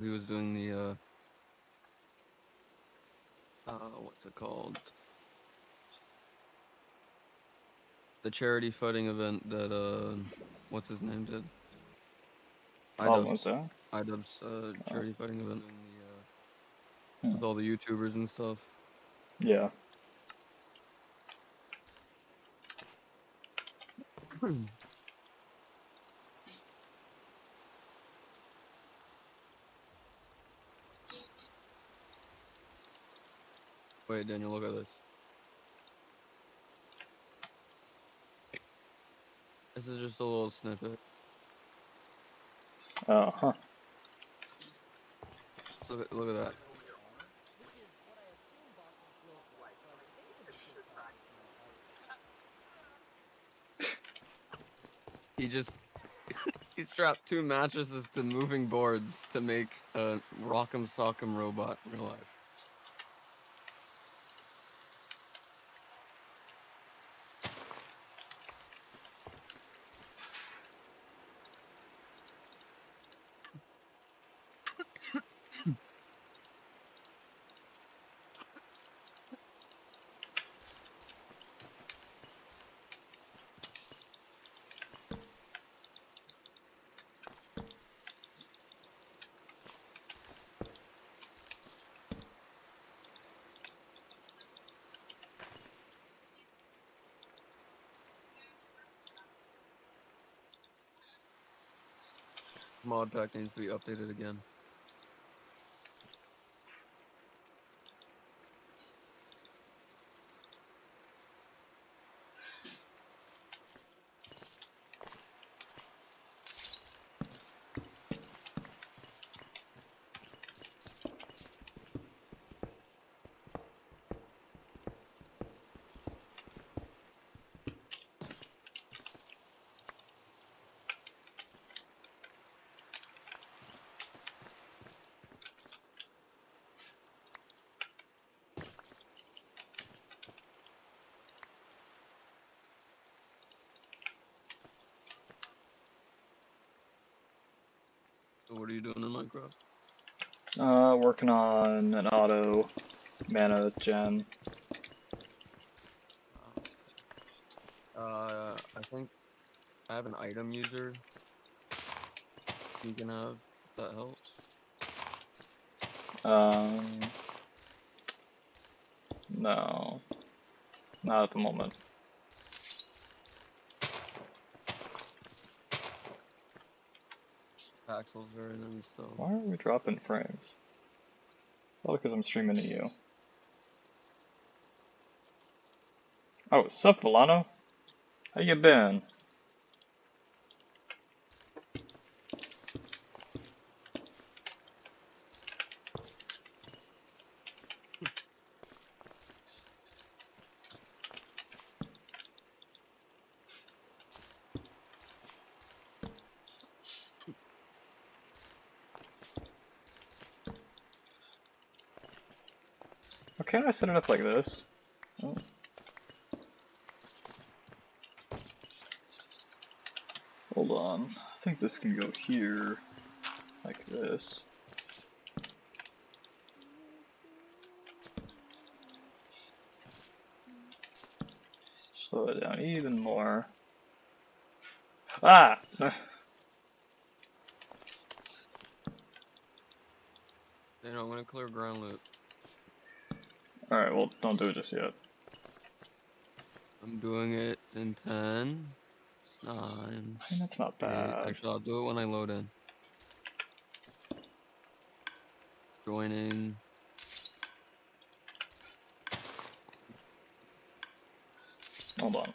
He was doing the what's it called? The charity fighting event that what's his name did? Oh, what's iDubbbz. that? iDubbbz Oh. charity fighting event Hmm. with all the YouTubers and stuff. Yeah. Wait, Daniel, look at this. This is just a little snippet. Oh, huh. Just look at that. He just he strapped two mattresses to moving boards to make a Rock'em Sock'em robot in real life. Mod pack needs to be updated again. So what are you doing in Minecraft? Working on an auto mana gen. I think I have an item user you can have. If that helps. Um, no, not at the moment. Axel's very nice though. Why are we dropping frames? Probably because I'm streaming to you. Oh, sup, Volano? How you been? Okay, I set it up like this. Oh. Hold on. I think this can go here, like this. Slow it down even more. Ah! You know, I'm gonna clear ground loot. Alright, well, don't do it just yet. I'm doing it in 10, 9, I mean, that's not 8. bad. Actually, I'll do it when I load in. Joining. Hold on.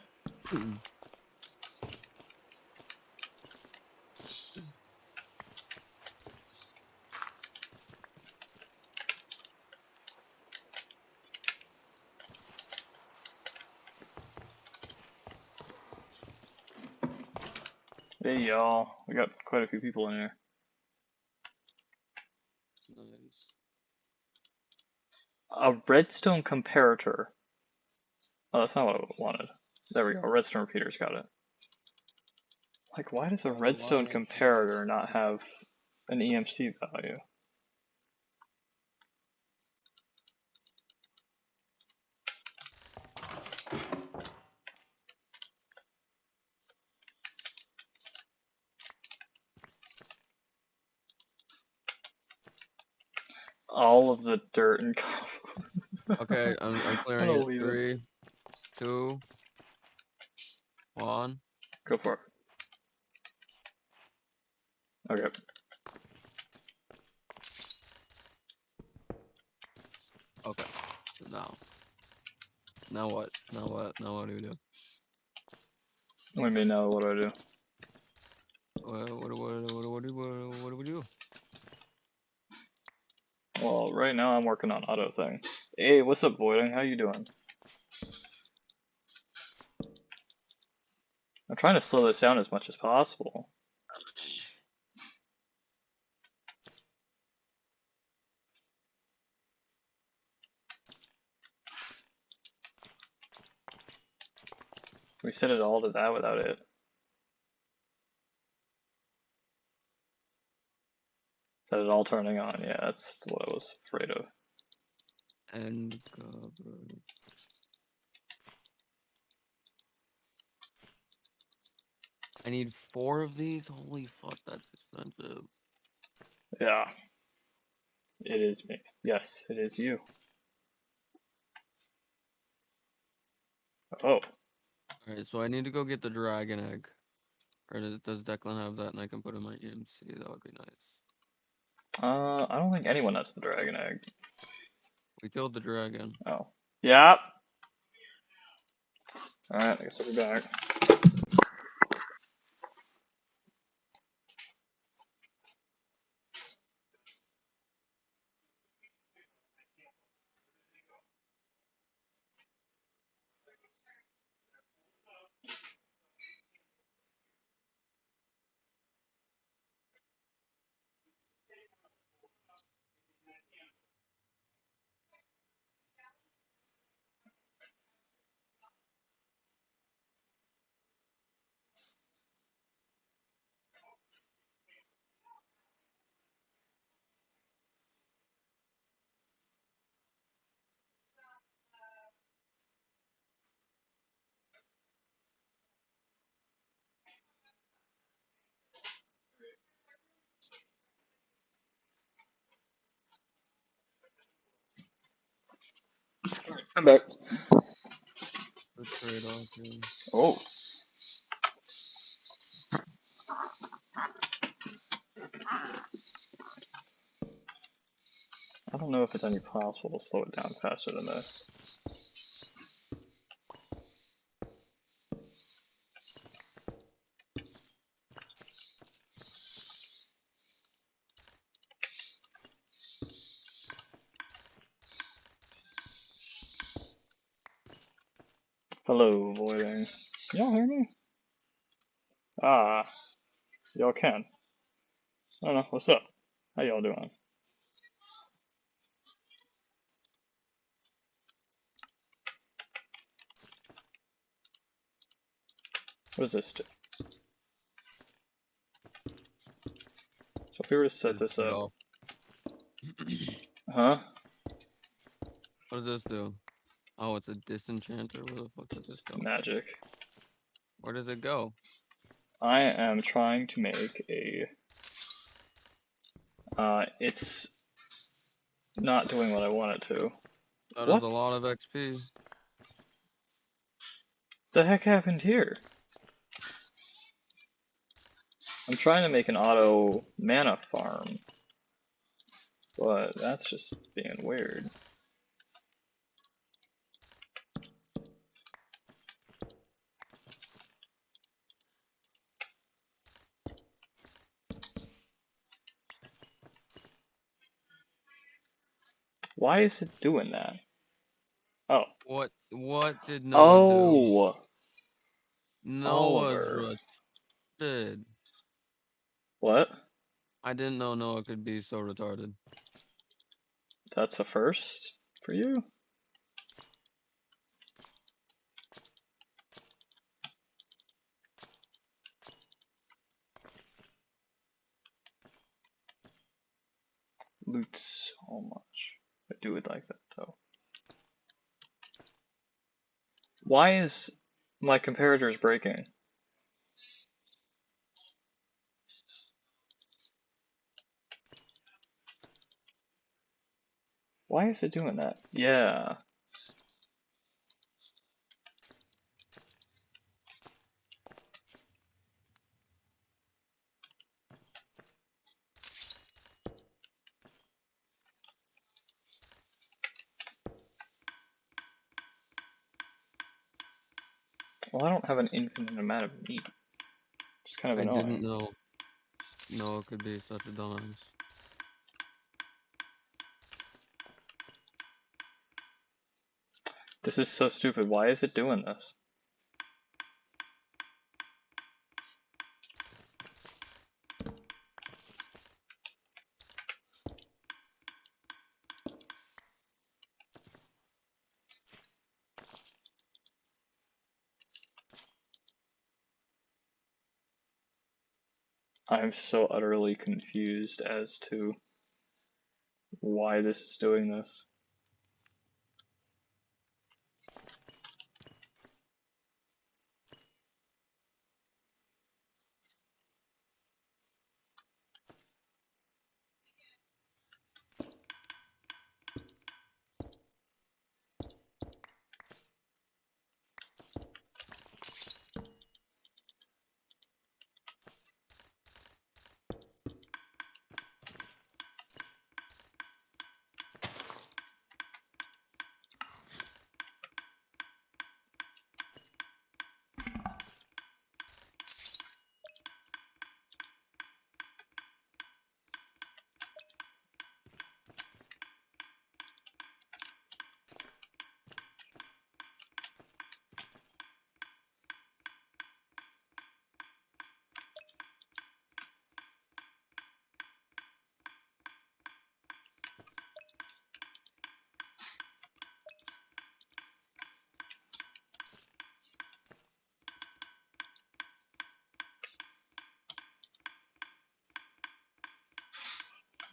Hey y'all, we got quite a few people in here. Nice. A redstone comparator. Oh, that's not what I wanted. There we go, redstone repeater's got it. Like, why does a Why redstone not? comparator not have an EMC value? all of the dirt and Okay, I'm I'm clearing gonna it. leave it. 3, 2, 1. Go for it. Okay. Okay. So now what? Now what? Now what do we do? What do you mean now? What do I do? What do we do? Well, right now I'm working on auto thing. Hey, what's up, Voiding? How you doing? I'm trying to slow this down as much as possible. We set it all to that without it. Set it all turning on. Yeah, that's what I was afraid of. And cover. I need 4 of these. Holy fuck, that's expensive. Yeah. It is me. Yes, it is you. Oh. Alright, so I need to go get the dragon egg. Or does Declan have that and I can put in my EMC? That would be nice. I don't think anyone has the dragon egg. We killed the dragon. Oh. Yeah. Alright, I guess I'll be back. I'm back. Good trade-off here. Oh. I don't know if it's any possible to slow it down faster than this. Hello, Voiding. Y'all hear me? Ah, y'all can. I don't know. What's up? How y'all doing? What does this do? So if we were to set this up, Trade-off. huh? What does this do? Oh, it's a disenchanter? Where the fuck does this It's go? magic. Where does it go? I am trying to make a. It's not doing what I want it to. That What is a lot of XP. the heck happened here? I'm trying to make an auto mana farm, but that's just being weird. Why is it doing that? Oh. What did Noah do? Oh! Noah's Oliver. retarded. What? I didn't know Noah could be so retarded. That's a first for you? Loot so much. I do it like that though. Why is my comparators breaking? Why is it doing that? Yeah. Well, I don't have an infinite amount of meat. It's kind of I annoying. didn't know Noah could be such a dumbass. This is so stupid. Why is it doing this? I'm so utterly confused as to why this is doing this.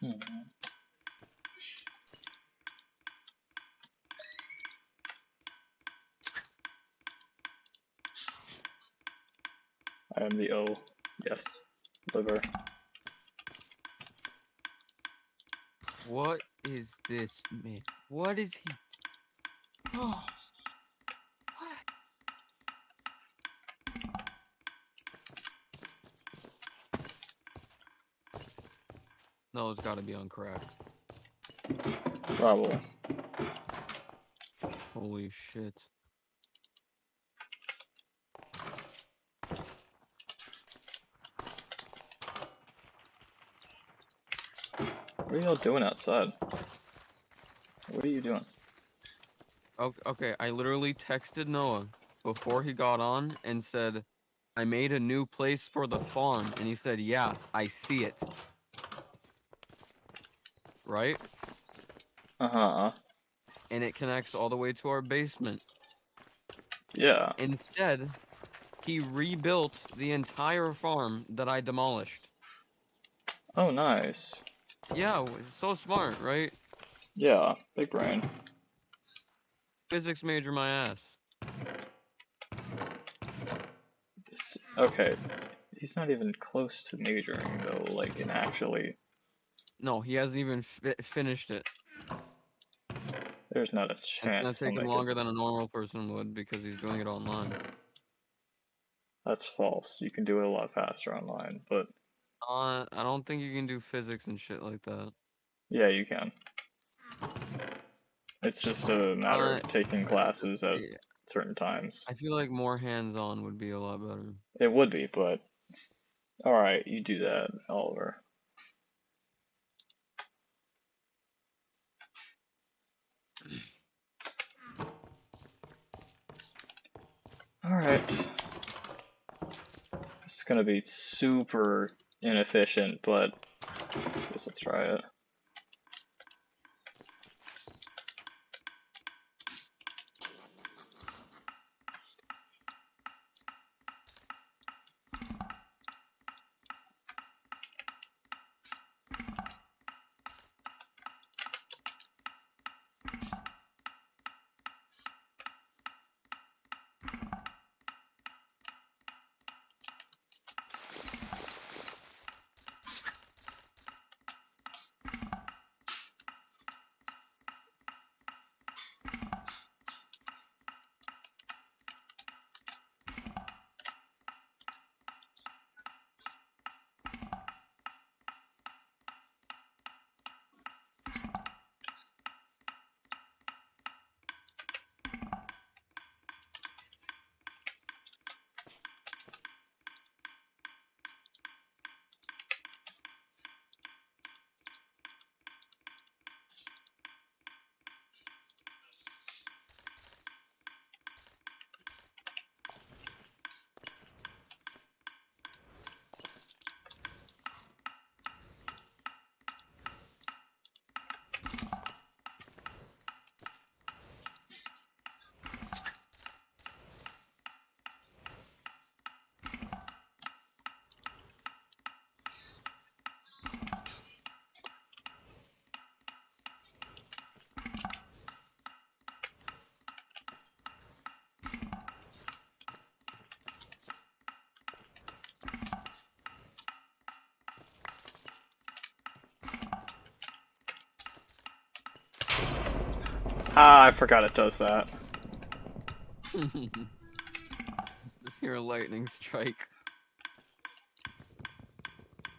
Hmm. I am the O. Yes. Liver. What is this, man? What is he? Oh, what? No, it's gotta be uncorrect. Probably. Holy shit. What are y'all doing outside? What are you doing? Okay, I literally texted Noah before he got on and said, I made a new place for the farm. And he said, yeah, I see it. Right? Uh-huh. And it connects all the way to our basement. Yeah. Instead, he rebuilt the entire farm that I demolished. Oh, nice. Yeah, so smart, right? Yeah. Big brain. Physics major my ass. Okay. He's not even close to majoring, though, like, in actually... No, he hasn't even finished it. There's not a It's gonna chance he'll take him make longer it. than a normal person would because he's doing it online. That's false. You can do it a lot faster online, but... I don't think you can do physics and shit like that. Yeah, you can. It's just a matter Uh, of taking classes at yeah, certain times. I feel like more hands-on would be a lot better. It would be, but... Alright, you do that, Oliver. Alright. This is gonna be super inefficient, but I guess let's try it. Ah, I forgot it does that. Just hear a lightning strike.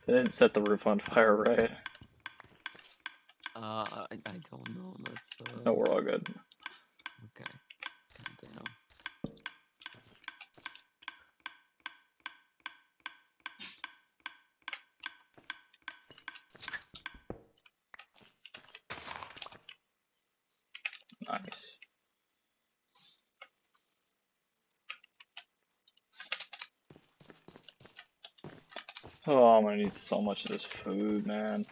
They didn't set the roof on fire, right? I don't know. That's No, we're all good. okay. Damn. Nice. Oh, I'm gonna need so much of this food, man.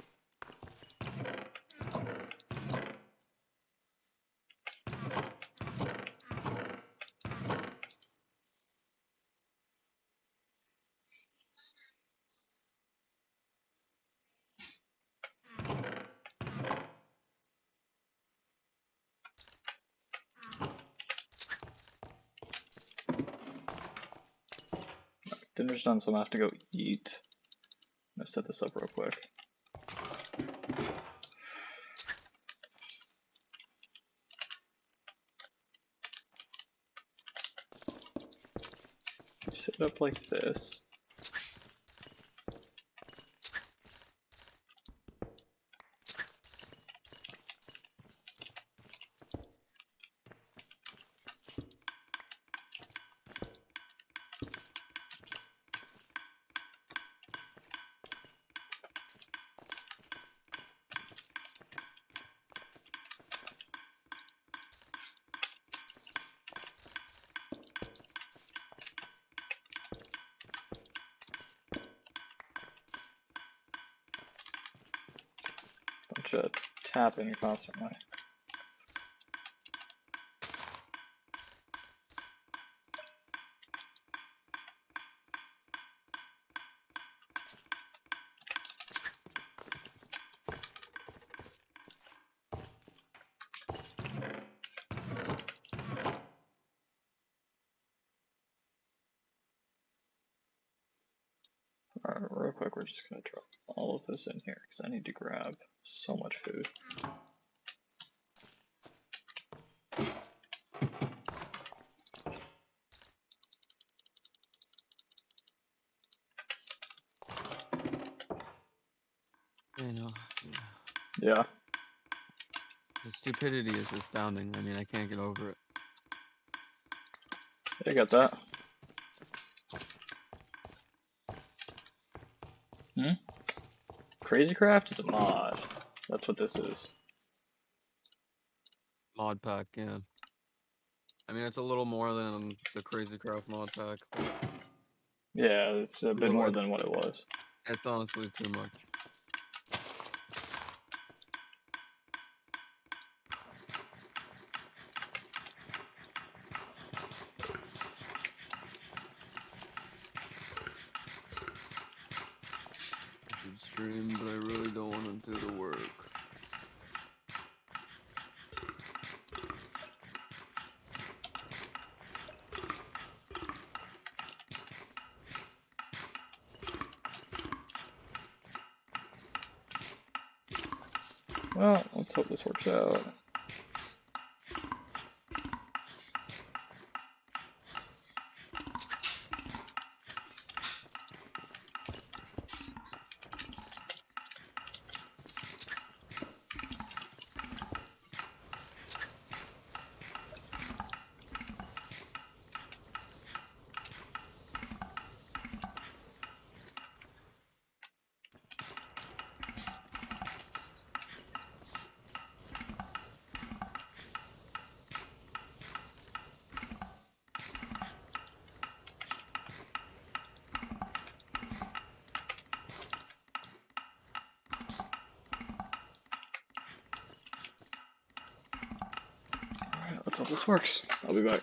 Dinner's done, so I'm gonna have to go eat. I'm gonna set this up real quick. Set it up like this. Bunch of tapping constantly. Alright, real quick, we're just gonna drop all of this in here because I need to grab so much food. You know, Yeah, the stupidity is astounding. I mean, I can't get over it. I got that. Crazy Craft is a mod. That's what this is. Mod pack, yeah. I mean, it's a little more than the Crazy Craft mod pack. But Yeah, it's a bit more than what it was. it's honestly too much. I should stream, but I really don't want to do the work. Well, let's hope this works out. Alright, let's hope this works. I'll be back.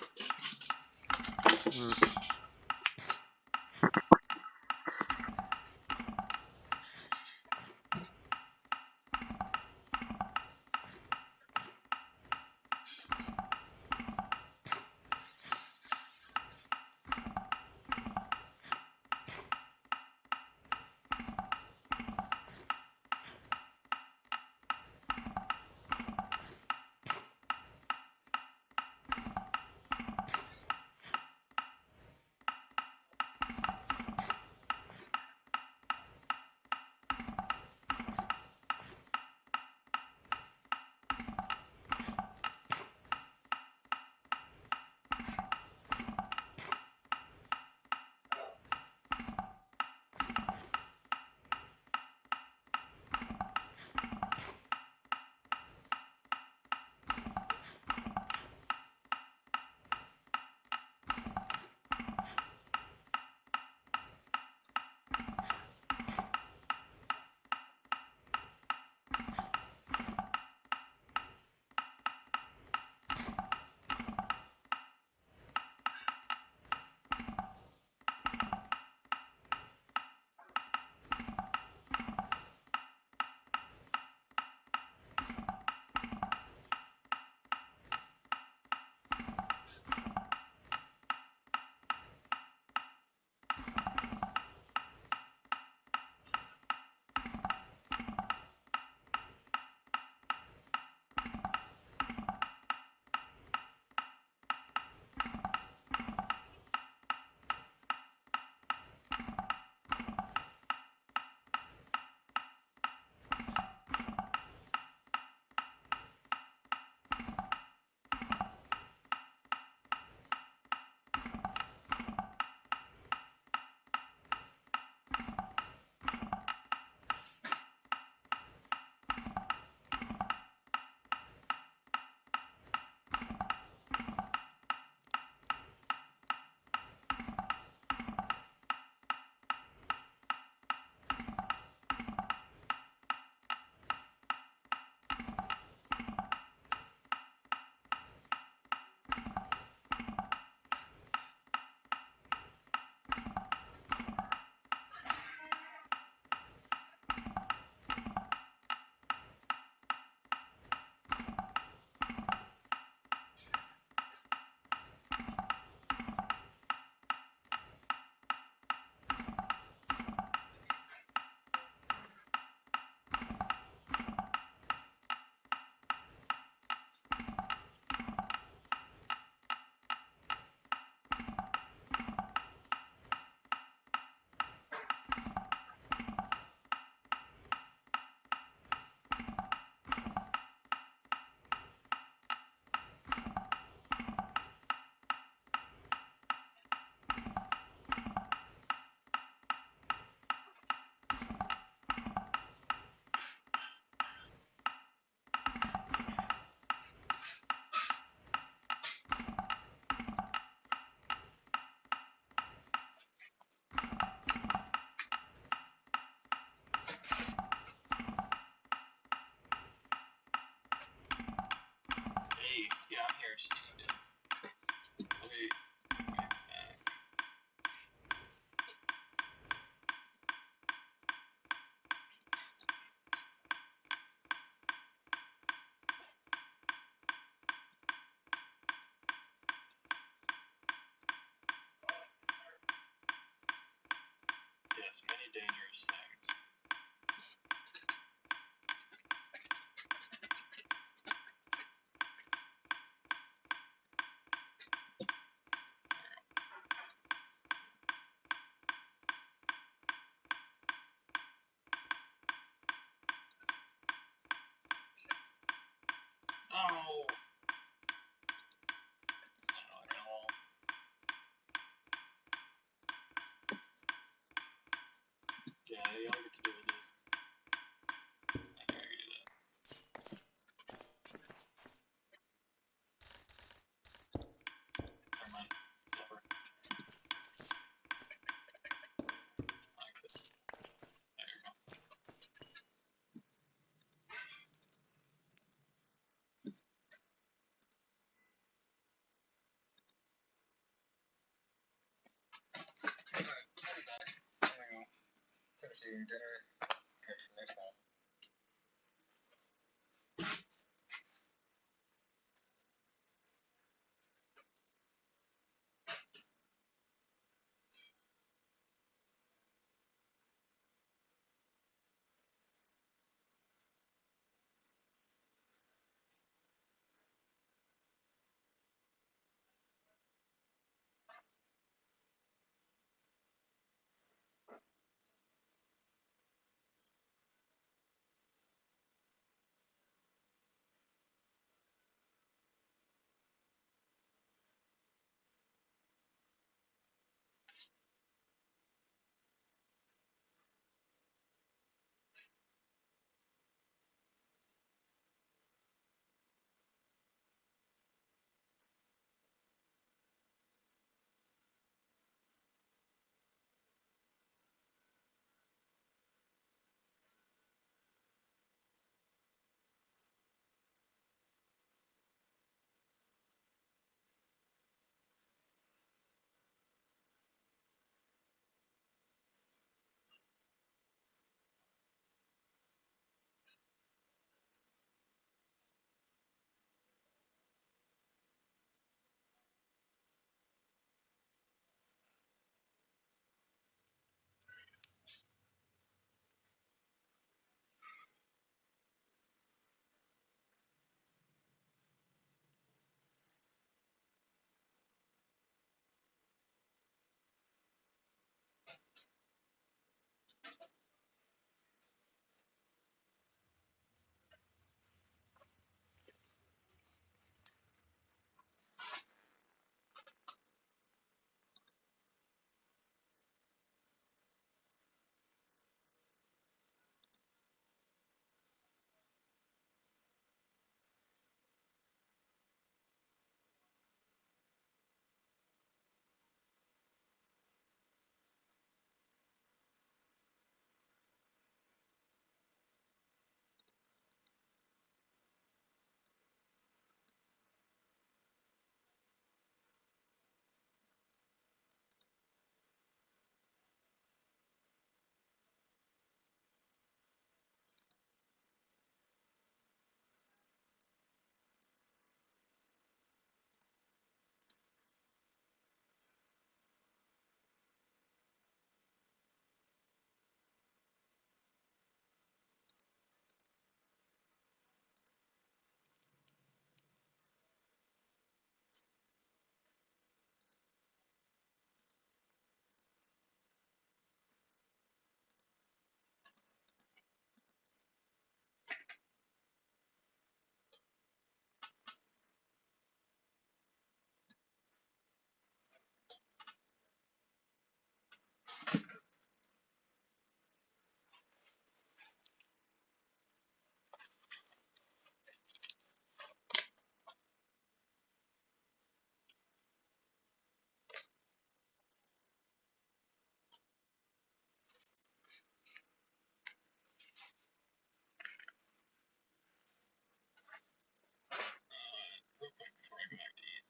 Real quick before I go back to eat,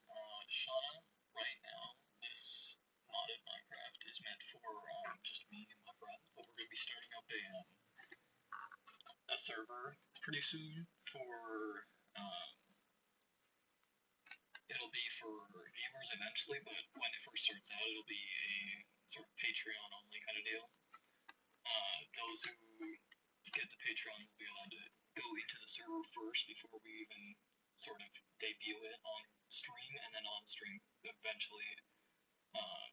Shauna, right now, this modded Minecraft is meant for just me and my friends, but we're going to be starting up a server pretty soon for, it'll be for viewers eventually, but when it first starts out, it'll be a sort of Patreon only kind of deal. Those who get the Patreon will be allowed to go into the server first before we even sort of debut it on stream, and then on stream eventually uh,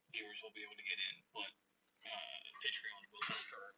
viewers will be able to get in, but Patreon will start.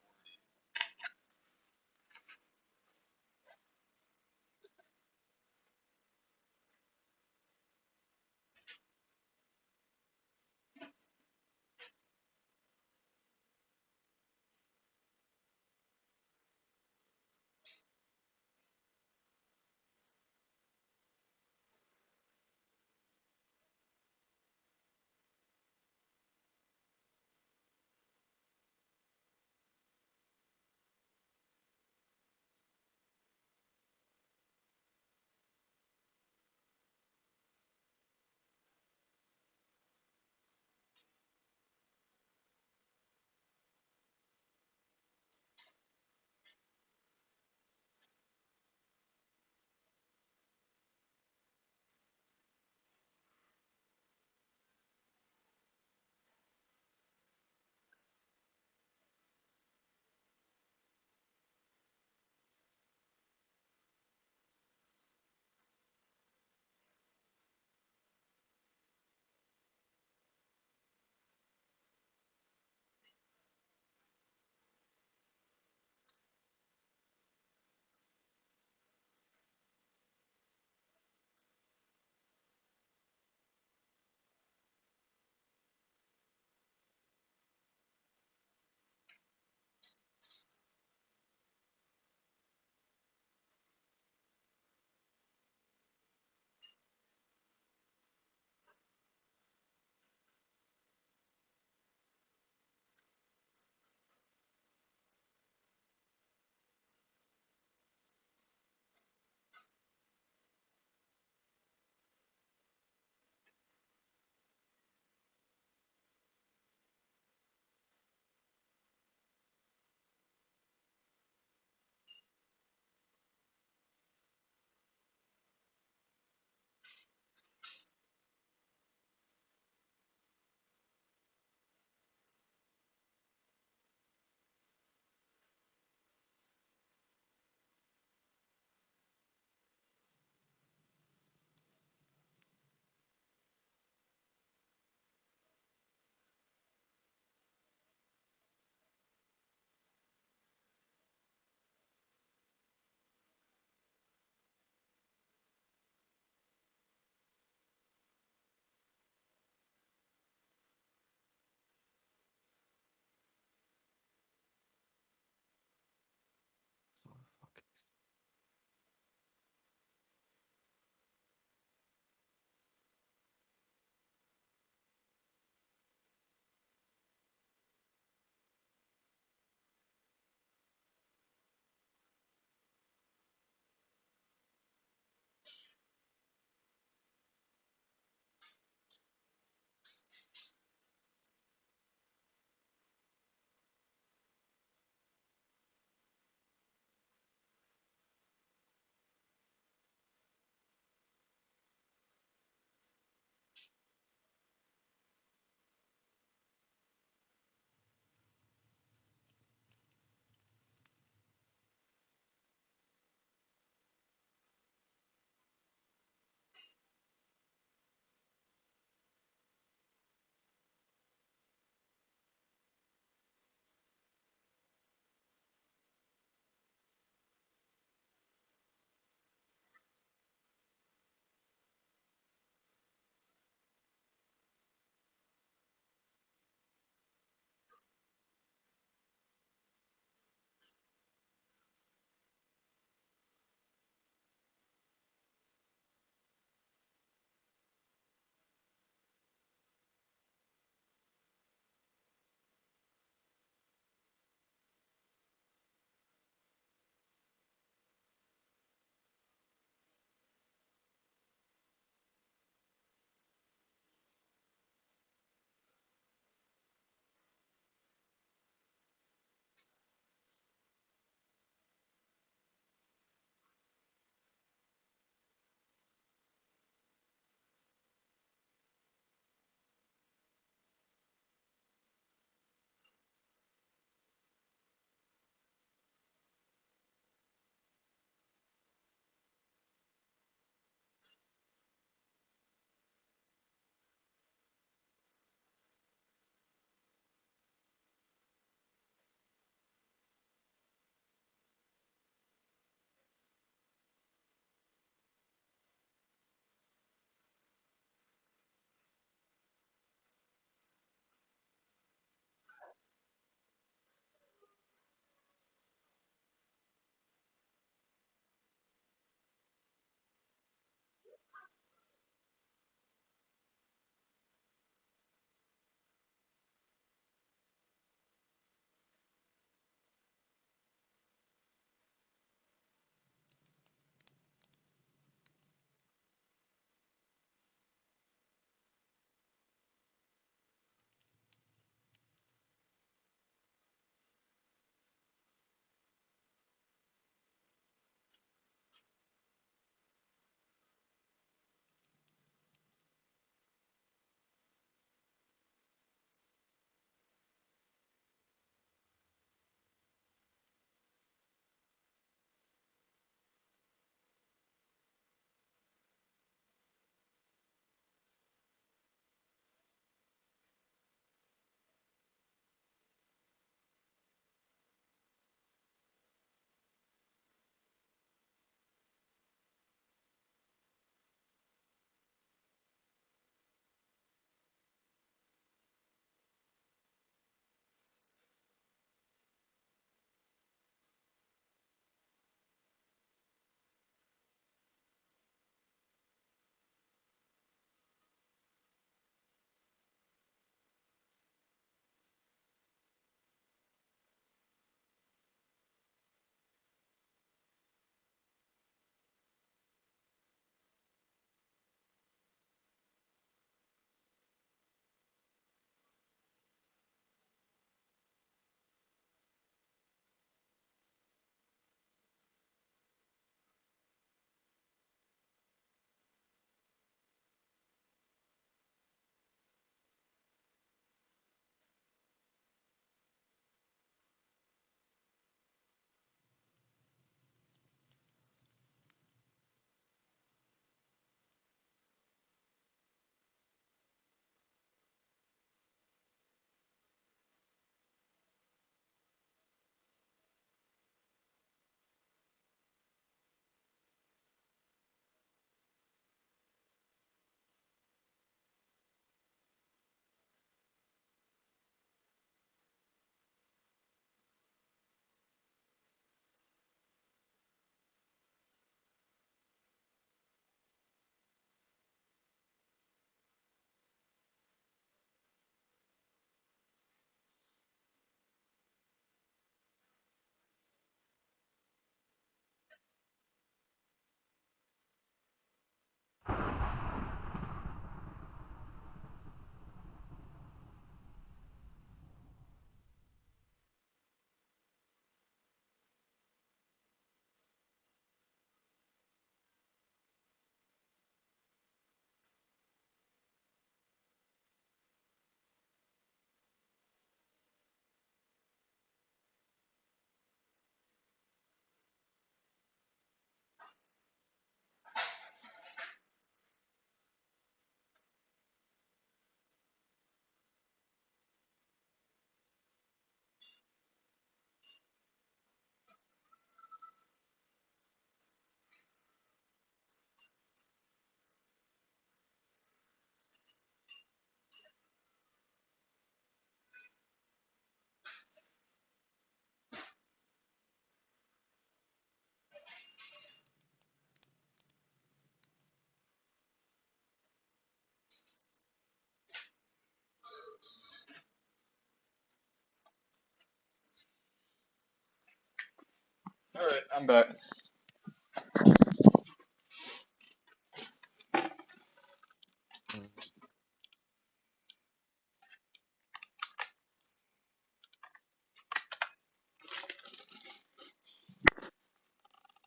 Alright, I'm back.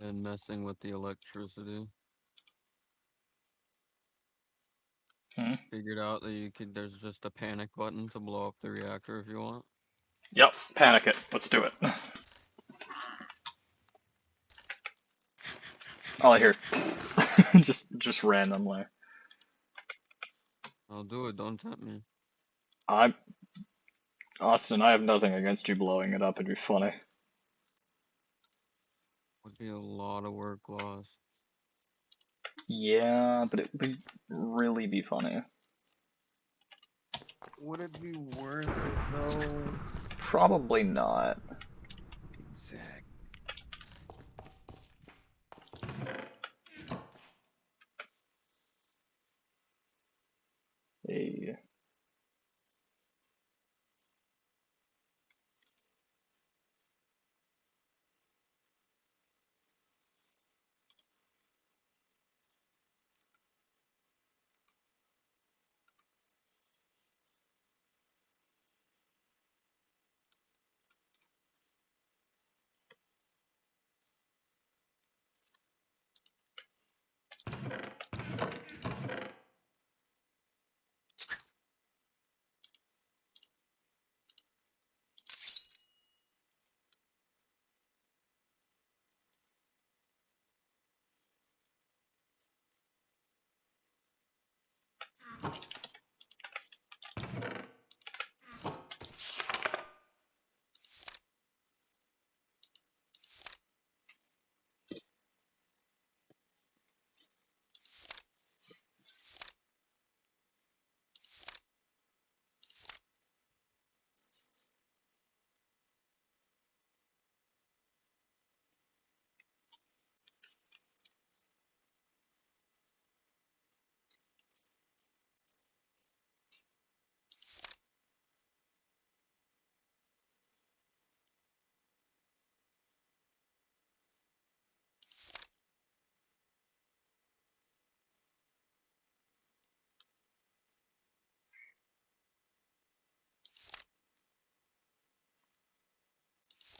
And messing with the electricity. Hmm. Figured out that there's just a panic button to blow up the reactor if you want. Yep, panic it. Let's do it. All I hear, just randomly. I'll do it, don't tempt me. Austin, I have nothing against you blowing it up. It'd be funny. Would be a lot of work lost. Yeah, but it would really be funny. Would it be worth it though? Probably not. Exactly. Hey.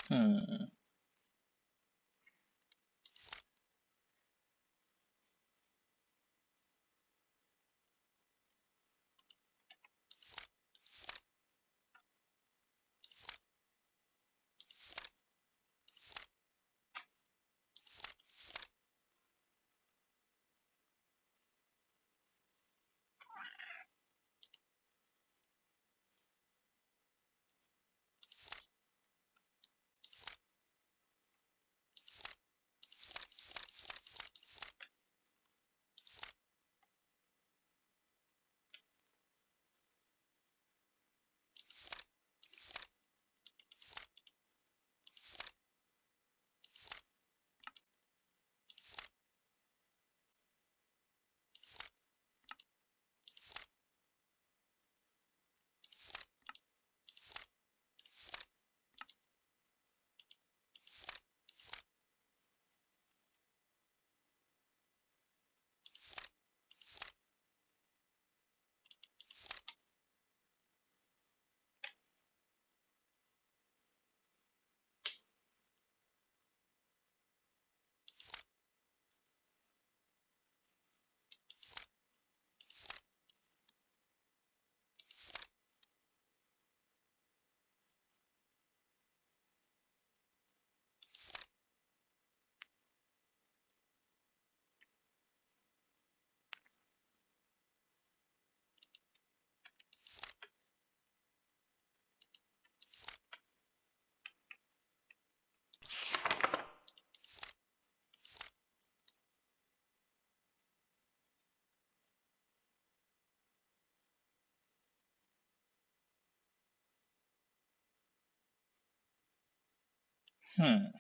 Hmm. Hmm.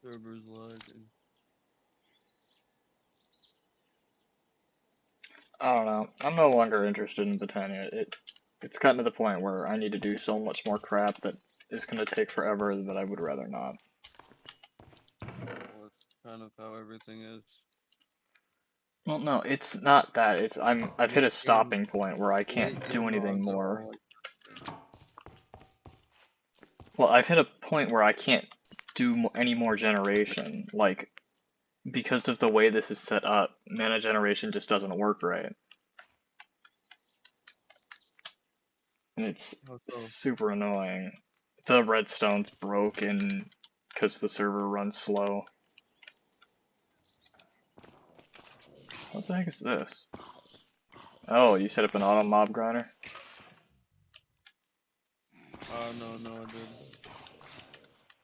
server's lagging. I don't know. I'm no longer interested in Botania. It's gotten to the point where I need to do so much more crap that is gonna take forever that I would rather not. Well, that's kind of how everything is. Well, no, it's not that. I've hit a Late game, stopping point where I can't late do game anything mods are more. all like that. Well, I've hit a point where I can't do any more generation, like because of the way this is set up. Mana generation just doesn't work right, and it's How so? super annoying. The redstone's broken because the server runs slow. What the heck is this? Oh, you set up an auto mob grinder? No, I didn't.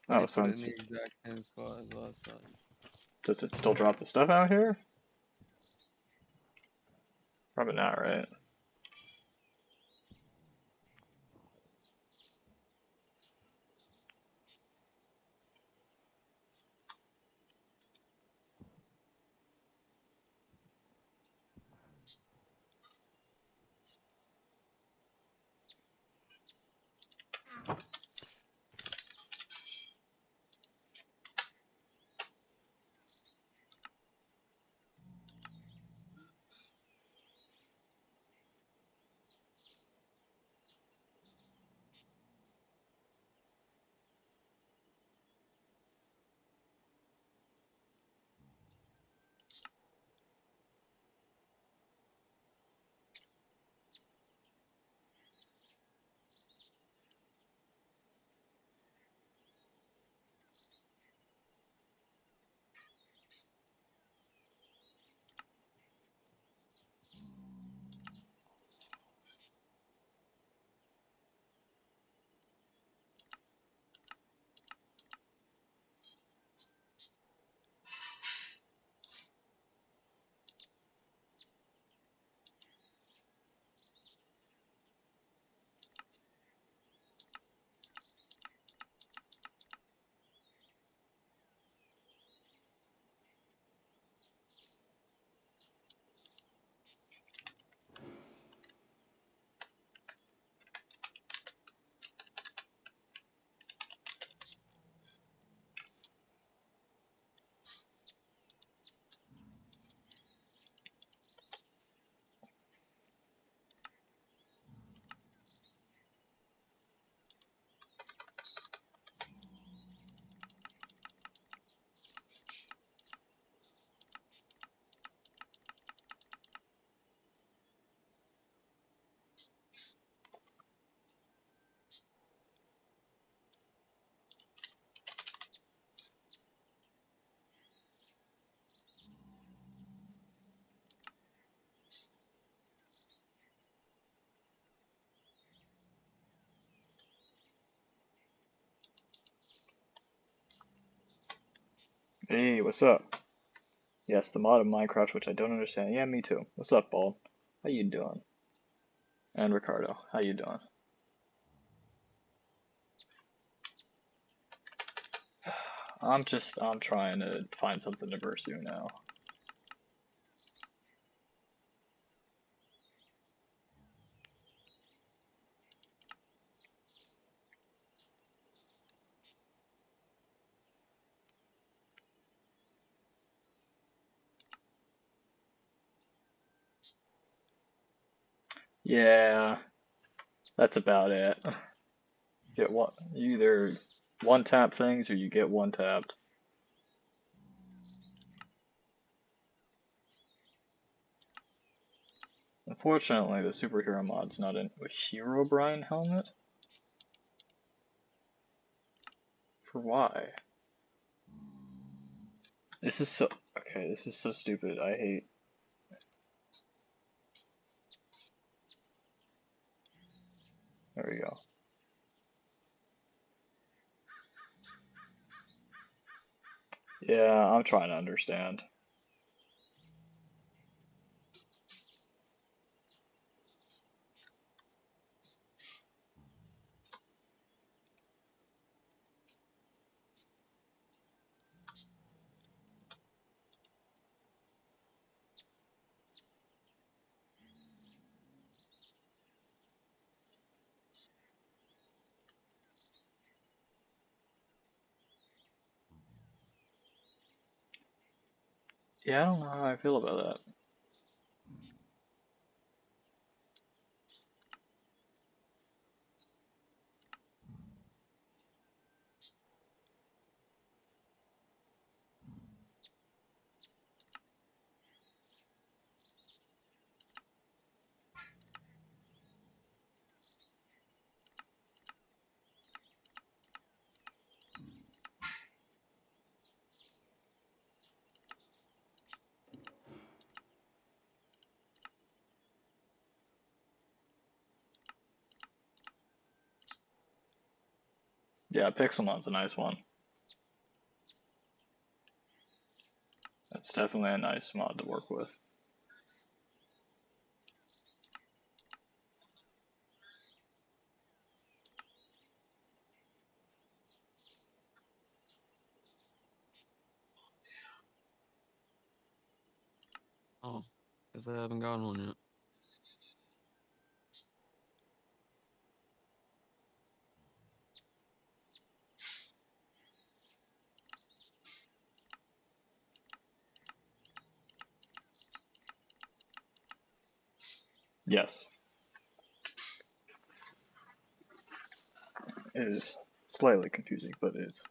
But Oh, he put it in sounds. the exact same spot as last time. Does it still drop the stuff out here? Probably not, right? Hey, what's up? Yes, the mod of Minecraft, which I don't understand. Yeah, me too. What's up, Bald? How you doing? And Ricardo, how you doing? I'm trying to find something to pursue now. Yeah, that's about it. Get one, you either one tap things or you get one tapped. Unfortunately, the superhero mod's not in a Herobrine helmet. For why? This is so okay. This is so stupid. I hate. There we go. Yeah, I'm trying to understand. Yeah, I don't know how I feel about that. Yeah, Pixelmon's a nice one. That's definitely a nice mod to work with. Oh, because I haven't gotten one yet. Yes. It is slightly confusing, but it's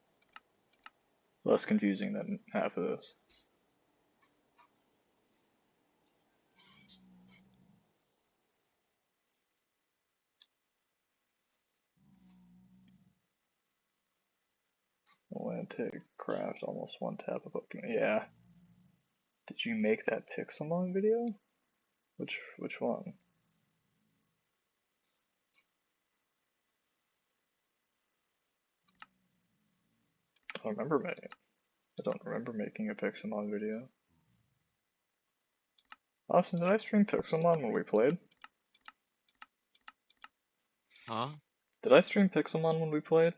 less confusing than half of this. Atlantic craft almost one tap of Pokemon. Yeah. Did you make that Pixelmon video? Which one? I don't remember making a Pixelmon video. Austin, did I stream Pixelmon when we played? Huh? Did I stream Pixelmon when we played?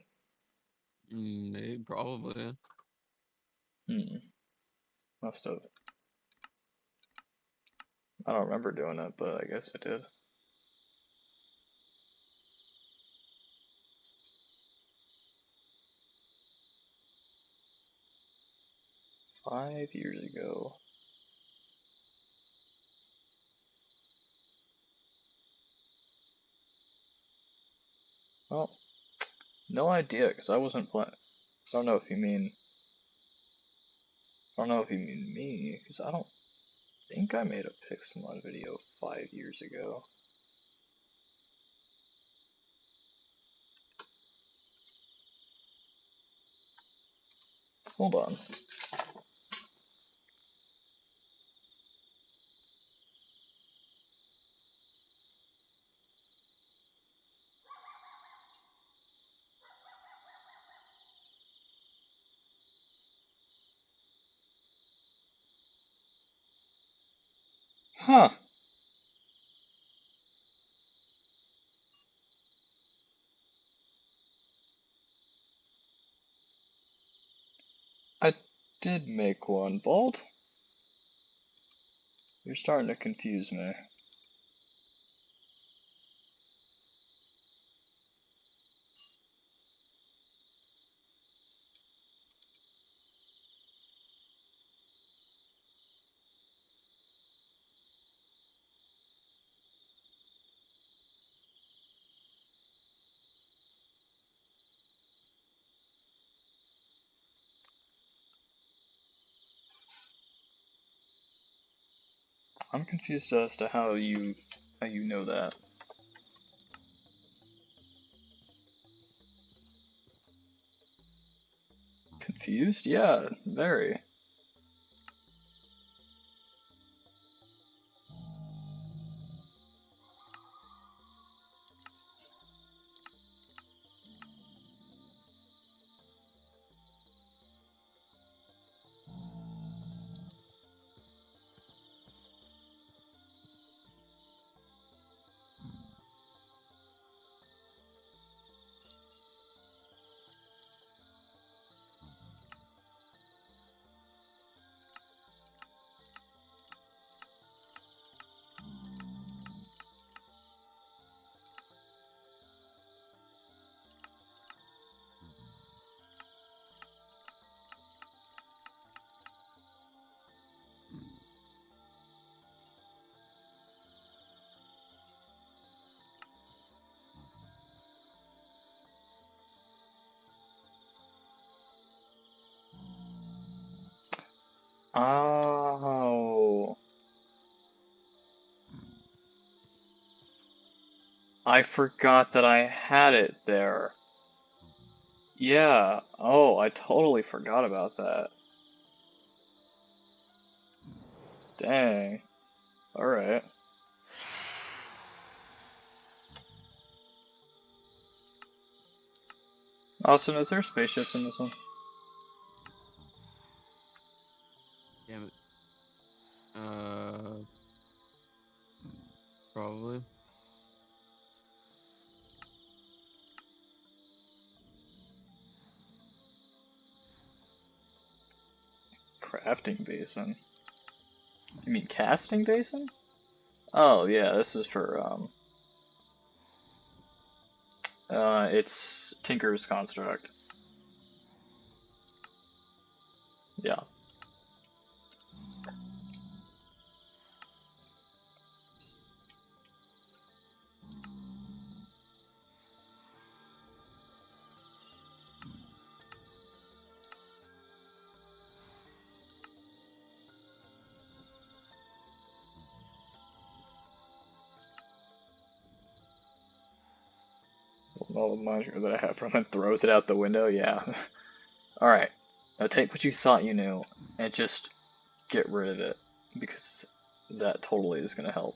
Maybe, probably. Must have. I don't remember doing it, but I guess I did. Five years ago. Well, no idea, because I wasn't playing. I don't know if you mean. I don't know if you mean me, because I don't think I made a Pixelmon video 5 years ago. Hold on. Huh. I did make one, Bald. You're starting to confuse me. I'm confused as to how you know that. Confused? Yeah, very. Oh. I forgot that I had it there. Yeah. Oh, I totally forgot about that. Dang. Alright. Austin, is there spaceships in this one? Damn it. Probably. Crafting basin. You mean casting basin? Oh yeah, this is for it's Tinker's construct. Yeah. All the monitor that I have from it throws it out the window, yeah. Alright. Now take what you thought you knew and just get rid of it. Because that totally is gonna help.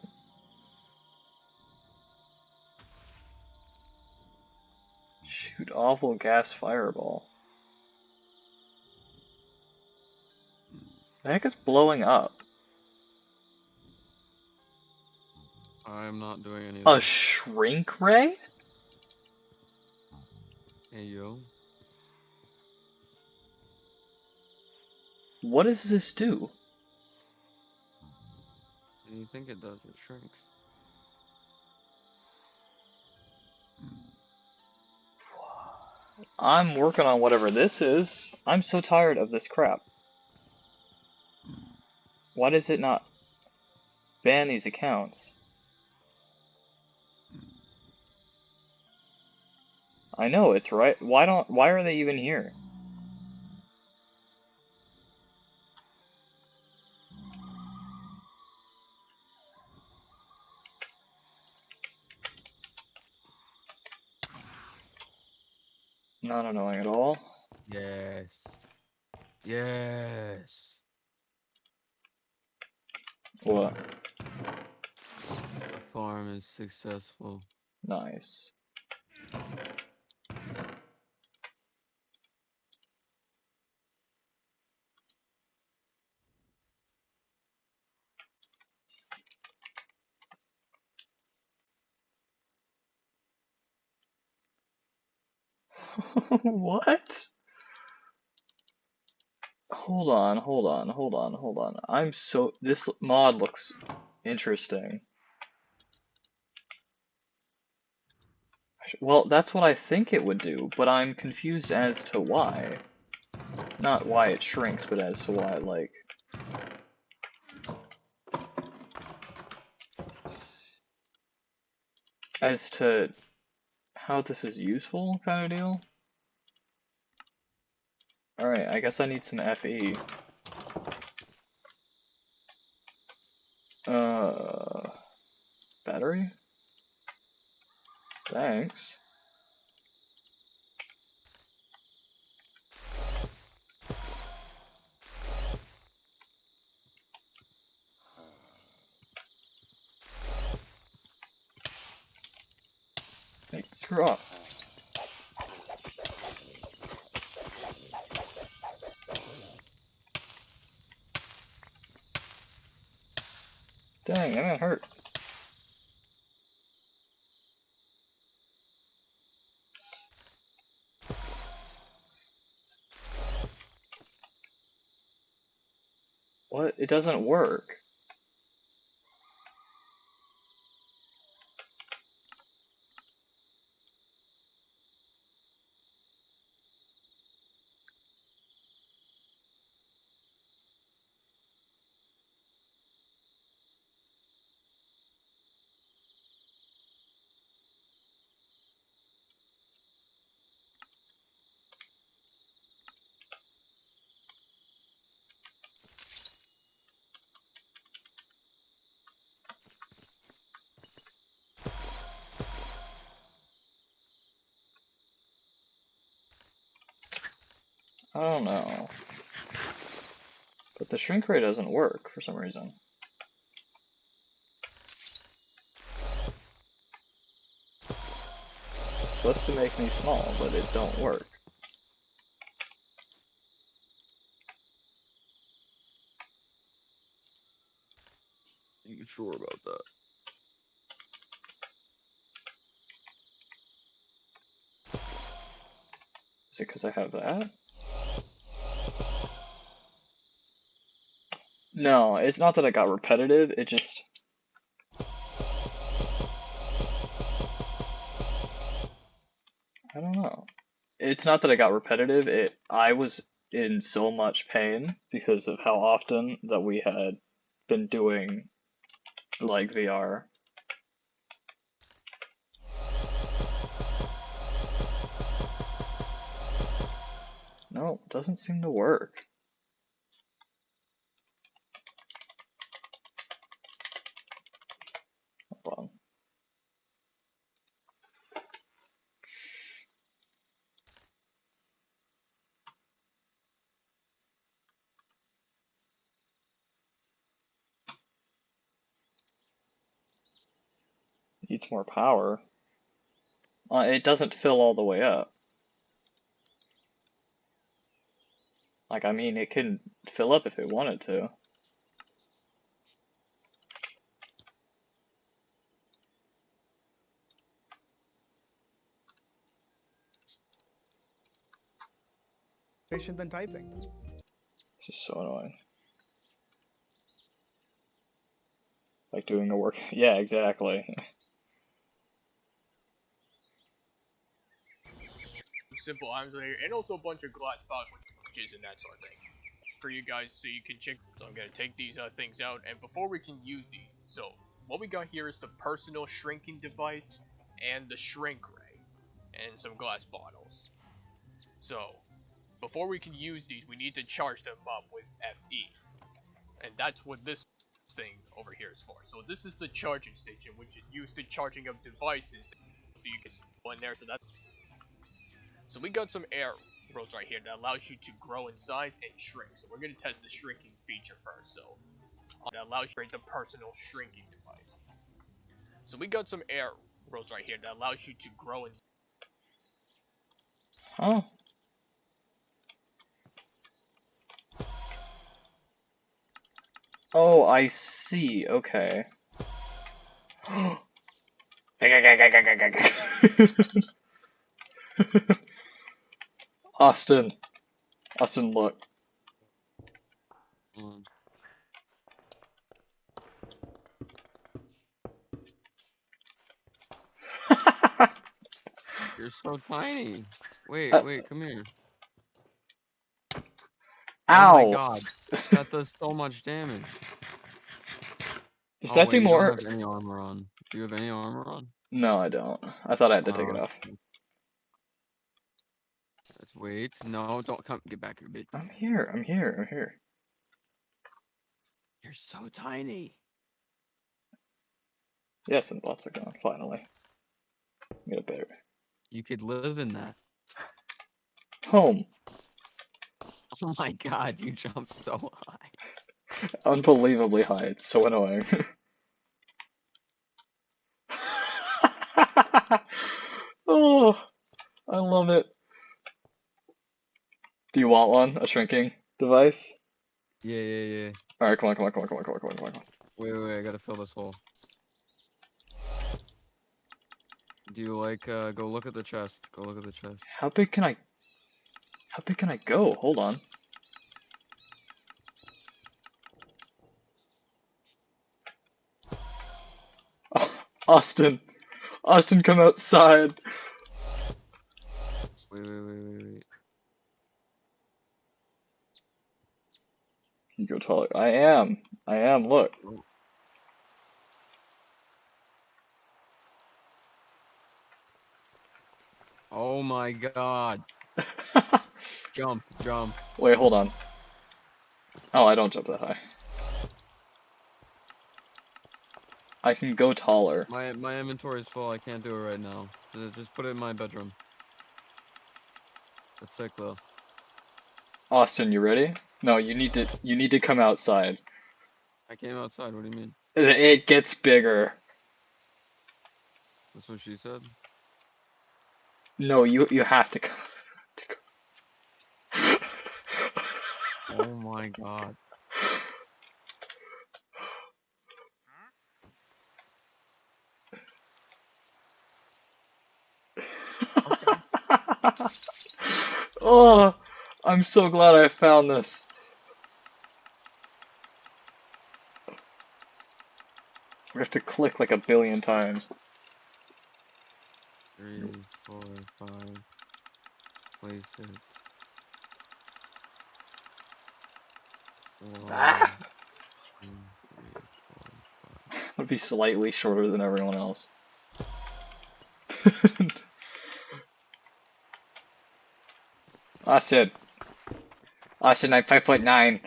Shoot awful gas fireball. The heck is blowing up? I'm not doing any of A that. shrink ray? Hey, yo. What does this do? What do you think it does? It shrinks. I'm working on whatever this is. I'm so tired of this crap. Why does it not ban these accounts? I know it's right. Why are they even here? Not annoying at all. Yes. Yes. What? The farm is successful. Nice. What? Hold on. This mod looks interesting. Well, that's what I think it would do, but I'm confused as to why. Not why it shrinks, but as to why, like... As to how this is useful, kind of deal? Alright, I guess I need some FE. Battery? Thanks. Hey, screw off. Dang, that man hurt. What? It doesn't work. I don't know. But the shrink ray doesn't work for some reason. It's supposed to make me small, but it don't work. You sure about that? Is it because I have that? No, it's not that I got repetitive, it just... I don't know. It's not that I got repetitive, I was in so much pain because of how often that we had been doing, like, VR. No, it doesn't seem to work. Hold on. Needs more power. It doesn't fill all the way up. Like, I mean, it can fill up if it wanted to. Patient than typing. It's just so annoying. Like doing the work. Yeah, exactly. Simple items right here, and also a bunch of glass bottles with jizz and that sort of thing for you guys, so you can check. So I'm gonna take these things out, and before we can use these, so what we got here is the personal shrinking device and the shrink ray and some glass bottles. So before we can use these, we need to charge them up with FE, and that's what this thing over here is for. So this is the charging station, which is used to charging up devices, so you can go in there. So we got some arrows right here that allows you to grow in size and shrink. So we're going to test the shrinking feature first. So that allows you to create the personal shrinking device. So we got some arrows right here that allows you to grow in. Huh? Oh, I see. Okay. Austin. Austin, look. Mm. You're so tiny. Wait, wait, come here. Ow! Oh my god, that does so much damage. Does Oh, that wait, do you more? don't have any armor on. Do you have any armor on? No, I don't. I thought I had to take it Oh, off. let's wait. No, don't come. Get back here, bitch. I'm here. I'm here. I'm here. You're so tiny. Yes, and bots are gone. Finally. Get a better. You could live in that. Home. Oh my god, you jumped so high. Unbelievably high. It's so annoying. Oh, I love it. Do you want one? A shrinking device? Yeah, yeah, yeah. Alright, come on, come on, come on, come on, come on, come on, come on. Wait, wait, wait, I gotta fill this hole. Do you like, go look at the chest. Go look at the chest. How big can I go? Hold on. Austin. Austin, come outside. Wait, wait, wait, wait, wait. You go taller. I am, look. Oh my god. Jump, jump. Wait, hold on. Oh, I don't jump that high. I can go taller. My inventory is full. I can't do it right now. Just put it in my bedroom. That's sick though. Austin, you ready? No, you need to come outside. I came outside. What do you mean? It gets bigger. That's what she said. No, you have to come. Oh my god. Oh, I'm so glad I found this. We have to click like a billion times. 3, 4, 5. Place it. 1, Ah! 2, 3, 4, 5. Would be slightly shorter than everyone else. Austin, I'm 5'9".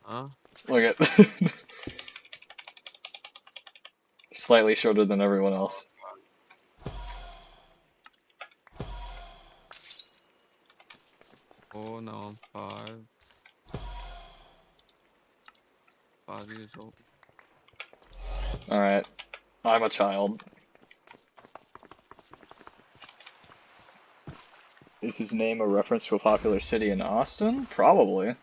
Huh? Look at slightly shorter than everyone else. Oh no, I'm 5 years old. Alright. I'm a child. Is his name a reference to a popular city in Austin? Probably.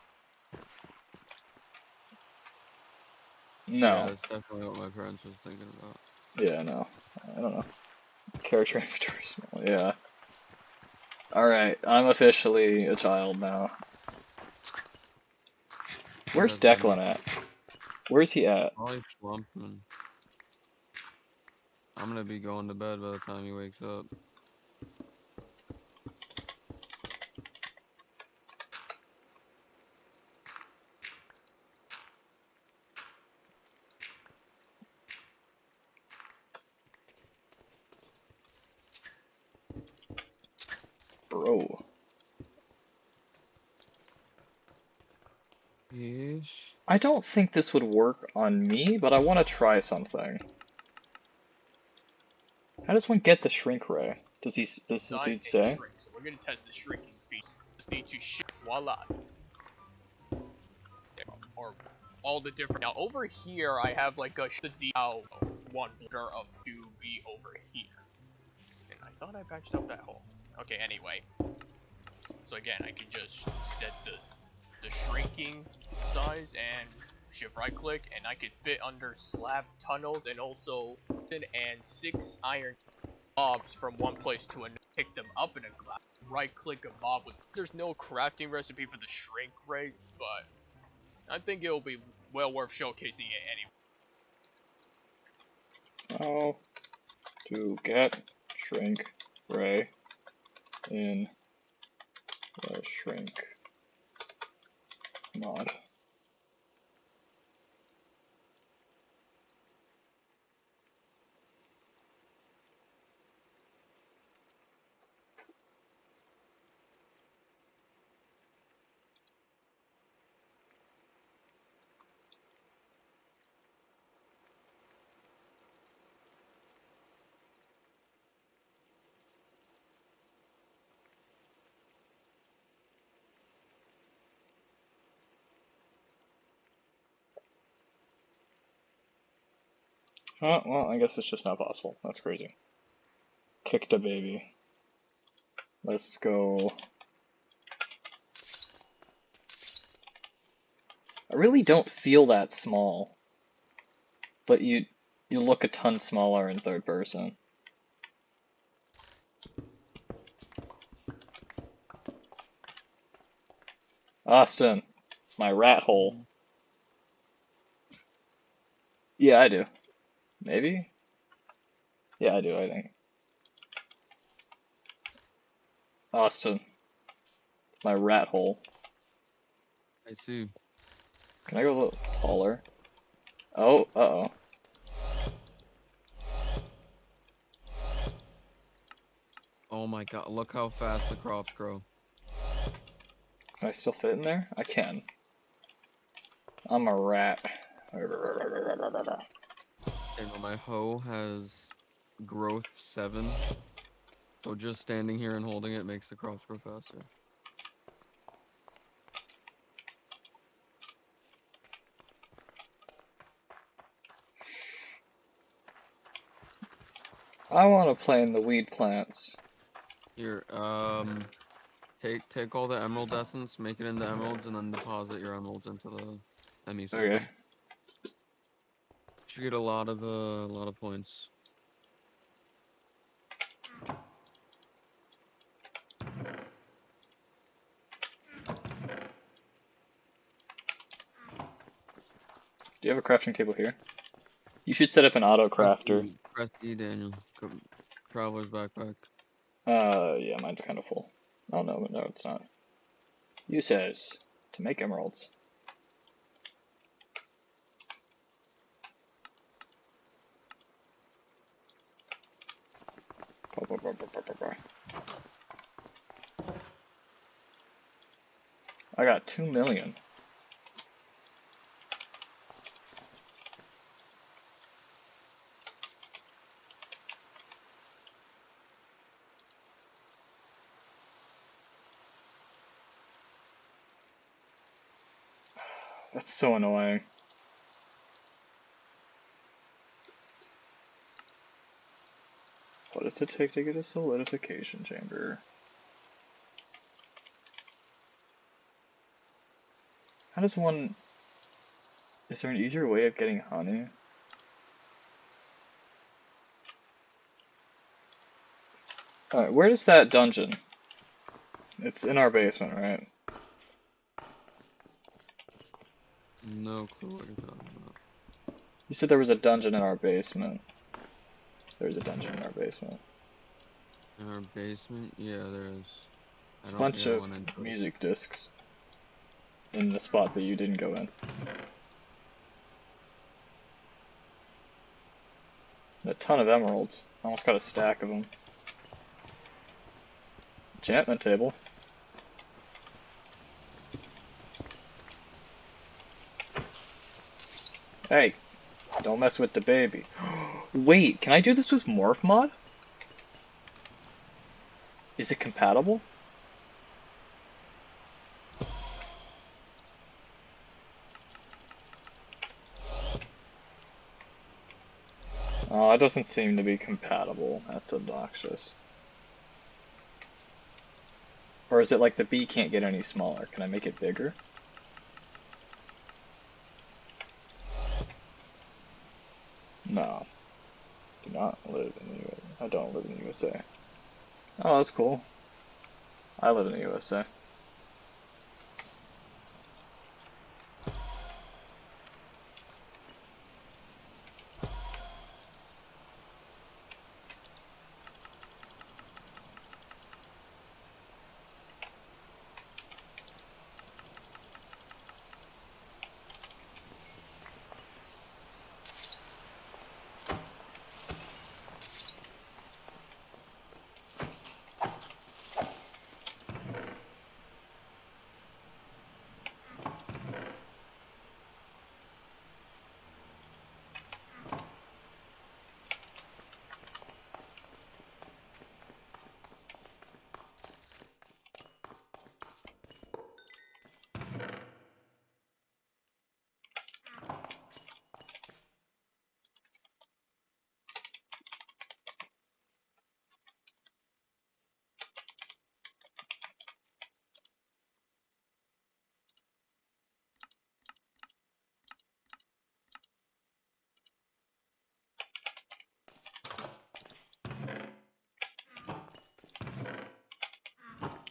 Yeah, No. that's definitely what my parents was thinking about. Yeah, no. I don't know. Character inventory small, yeah. Alright, I'm officially a child now. Where's Yeah, dude. Declan at? Where's he at? Probably slumping. I'm gonna be going to bed by the time he wakes up. Bro. Yes. I don't think this would work on me, but I want to try something. How does one get the shrink ray? Does this Size dude and say? shrink. So we're gonna test the shrinking piece. Just need to shift. Voila. Or all the different. Now over here, I have like a one border of 2B over here. And I thought I patched up that hole. Okay, anyway. So again, I can just set the shrinking size and shift right click, and I can fit under slab tunnels and also and 6 iron mobs from one place to another. Pick them up in a glass. Right click a mob with. There's no crafting recipe for the shrink ray, but I think it'll be well worth showcasing it anyway. How to get shrink ray in the shrink mod. Oh, well, I guess it's just not possible. That's crazy. Kicked a baby. Let's go. I really don't feel that small. But you look a ton smaller in third person. Austin, it's my rat hole. Yeah, I do. Maybe? Yeah, I do, I think. Austin, it's my rat hole. I see. Can I go a little taller? Oh, uh-oh. Oh my god, look how fast the crops grow. Can I still fit in there? I can. I'm a rat. Okay, well, my hoe has growth 7. So just standing here and holding it makes the crops grow faster. I want to plant the weed plants. Here, take all the emerald essence, make it into emeralds, and then deposit your emeralds into the ME system. Okay. Should get a lot of points. Do you have a crafting table here? You should set up an auto crafter. Press E, Daniel. Traveler's backpack. Yeah, mine's kind of full. Oh no, no, it's not. Uses to make emeralds. I got 2 million. That's so annoying. What does it take to get a solidification chamber? How does one... Is there an easier way of getting honey? Alright, where is that dungeon? It's in our basement, right? No clue what you're talking about. You said there was a dungeon in our basement. There's a dungeon in our basement. In our basement? Yeah, there is. There's a bunch of music discs in the spot that you didn't go in. A ton of emeralds. Almost got a stack of them. Enchantment table. Hey, don't mess with the baby. Wait, can I do this with Morph Mod? Is it compatible? Oh, it doesn't seem to be compatible. That's obnoxious. Or is it like the bee can't get any smaller? Can I make it bigger? No. Do not live in the USA. I don't live in the USA. Oh, that's cool. I live in the USA.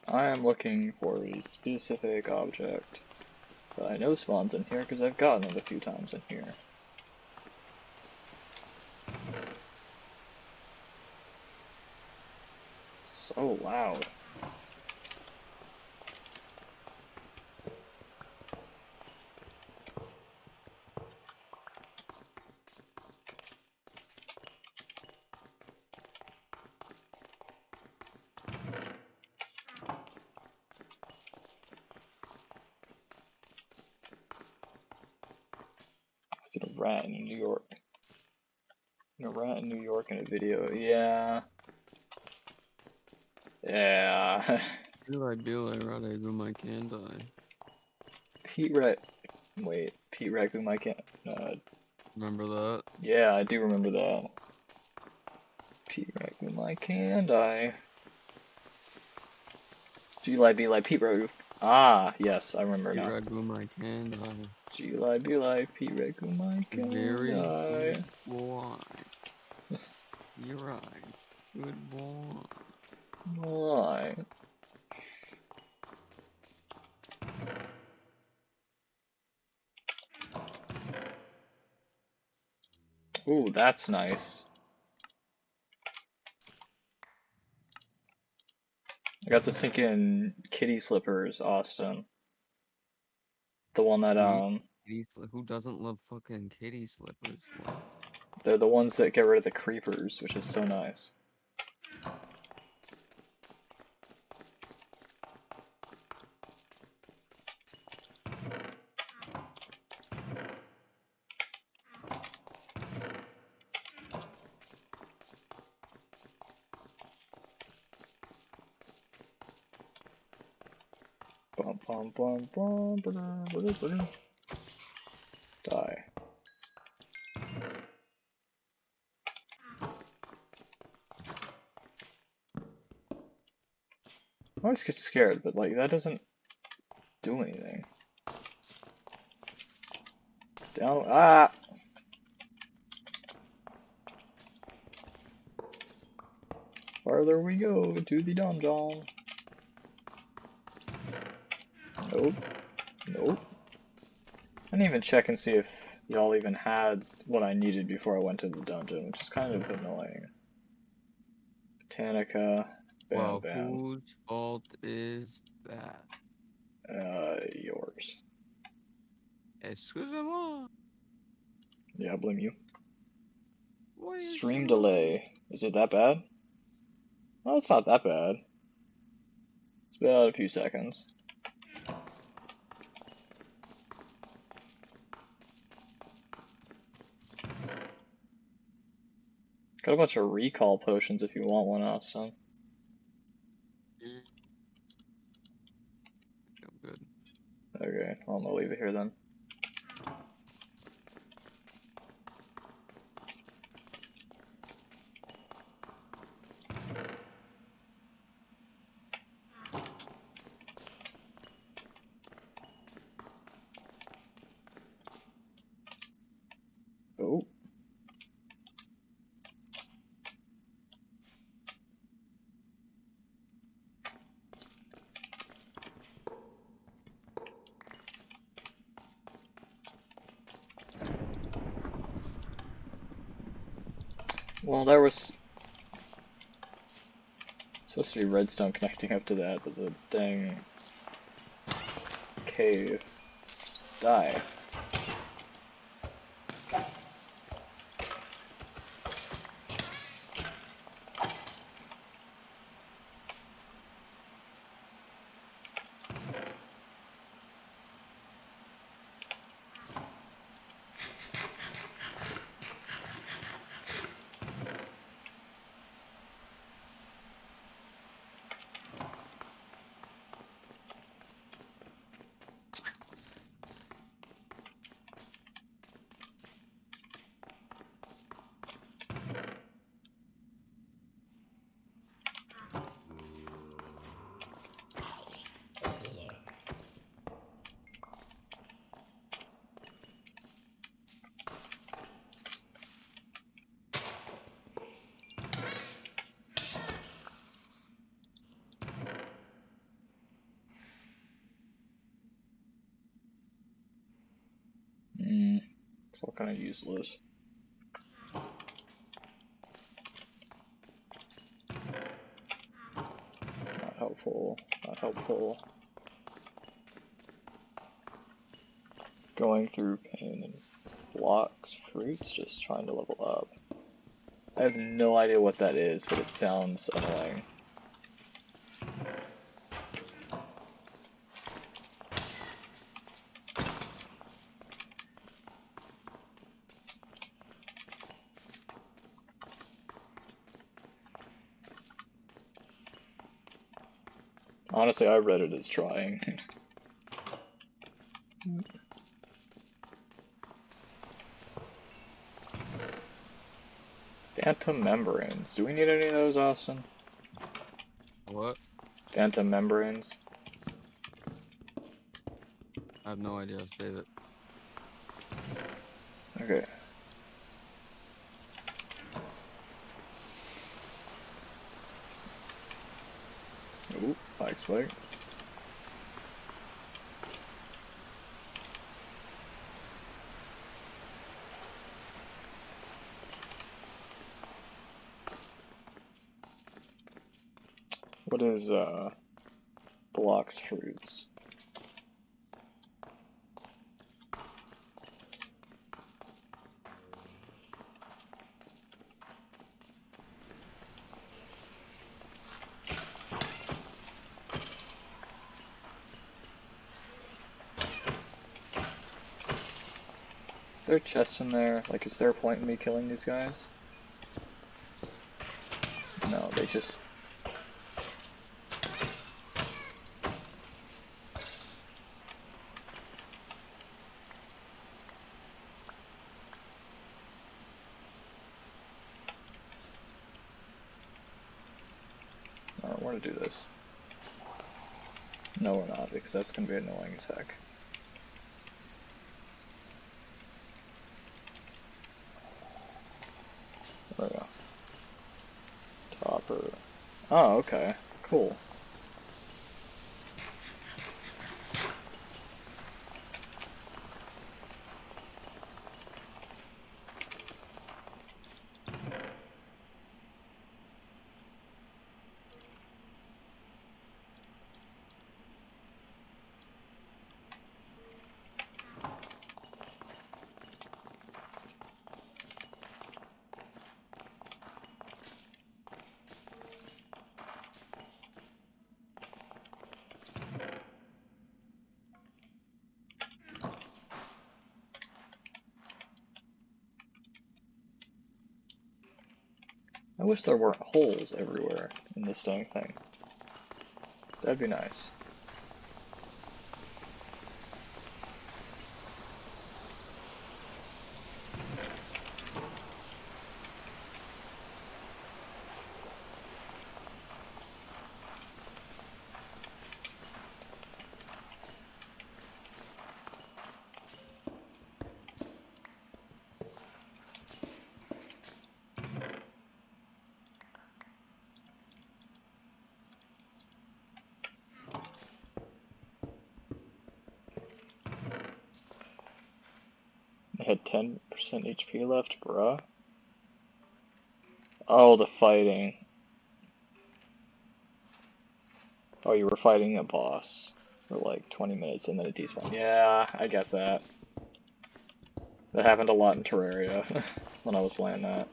I am looking for a specific object that I know spawns in here because I've gotten it a few times in here. So loud. I seen a rat in New York. A rat in New York in a video. Yeah. Yeah. Billy, rade gumai kandai. Pete Raccoon, I can't. Remember that? Yeah, I do remember that. Pete Raccoon, I can't die. G-Lie, B-Lie, Pete Raccoon. Ah, yes, I remember now. Rade gumai kandai. G-Lie, B-Lie, Pete Raccoon, I can't Very die. good boy. You're right. Good boy. Why? Ooh, that's nice. I got the sinking kitty slippers, Austin. The one that Who doesn't love fucking kitty slippers? What? they're the ones that get rid of the creepers, which is so nice. Bum bum bum bum ba-da. Die. I always get scared, but like that doesn't do anything. Down. Ah! Farther we go to the dungeon. Nope. Nope. I didn't even check and see if y'all even had what I needed before I went to the dungeon, which is kind of annoying. Botanica. Bam Well, bam. whose fault is that? Yours. Excusez-moi. Yeah, I blame you. What is Stream wrong? delay. Is it that bad? No, it's not that bad. It's about a few seconds. Got a bunch of recall potions if you want one, Austin. I'm good. Okay, well, I'm gonna leave it here then. Oh. Well, there was supposed to be redstone connecting up to that, but the dang cave. Die. It's all kind of useless. Not helpful. Not helpful. Going through pain and blocks, fruits, just trying to level up. I have no idea what that is, but it sounds annoying. Honestly, I read it as trying. Phantom membranes. Do we need any of those, Austin? What? Phantom membranes. I have no idea. Save it. Okay. Ooh, spike spike. What is blocks fruits? Is there a chest in there? Like, is there a point in me killing these guys? No, they just... Alright, we're gonna do this. No, we're not, because that's gonna be annoying as heck. There we go. Topper. Oh, okay. Cool. I wish there weren't holes everywhere in this dang thing. That'd be nice. I had 10% HP left, bruh. Oh, the fighting. Oh, you were fighting a boss for like 20 minutes and then it despawned. Yeah, I get that. That happened a lot in Terraria when I was playing that.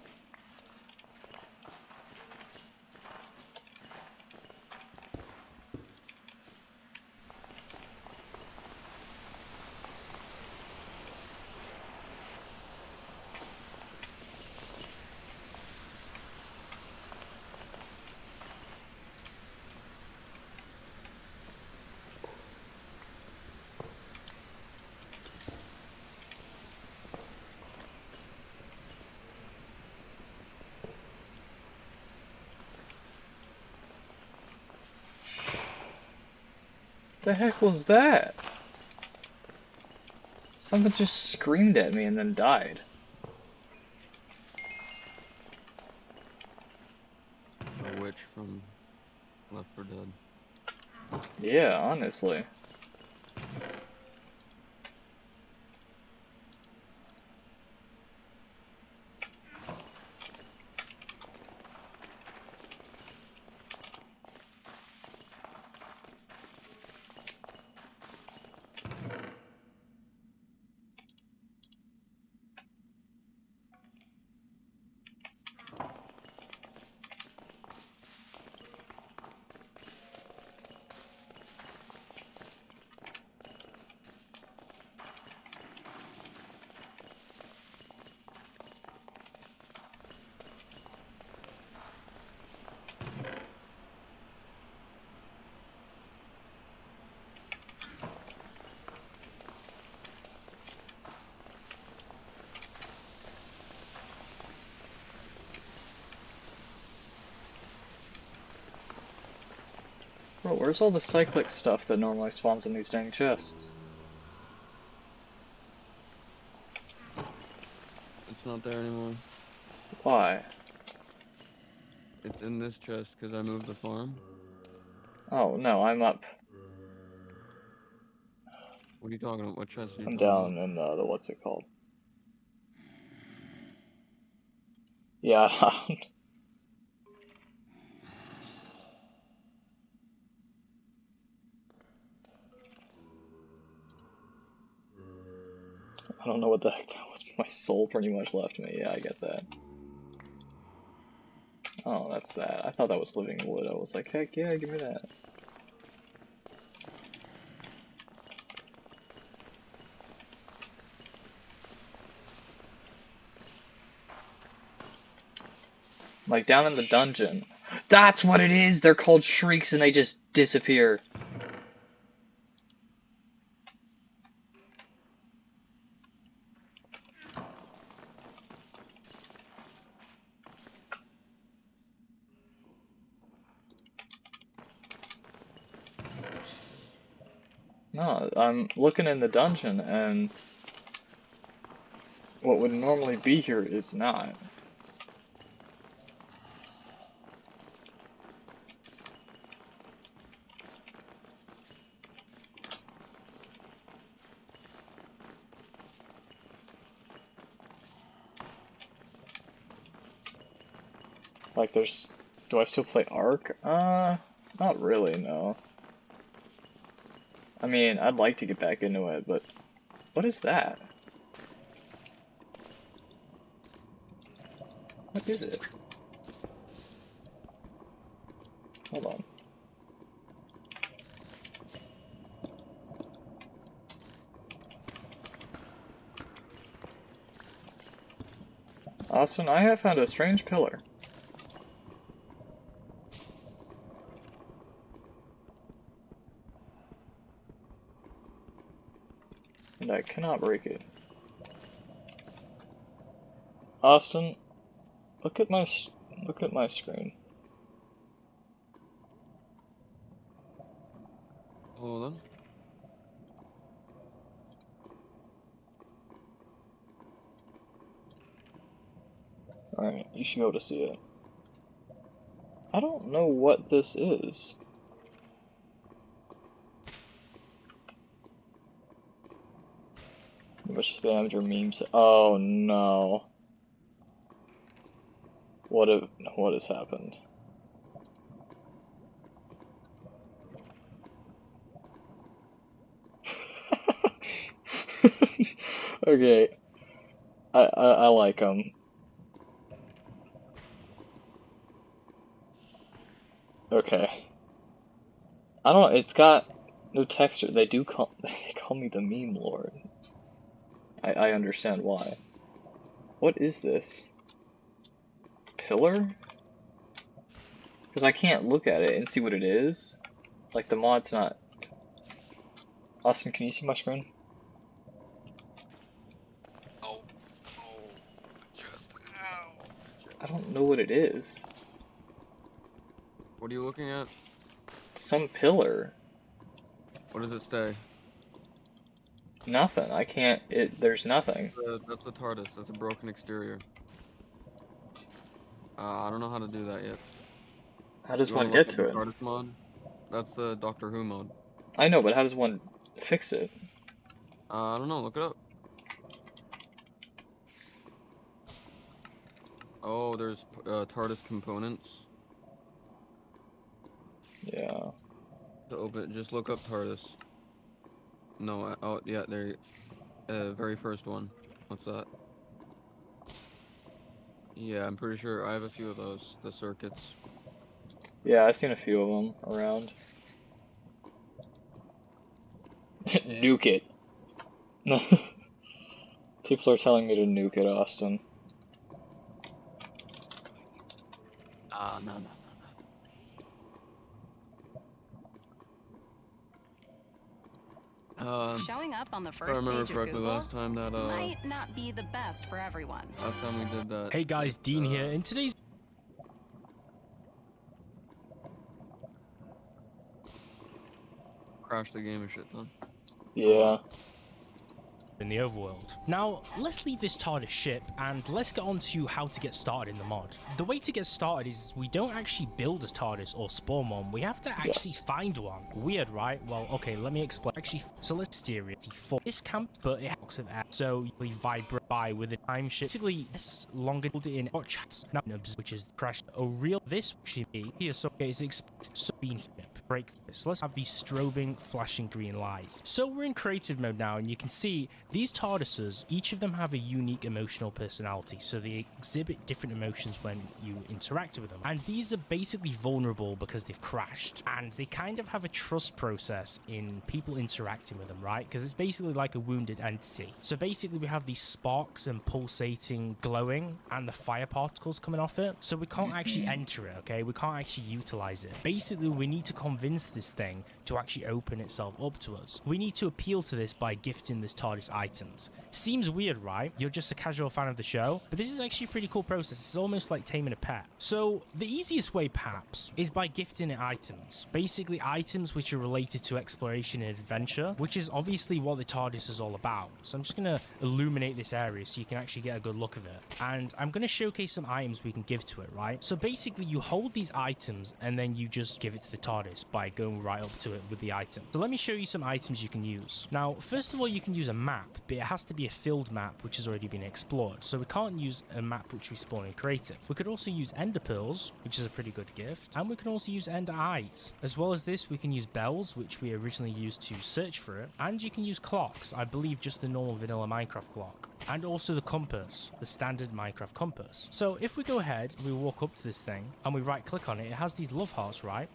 The heck was that? Someone just screamed at me and then died. A witch from Left 4 Dead. Yeah, honestly. Bro, where's all the cyclic stuff that normally spawns in these dang chests? It's not there anymore. Why? It's in this chest because I moved the farm. Oh, no, I'm up. What are you talking about? What chest are you I'm talking down in the what's it called? Yeah. I don't know what the heck that was. My soul pretty much left me. Yeah, I get that. Oh, that's that. I thought that was living wood. I was like, heck yeah, give me that. Like down in the dungeon. That's what it is! They're called shrieks and they just disappear. No, I'm looking in the dungeon and what would normally be here is not. Like there's... Do I still play Ark? Not really, no. I mean, I'd like to get back into it, but... What is that? What is it? Hold on. Austin, I have found a strange pillar. And I cannot break it. Austin, look at my screen. Hold on. Alright, you should be able to see it. I don't know what this is. Which spammed your memes? Oh no. What has happened? Okay. I like them. Okay. I don't, it's got no texture. They call me the meme lord. I understand why. What is this? Pillar? Because I can't look at it and see what it is. Like the mod's not... Austin, can you see my screen? Oh, just ow. I don't know what it is. What are you looking at? Some pillar. What does it say? Nothing. I can't. There's nothing. That's the TARDIS. That's a broken exterior. I don't know how to do that yet. How does You one wanna look get at to the it? TARDIS mod? That's the Doctor Who mod. I know, but how does one fix it? I don't know. Look it up. Oh, there's TARDIS components. Yeah. To open it, just look up TARDIS. No, oh yeah, there. Very first one. What's that? Yeah, I'm pretty sure I have a few of those. The circuits. Yeah, I've seen a few of them around. Nuke it. People are telling me to nuke it, Austin. No. Showing up on the If I first remember page of correctly, Google last time that might not be the best for everyone. last time we did that. Hey guys, Dean here. In today's crash the game and shit then. Yeah. in the overworld. Now, let's leave this TARDIS ship and let's get on to how to get started in the mod. The way to get started is we don't actually build a TARDIS or spawn one, we have to actually find one. Weird, right? Well, okay, let me explain. Actually, so let's steer it for this camp, but it has of air, so we vibrate by with a time shift. Basically, it's longer in watch now, which is crash. Oh, real this actually be here, so it's being here. Break this. Let's have these strobing, flashing green lights. So we're in creative mode now, and you can see these TARDISes, each of them have a unique emotional personality, so they exhibit different emotions when you interact with them. And these are basically vulnerable because they've crashed, and they kind of have a trust process in people interacting with them, right? Because it's basically like a wounded entity. So basically we have these sparks and pulsating, glowing, and the fire particles coming off it. So we can't actually enter it, okay? We can't actually utilize it. Basically, we need to convince this thing to actually open itself up to us. We need to appeal to this by gifting this TARDIS items. Seems weird, right? You're just a casual fan of the show, but this is actually a pretty cool process. It's almost like taming a pet. So the easiest way, perhaps, is by gifting it items. Basically, items which are related to exploration and adventure, which is obviously what the TARDIS is all about. So I'm just going to illuminate this area so you can actually get a good look of it. And I'm going to showcase some items we can give to it, right? So basically, you hold these items and then you just give it to the TARDIS by going right up to it with the item. So let me show you some items you can use. Now, first of all, you can use a map, but it has to be a filled map which has already been explored. So we can't use a map which we spawn in creative. We could also use ender pearls, which is a pretty good gift, and we can also use ender eyes. As well as this, we can use bells, which we originally used to search for it, and you can use clocks. I believe just the normal vanilla Minecraft clock. And also the compass, the standard Minecraft compass. So if we go ahead, we walk up to this thing, and we right click on it, it has these love hearts, right?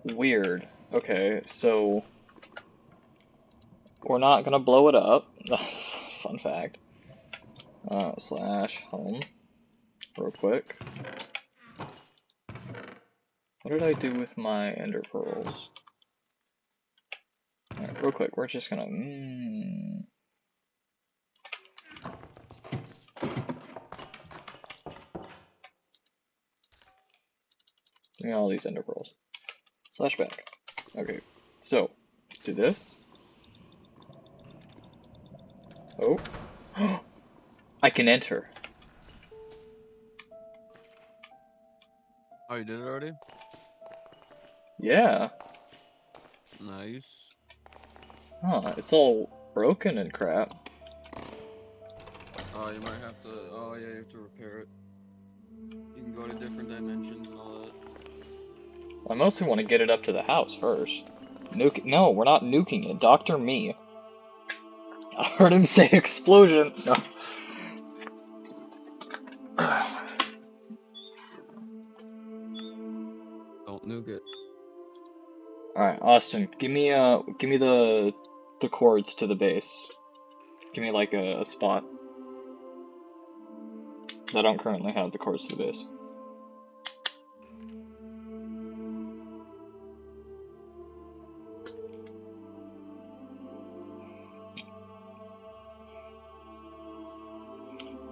Weird. Okay, so we're not gonna blow it up. Fun fact. Slash home. Real quick. What did I do with my ender pearls? Alright, real quick, we're just gonna give me all these ender pearls. Slash back. Okay, so do this. Oh. I can enter. Oh, you did it already? Yeah. Nice. Huh, it's all broken and crap. Oh, you might have to. Oh, yeah, you have to repair it. You can go to different dimensions and all that. I mostly want to get it up to the house first. No, we're not nuking it. Dr. Me. I heard him say explosion. No. Don't nuke it. Alright, Austin, give me the cords to the base. Give me like a spot. 'Cause I don't currently have the cords to the base.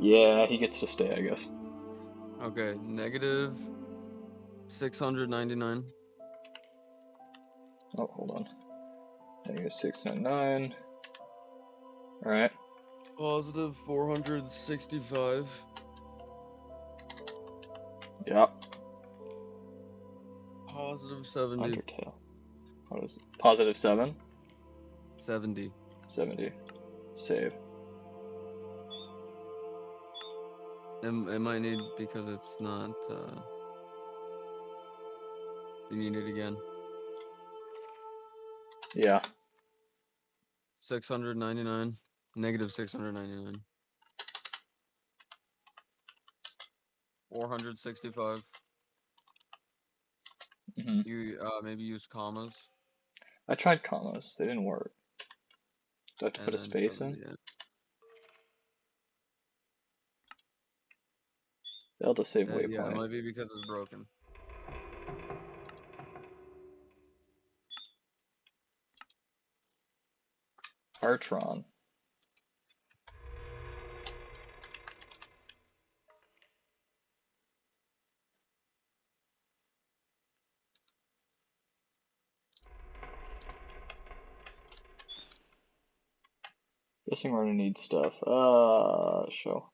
Yeah, he gets to stay, I guess. Okay, negative 699. Oh, hold on. Negative 699. Alright. Positive 465. Yep. Positive 70. Undertale. What is it? Positive 7? 70. 70. Save. It might need because it's not. You need it again. Yeah. 699. Negative 699. 465. Hmm. You maybe use commas. I tried commas. They didn't work. Do I have to And put a then space 70, in? yeah. They'll just save Yeah, it waypoint. might be because it's broken. Artron. Guessing we're gonna need stuff. Show.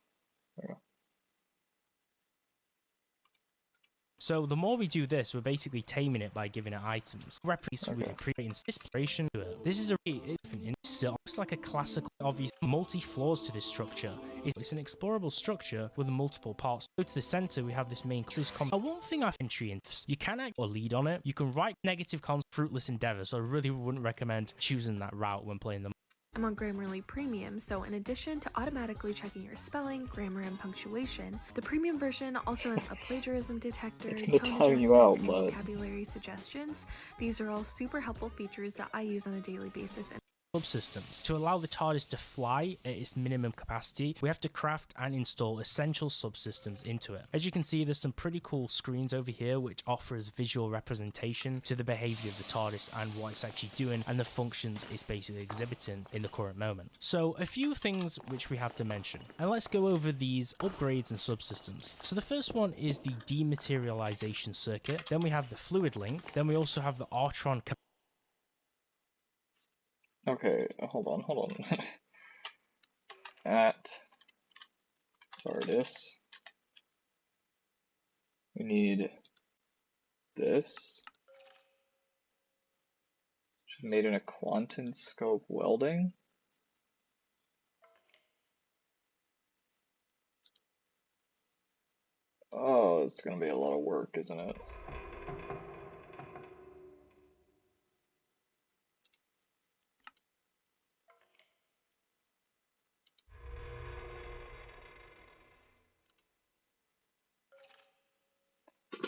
There we go. So the more we do this, we're basically taming it by giving it items. Okay. Inspiration to it. This is a really different. It's almost like a classical, obvious multi-floors to this structure. It's an explorable structure with multiple parts. Go to the center, we have this main one thing I've entry in, you can act or lead on it. You can write negative cons, fruitless endeavors. So I really wouldn't recommend choosing that route when playing them. I'm on Grammarly Premium, so in addition to automatically checking your spelling, grammar, and punctuation, the premium version also has a plagiarism detector, It's tone gonna tire you out, adjustments, and but vocabulary suggestions. These are all super helpful features that I use on a daily basis. Subsystems. To allow the TARDIS to fly at its minimum capacity, we have to craft and install essential subsystems into it. As you can see, there's some pretty cool screens over here which offers visual representation to the behavior of the TARDIS and what it's actually doing and the functions it's basically exhibiting in the current moment. So a few things which we have to mention, and let's go over these upgrades and subsystems. So the first one is the dematerialization circuit, then we have the fluid link, then we also have the Artron okay, hold on. At TARDIS, we need this. Which is made in a quantum scope welding. Oh, it's gonna be a lot of work, isn't it?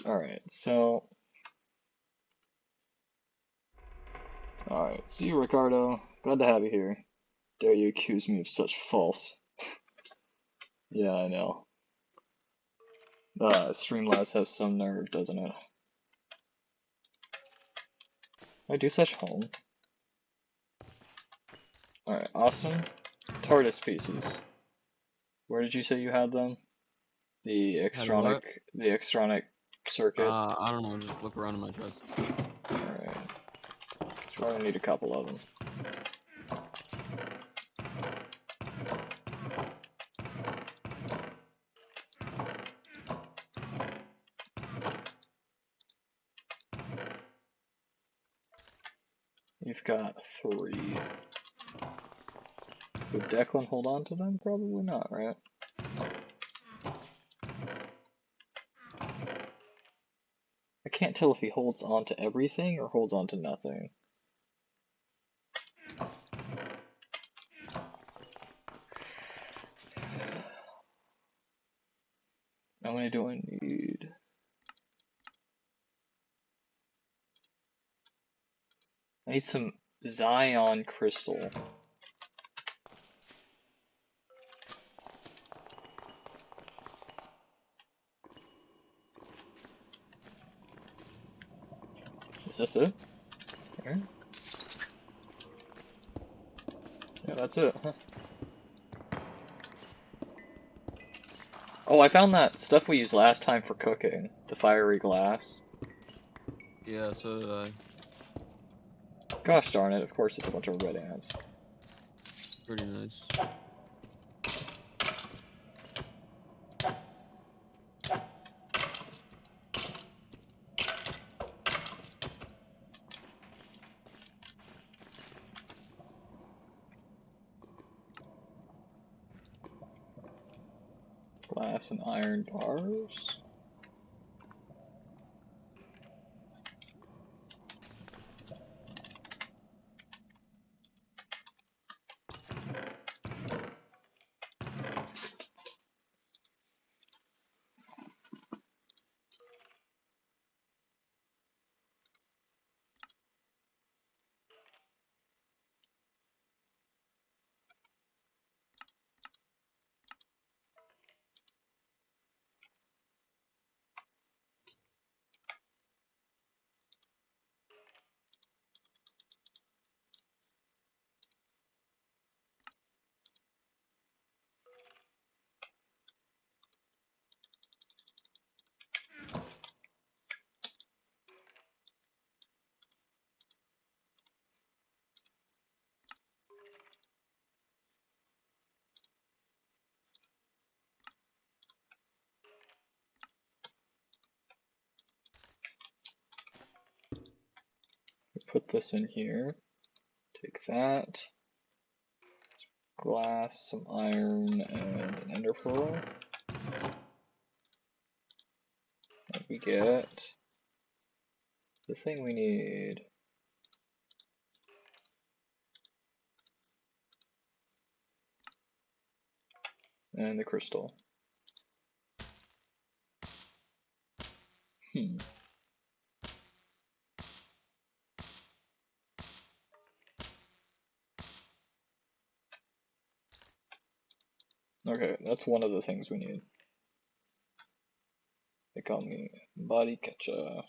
Alright, so... Alright, see you, Ricardo. Glad to have you here. Dare you accuse me of such false... Yeah, I know. Streamlabs has some nerve, doesn't it? I do such home. Alright, Austin. TARDIS pieces. Where did you say you had them? The extronic circuit? I don't know, just look around in my chest. Alright. So I need a couple of them. You've got 3. Would Declan hold on to them? Probably not, right? I can't tell if he holds on to everything or holds on to nothing. How many do I need? I need some Zion crystal. Is this it? Okay. Yeah, that's it. Huh. Oh, I found that stuff we used last time for cooking. The fiery glass. Yeah, so did I. Gosh darn it, of course it's a bunch of red ants. Pretty nice. Glass and iron bars. put this in here. Take that. Glass, some iron, and an ender pearl. And we get the thing we need. And the crystal. Okay, that's one of the things we need. They call me Body Catcher.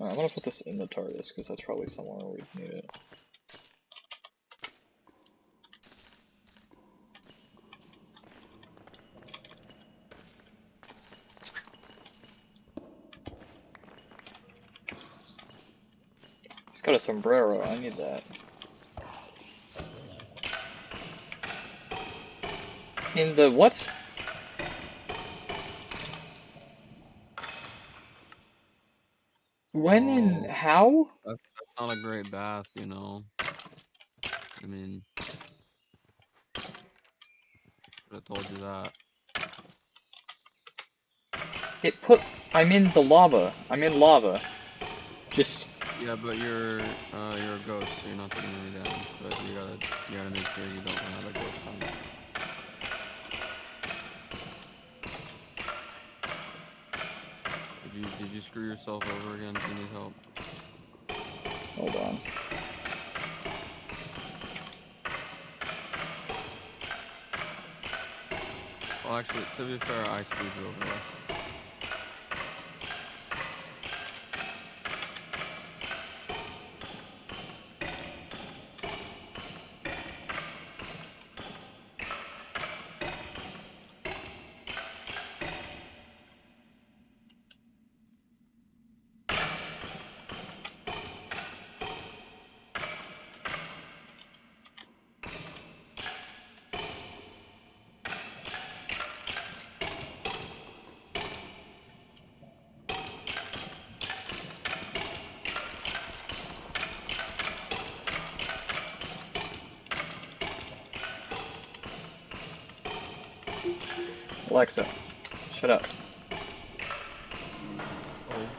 I'm gonna put this in the TARDIS because that's probably somewhere where we need it. He's got a sombrero, I need that. In the what? When and Oh. how? That's not a great bath, you know. I mean, should have told you that. I'm in the lava. I'm in lava. Just. Yeah, but you're a ghost, so you're not taking any damage. But you gotta make sure you don't run out of ghost time. Did you screw yourself over again? Do you need help? Hold on. Well, actually, to be fair, I screwed you over last. Alexa, shut up. Oh.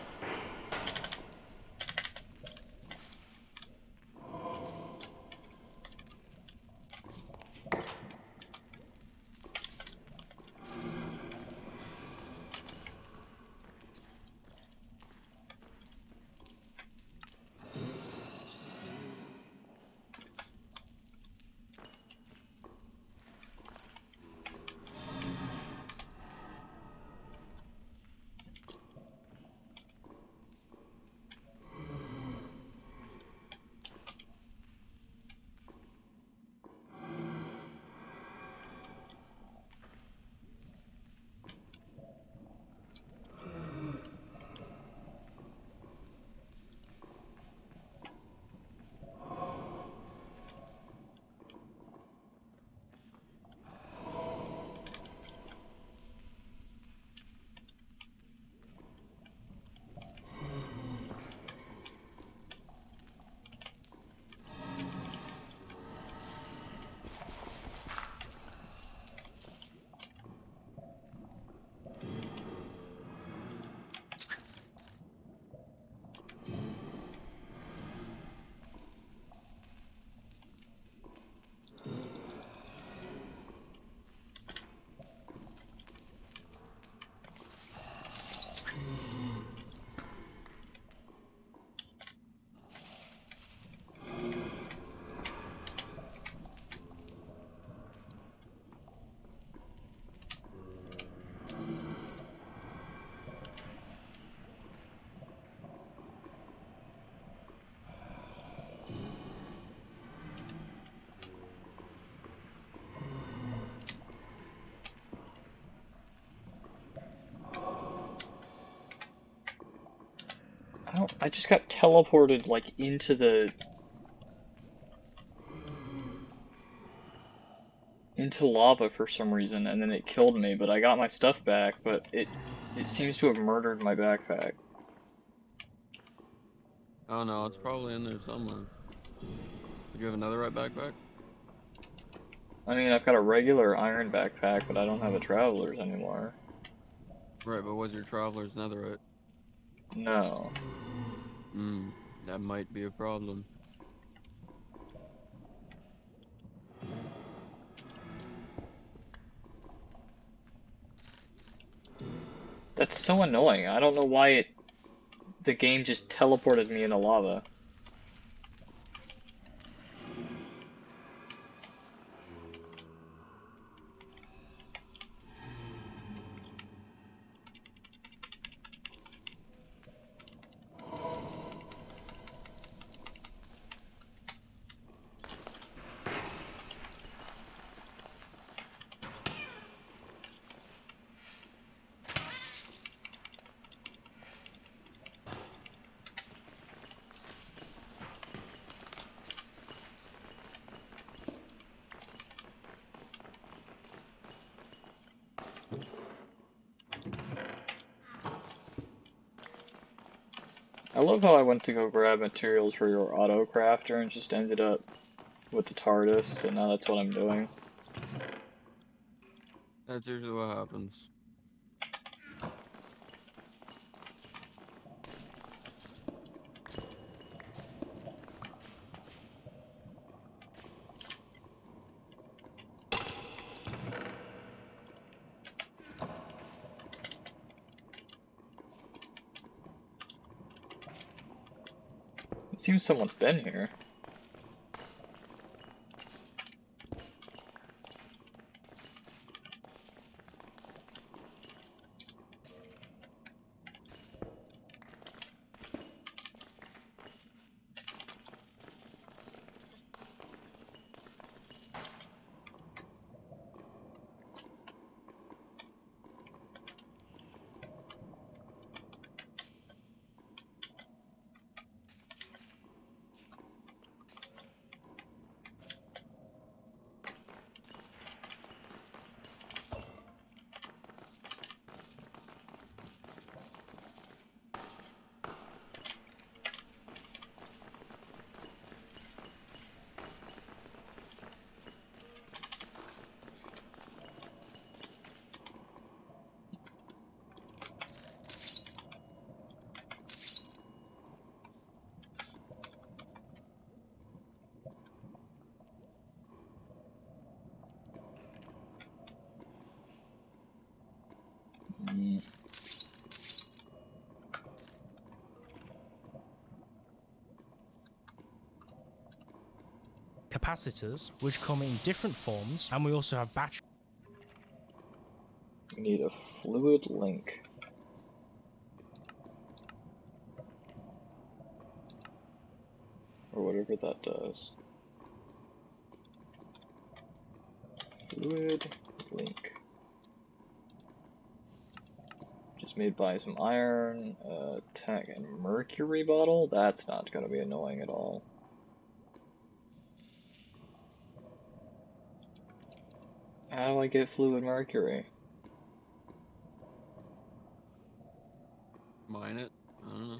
I just got teleported, like, into lava for some reason, and then it killed me, but I got my stuff back, but it It seems to have murdered my backpack. Oh no, it's probably in there somewhere. Do you have another red backpack? I mean, I've got a regular iron backpack, but I don't have a traveler's anymore. Right, but was your traveler's netherite? No. That might be a problem. That's so annoying. I don't know why the game just teleported me into lava. I love how I went to go grab materials for your auto crafter and just ended up with the TARDIS, and now that's what I'm doing. That's usually what happens. It seems someone's been here. Capacitors, which come in different forms, and we also have batteries. We need a fluid link. Or whatever that does. Fluid link. Just made by some iron, tech, and mercury bottle? That's not gonna be annoying at all. How do I get fluid mercury? Mine it? I don't know.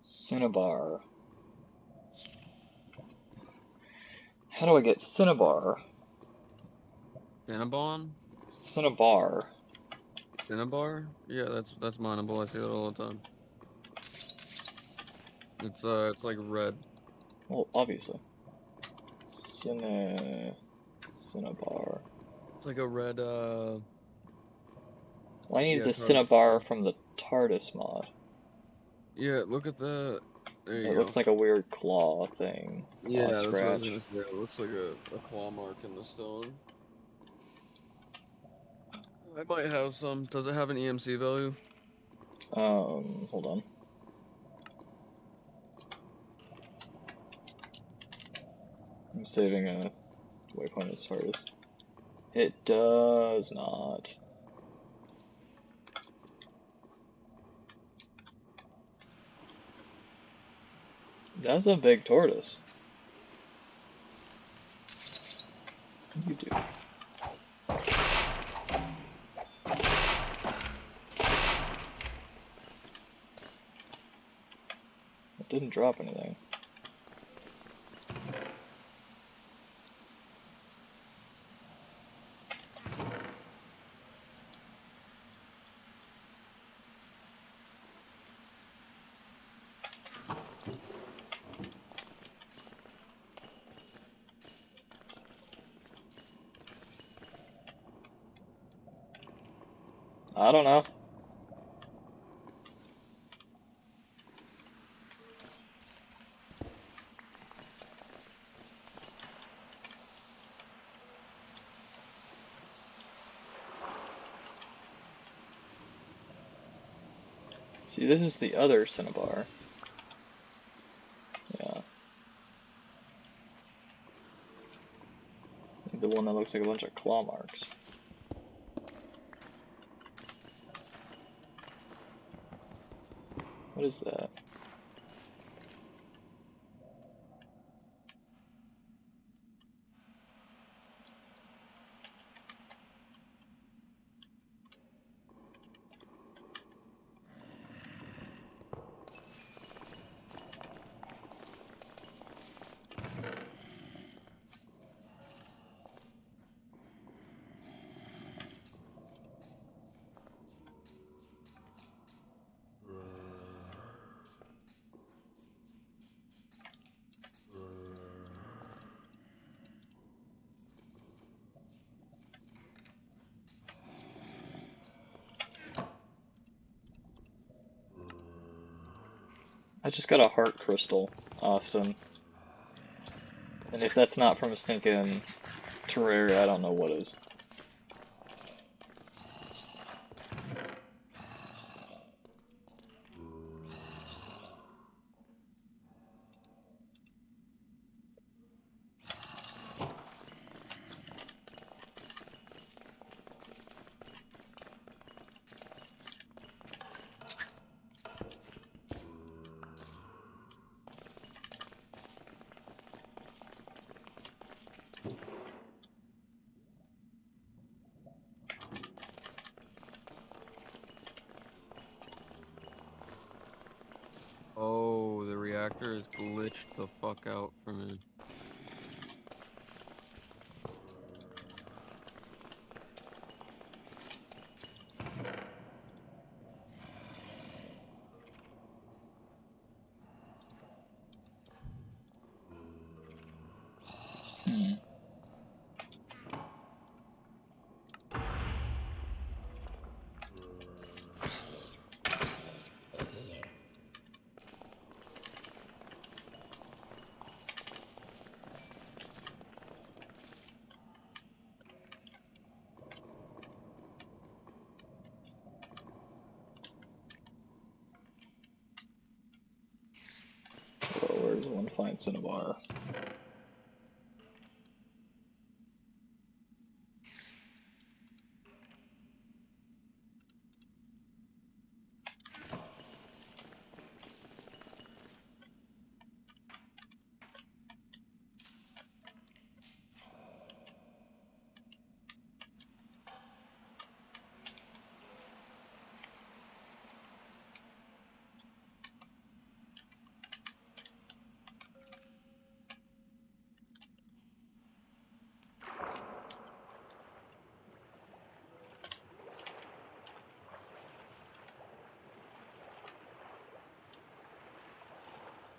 Cinnabar. How do I get Cinnabar? Cinnabon? Cinnabar. Cinnabar? Yeah, that's mineable. I see that all the time. It's like red. Well, obviously. Cinnabar. It's like a red, Well, I need yeah, the it's red. Cinnabar from the TARDIS mod. Yeah, look at that. There you It go. looks like a weird claw thing. Yeah, Claw that's what I was scratch. gonna say. It looks like a claw mark in the stone. I might have some. Does it have an EMC value? Hold on. I'm saving a waypoint as hardest. It does not. That's a big tortoise. What do you do? It didn't drop anything. I don't know. See, this is the other cinnabar. Yeah. The one that looks like a bunch of claw marks. What is that? I just got a heart crystal, Austin. And if that's not from a stinking Terraria, I don't know what is. Oh, the reactor is glitched the fuck out for me. Hmm. Well, where's one fine cinnabar?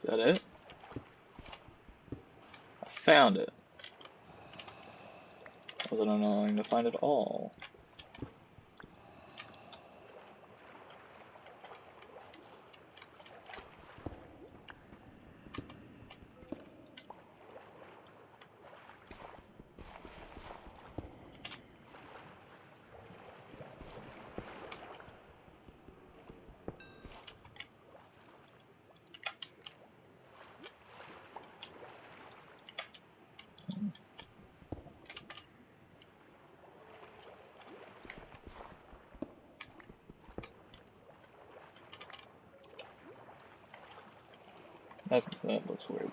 Is that it? I found it. Wasn't annoying to find it all. That looks weird.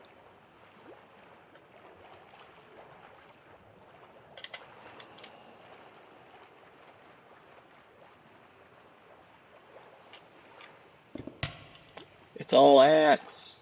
It's all ants.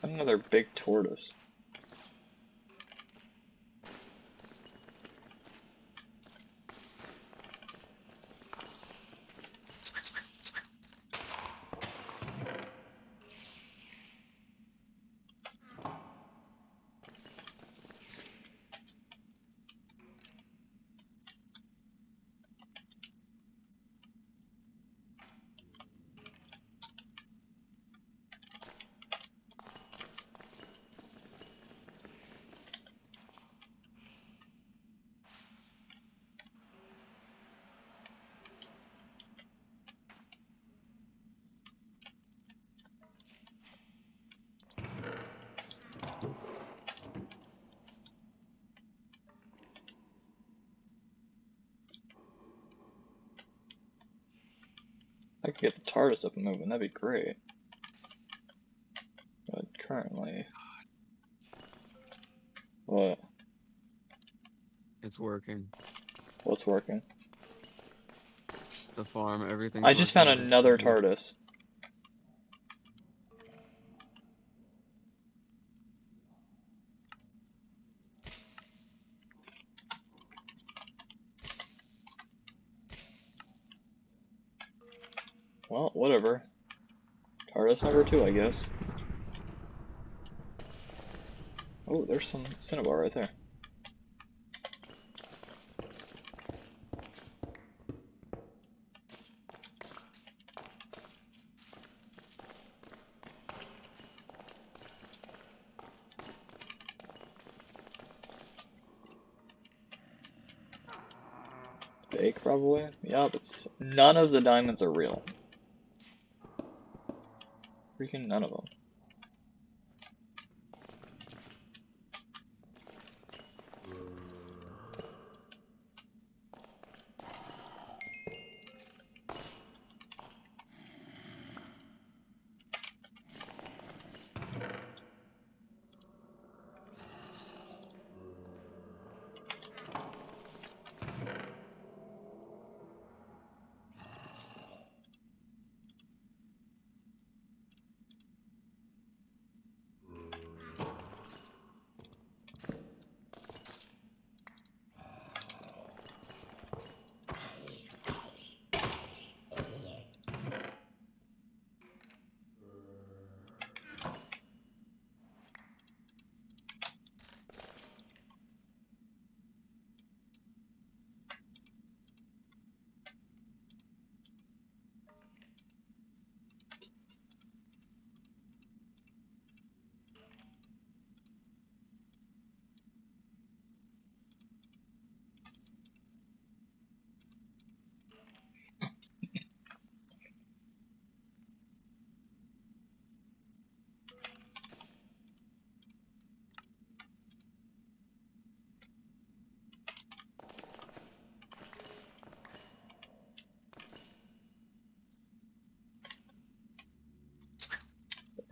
Another big tortoise. I could get the TARDIS up and moving, that'd be great. But currently... What? It's working. What's working? The farm, everything. I just found another TARDIS. Well, whatever. TARDIS number 2, I guess. Oh, there's some Cinnabar right there. Fake, probably? Yeah, but none of the diamonds are real. Freaking none of them.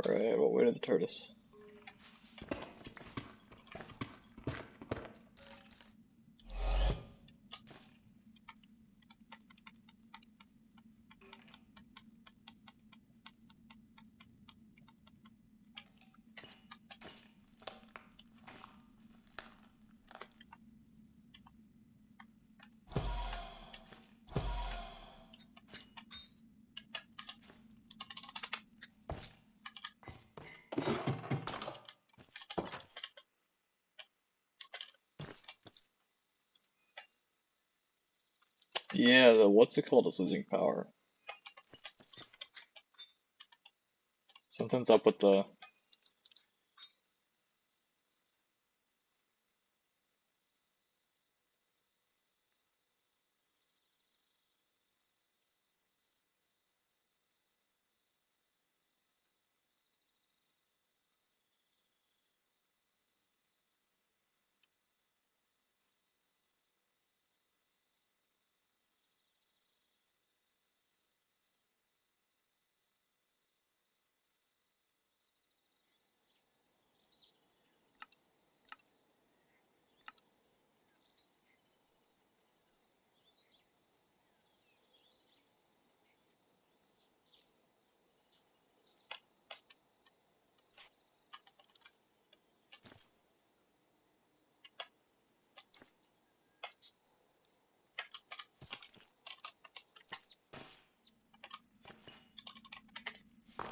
Alright, what way to the TARDIS? Yeah, the what's it called is losing power. Something's up with the.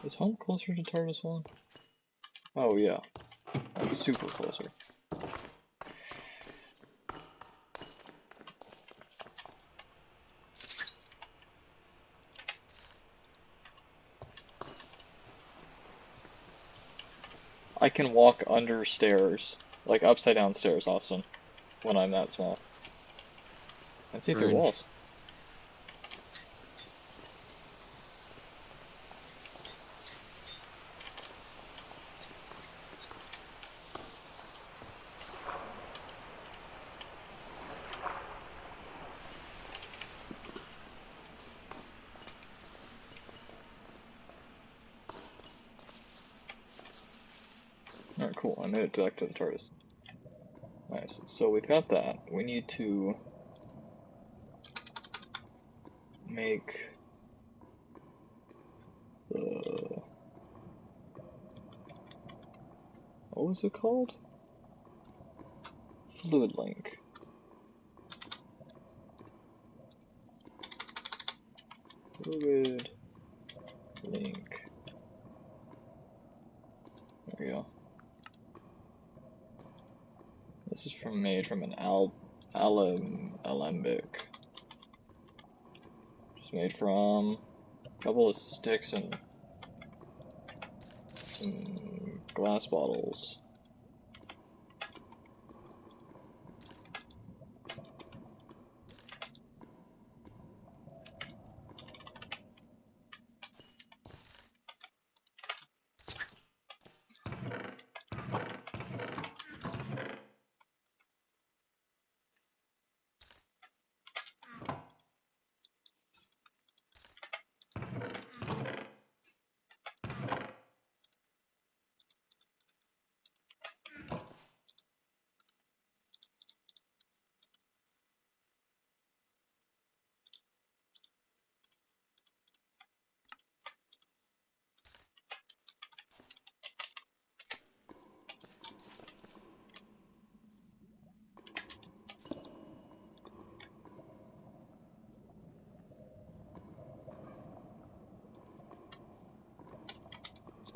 Is home closer to TARDIS 1? Oh yeah, super closer. I can walk under stairs, like upside down stairs, Austin, when I'm that small. And see through Strange. walls. Alright, cool. I made it back to the TARDIS. Nice. So we've got that. We need to make the... What was it called? Fluid link. Fluid link. There we go. This is made from an alembic. It's made from a couple of sticks and some glass bottles.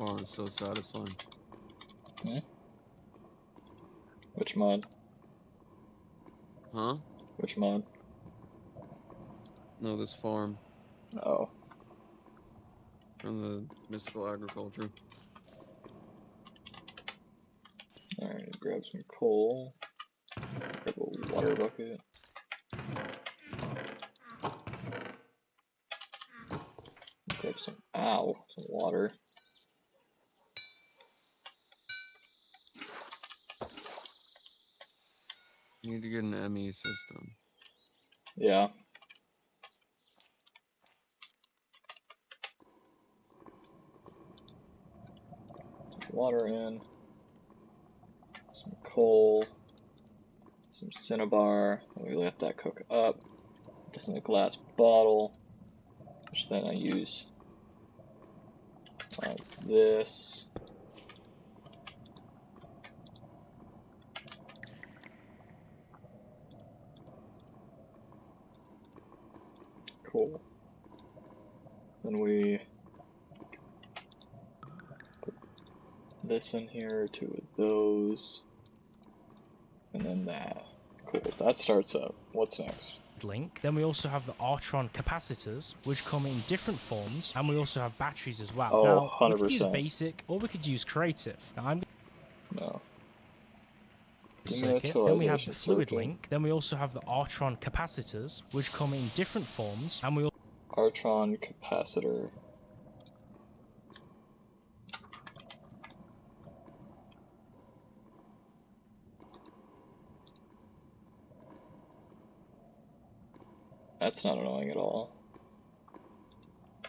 Oh, it's so satisfying. Hmm? Which mod? Huh? Which mod? No, this farm Oh. from the mystical agriculture. Alright, grab some coal. Grab a water bucket. Grab some some water. You need to get an ME system. Yeah. Some water in. Some coal. Some cinnabar. And we let that cook up. This in a glass bottle. Which then I use this. Cool. Then we put this in here, two of those, and then that. Cool. That starts up. What's next? link. Then we also have the Artron capacitors, which come in different forms, and we also have batteries as well. Oh, now, we could use 100%. basic, or we could use creative. Now, I'm No. Give me a circuit. Then we have the utilization fluid circuit. link. Then we also have the Artron capacitors, which come in different forms, and we Artron capacitor. That's not annoying at all.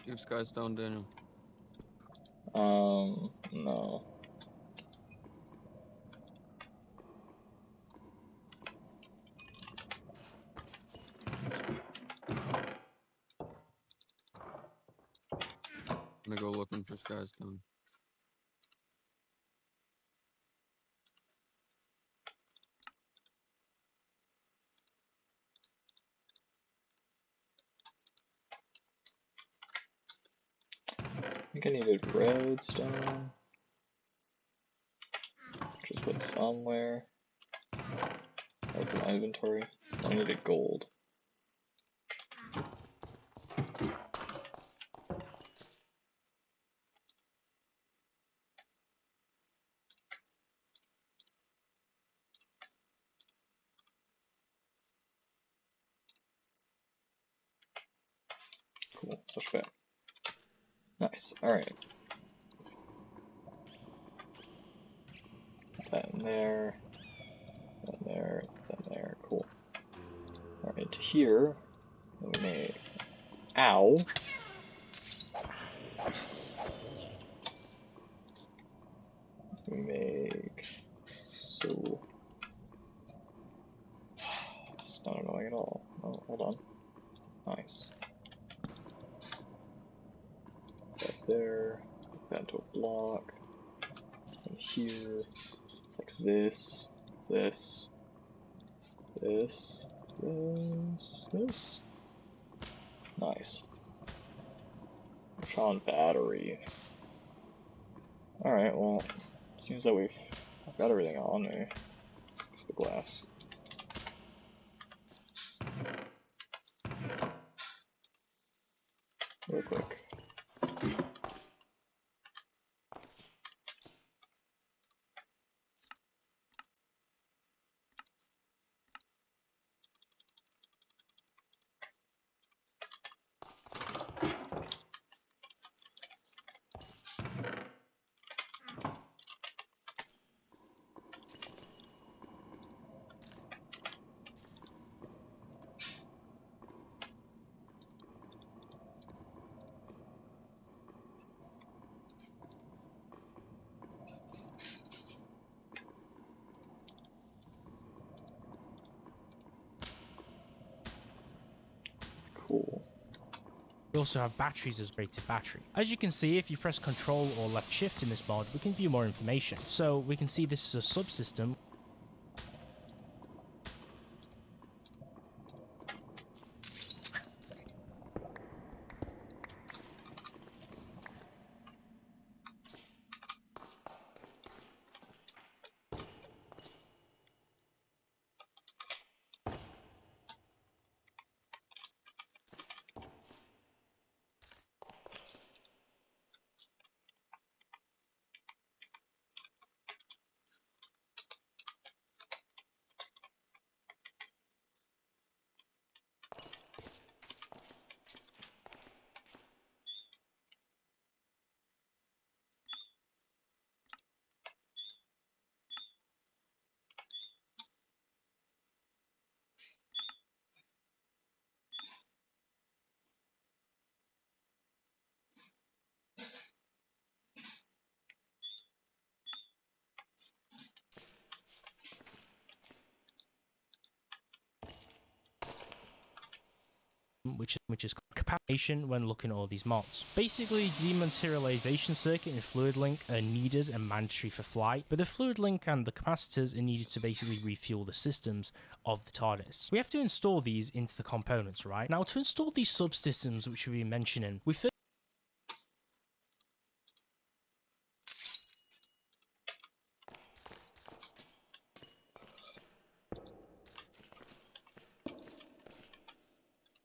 Use Skystone, Daniel. No. I'm gonna go looking for Skystone. I think I needed redstone. Just put somewhere. That's in my inventory. I needed gold. Cool, switch back. Nice, alright. That in there, that there, that there, cool. Alright, to here, we made, ow! We make, so, it's not annoying at all. Oh, hold on. Nice. That there, put that into a block, and here, it's like this, this, this, this. Nice. Tron battery. Alright, well, seems that we've got everything on me. Let's get glass. Real quick. Cool. We also have batteries as rated battery. As you can see, if you press Control or left shift in this mod, we can view more information. So we can see this is a subsystem which is capacitation when looking at all these mods. Basically, dematerialization circuit and fluid link are needed and mandatory for flight, but the fluid link and the capacitors are needed to basically refuel the systems of the TARDIS. We have to install these into the components, right? Now, to install these subsystems which we've been mentioning, we first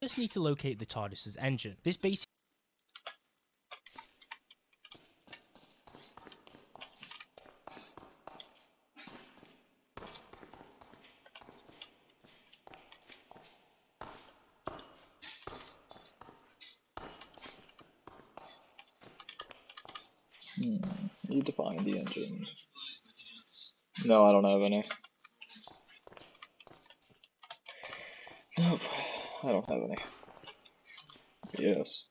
First need to locate the TARDIS's engine. This basically Need to find the engine. No, I don't have any. Nope, I don't have any. Yes.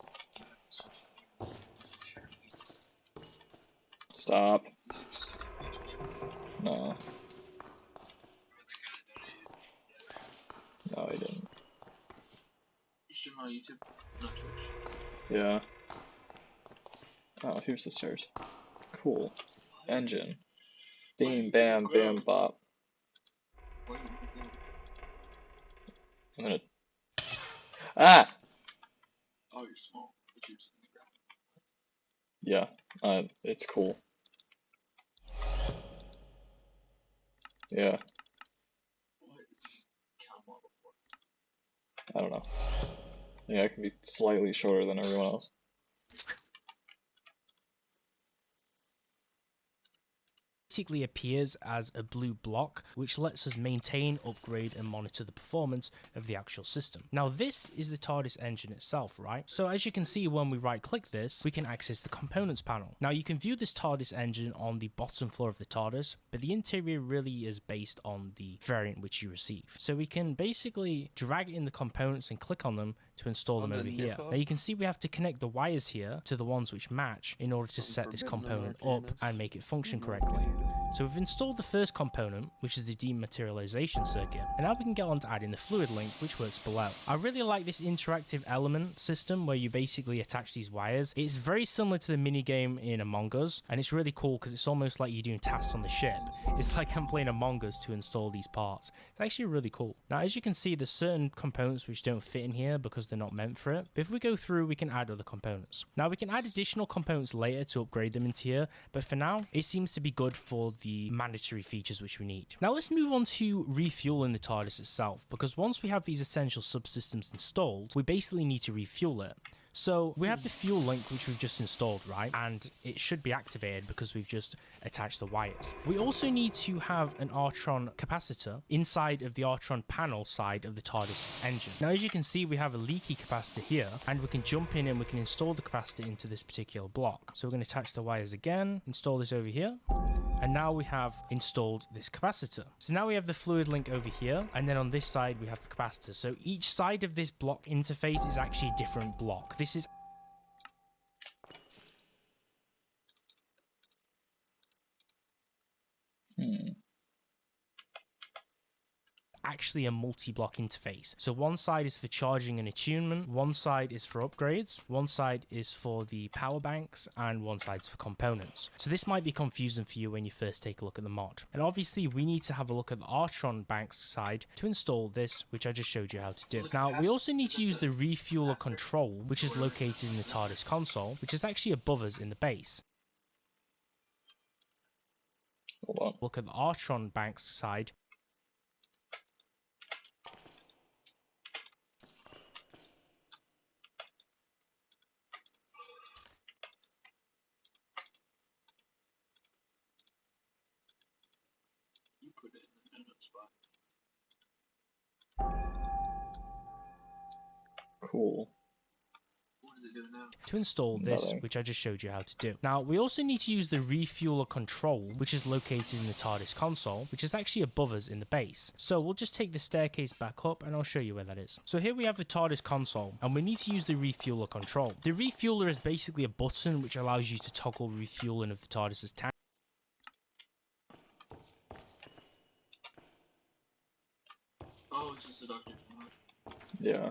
Stop. No. No, I didn't. You stream on YouTube, not Twitch. Yeah. Oh, here's the stairs. Cool. Engine. Beam, bam, bam, bop. Why do you think that? I'm gonna. Ah! Oh, you're small. But you're just in the ground. Yeah, it's cool. Yeah, What is cow model for? I don't know. Yeah, I can be slightly shorter than everyone else. basically appears as a blue block, which lets us maintain, upgrade, and monitor the performance of the actual system. Now, this is the TARDIS engine itself, right? So as you can see, when we right click this, we can access the components panel. Now, you can view this TARDIS engine on the bottom floor of the TARDIS, but the interior really is based on the variant which you receive. So we can basically drag in the components and click on them to install them over here. Now you can see we have to connect the wires here to the ones which match in order to set this component up and make it function correctly. So we've installed the first component, which is the dematerialization circuit, and now we can get on to adding the fluid link, which works below. I really like this interactive element system where you basically attach these wires. It's very similar to the minigame in Among Us, and it's really cool because it's almost like you're doing tasks on the ship. It's like I'm playing Among Us to install these parts. It's actually really cool. Now, as you can see, there's certain components which don't fit in here because they're not meant for it. But if we go through, we can add other components. Now, we can add additional components later to upgrade them into here, but for now, it seems to be good for the mandatory features which we need. Now, let's move on to refueling the TARDIS itself, because once we have these essential subsystems installed, we basically need to refuel it. So we have the fuel link which we've just installed, right? And it should be activated because we've just attached the wires. We also need to have an Artron capacitor inside of the Artron panel side of the TARDIS engine. Now, as you can see, we have a leaky capacitor here, and we can jump in and we can install the capacitor into this particular block. So we're going to attach the wires again, install this over here, and now we have installed this capacitor. So now we have the fluid link over here, and then on this side we have the capacitor. So each side of this block interface is actually a different block. This is actually a multi-block interface. So one side is for charging and attunement, one side is for upgrades, one side is for the power banks, and one side's for components. So this might be confusing for you when you first take a look at the mod. And obviously we need to have a look at the Artron banks side to install this, which I just showed you how to do. Now, we also need to use the refueler control, which is located in the TARDIS console, which is actually above us in the base. Hold on. Look at the Artron banks side. Cool. To install this, Nothing. which I just showed you how to do. Now, we also need to use the refueler control, which is located in the TARDIS console, which is actually above us in the base. So we'll just take the staircase back up and I'll show you where that is. So here we have the TARDIS console, and we need to use the refueler control. The refueler is basically a button which allows you to toggle refueling of the TARDIS's tank. Oh, it's just a doctor. Yeah.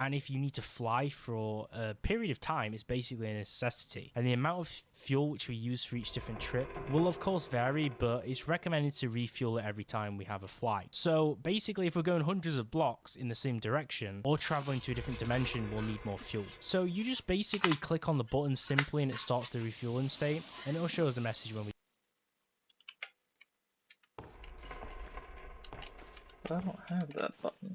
And if you need to fly for a period of time, it's basically a necessity. And the amount of fuel which we use for each different trip will of course vary, but it's recommended to refuel it every time we have a flight. So basically, if we're going hundreds of blocks in the same direction or traveling to a different dimension, we'll need more fuel. So you just basically click on the button simply and it starts the refueling state, and it'll show us the message when we I don't have that button.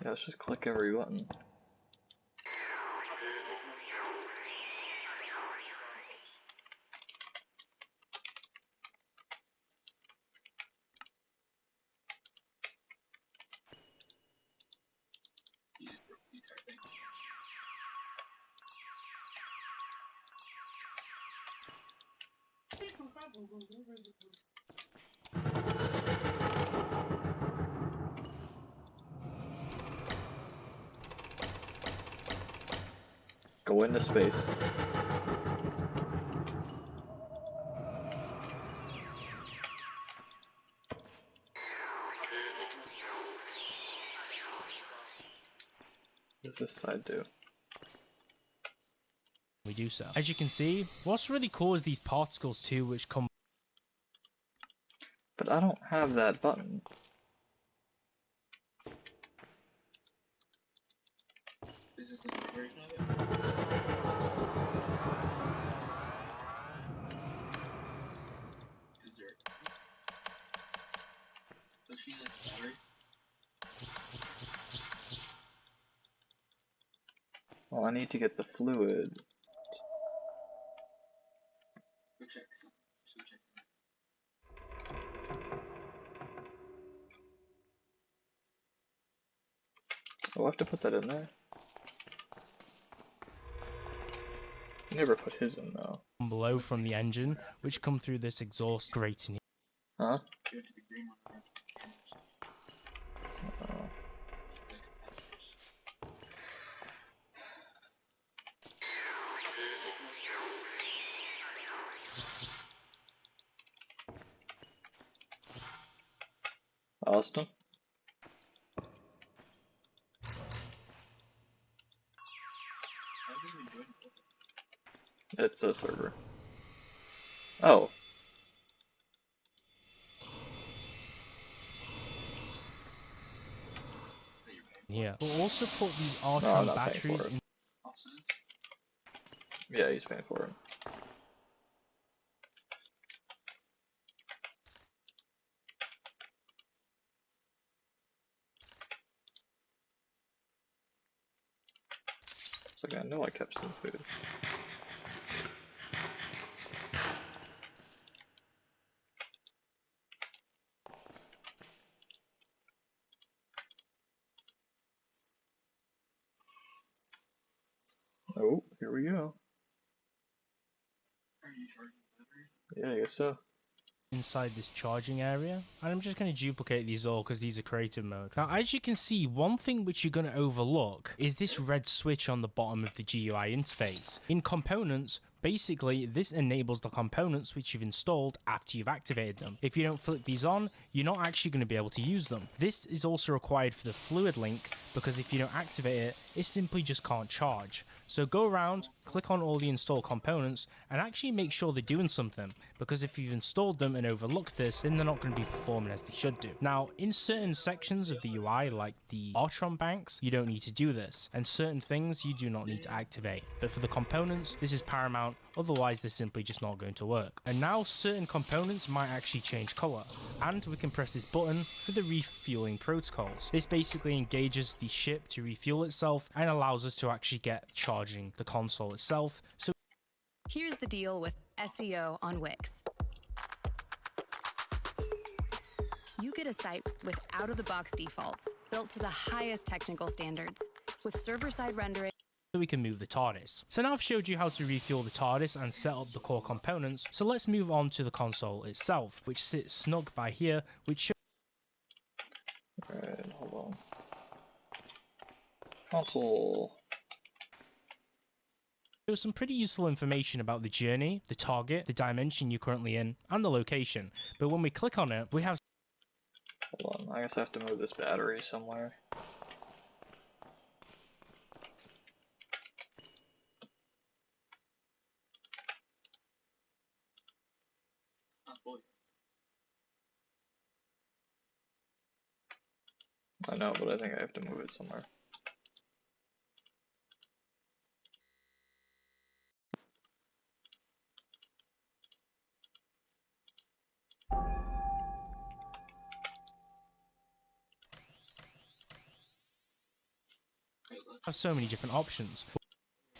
Yeah, let's just click every button. Go into space. What does this side do? We do so. As you can see, what's really cool is these particles too, which come. But I don't have that button. Is this a new version of it? Is there... Looks necessary. Well, I need to get the fluid. Go check. Just go check. Oh, I have to put that in there. You never put his in though. Below from the engine, which come through this exhaust grating. Huh? Go to the green one. Oh. Austin? It's a server. Oh. Here. We'll also put these No, I'm Artron not paying batteries for it. in. Yeah, he's paying for it. It's like I know I kept some food. Oh, here we go. Are you charging the battery? Yeah, I guess so. Inside this charging area, and I'm just going to duplicate these all because these are creative mode. Now, as you can see, one thing which you're going to overlook is this red switch on the bottom of the GUI interface. In components, basically, this enables the components which you've installed after you've activated them. If you don't flick these on, you're not actually going to be able to use them. This is also required for the fluid link, because if you don't activate it, it simply just can't charge. So go around, click on all the installed components, and actually make sure they're doing something, because if you've installed them and overlooked this, then they're not going to be performing as they should do. Now, in certain sections of the UI, like the Artron banks, you don't need to do this, and certain things you do not need to activate. But for the components, this is paramount, otherwise they're simply just not going to work. And now certain components might actually change color, and we can press this button for the refueling protocols. This basically engages the ship to refuel itself and allows us to actually get charging the console itself. So Here's the deal with SEO on Wix. You get a site with out-of-the-box defaults, built to the highest technical standards, with server-side rendering. we can move the TARDIS. So now I've showed you how to refuel the TARDIS and set up the core components, so let's move on to the console itself, which sits snug by here, which Alright, hold on. Console. shows some pretty useful information about the journey, the target, the dimension you're currently in, and the location. But when we click on it, we have... Hold on, I guess I have to move this battery somewhere. I I know, but I think I have to move it somewhere. Have so many different options.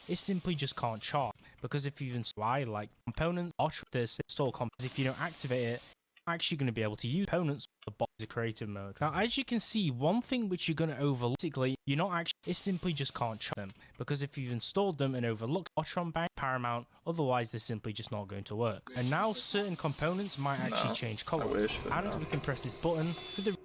It simply just can't charge because if you install like components or this install components, if you don't activate it, you're actually going to be able to use components the box is creative mode. Now, as you can see, one thing which you're going to overlook, basically, you're not actually, it simply just can't charge them because if you've installed them and overlooked Otron Bank, Paramount, otherwise they're simply just not going to work. And now certain components might actually change color, and we can press this button for the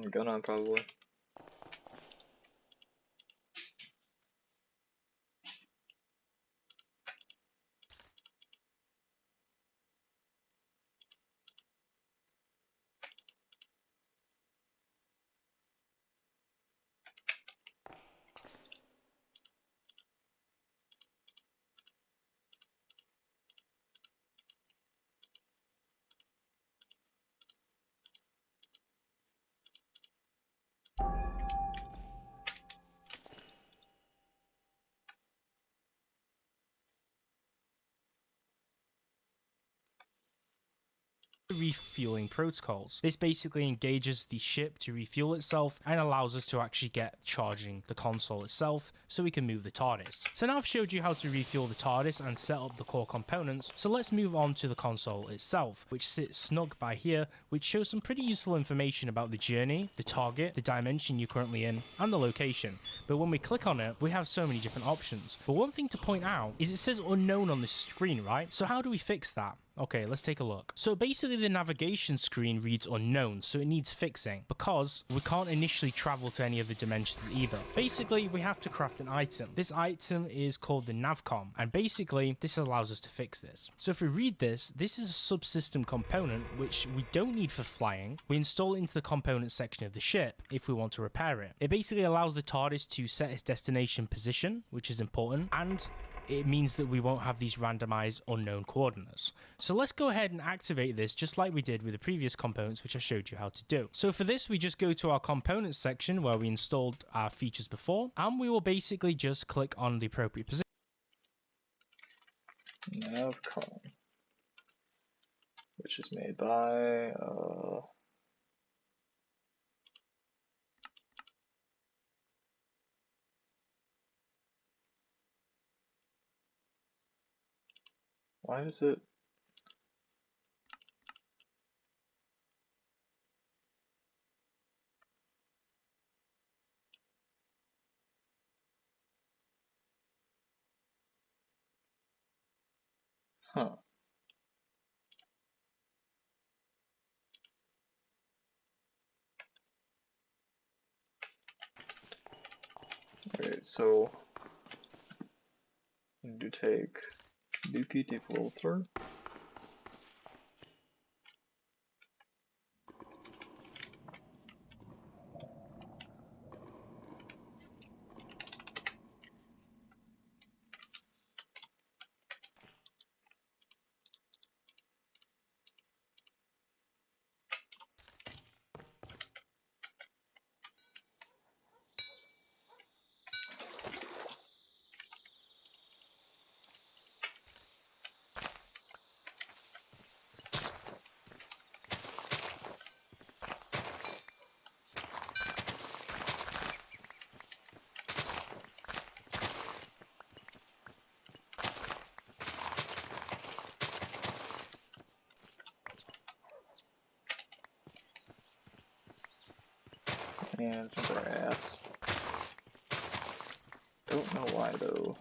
I'm gonna probably. refueling protocols. This basically engages the ship to refuel itself and allows us to actually get charging the console itself so we can move the TARDIS. So now I've showed you how to refuel the TARDIS and set up the core components, so let's move on to the console itself, which sits snug by here, which shows some pretty useful information about the journey, the target, the dimension you're currently in, and the location. But when we click on it, we have so many different options. But one thing to point out is it says unknown on the screen, right? So how do we fix that? Okay, let's take a look. So basically the navigation screen reads unknown, so it needs fixing because we can't initially travel to any of the dimensions either. Basically, we have to craft an item. This item is called the Navcom, and basically this allows us to fix this. So if we read this, this is a subsystem component which we don't need for flying. We install it into the component section of the ship if we want to repair it. It basically allows the TARDIS to set its destination position, which is important, and it means that we won't have these randomized unknown coordinates. So let's go ahead and activate this just like we did with the previous components, which I showed you how to do. So for this, we just go to our components section where we installed our features before, and we will basically just click on the appropriate position. Navcom, which is made by why is it? Huh. Okay, so I need to take Dookie Devolter. And some brass. Don't know why though.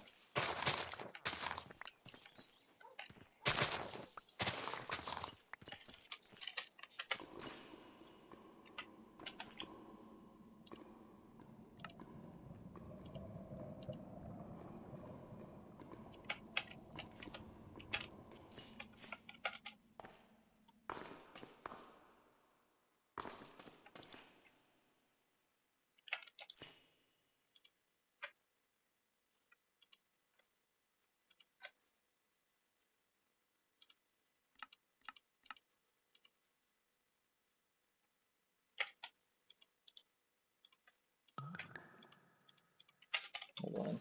Hold on.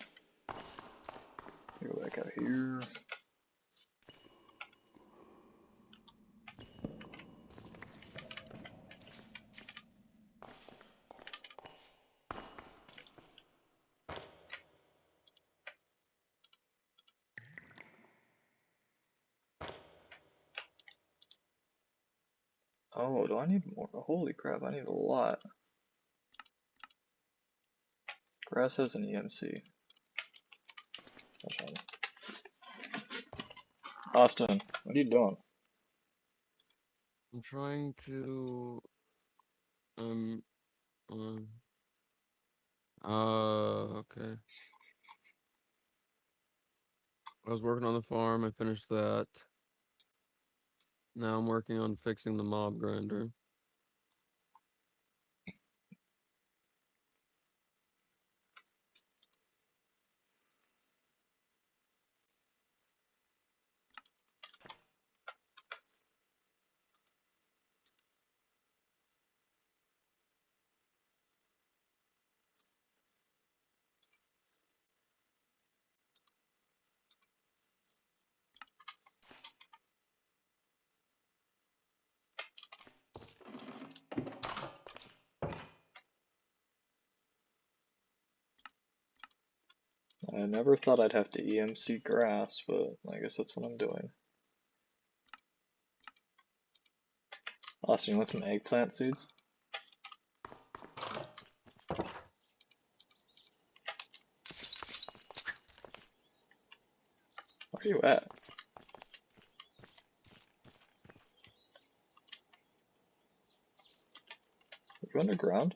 Go back out here. Oh, do I need more? Holy crap, I need a lot. Grass has an EMC. Austin, what are you doing? I'm trying to okay. I was working on the farm, I finished that. Now I'm working on fixing the mob grinder. I never thought I'd have to EMC grass, but I guess that's what I'm doing. Austin, you want some eggplant seeds? Where are you at? Are you underground?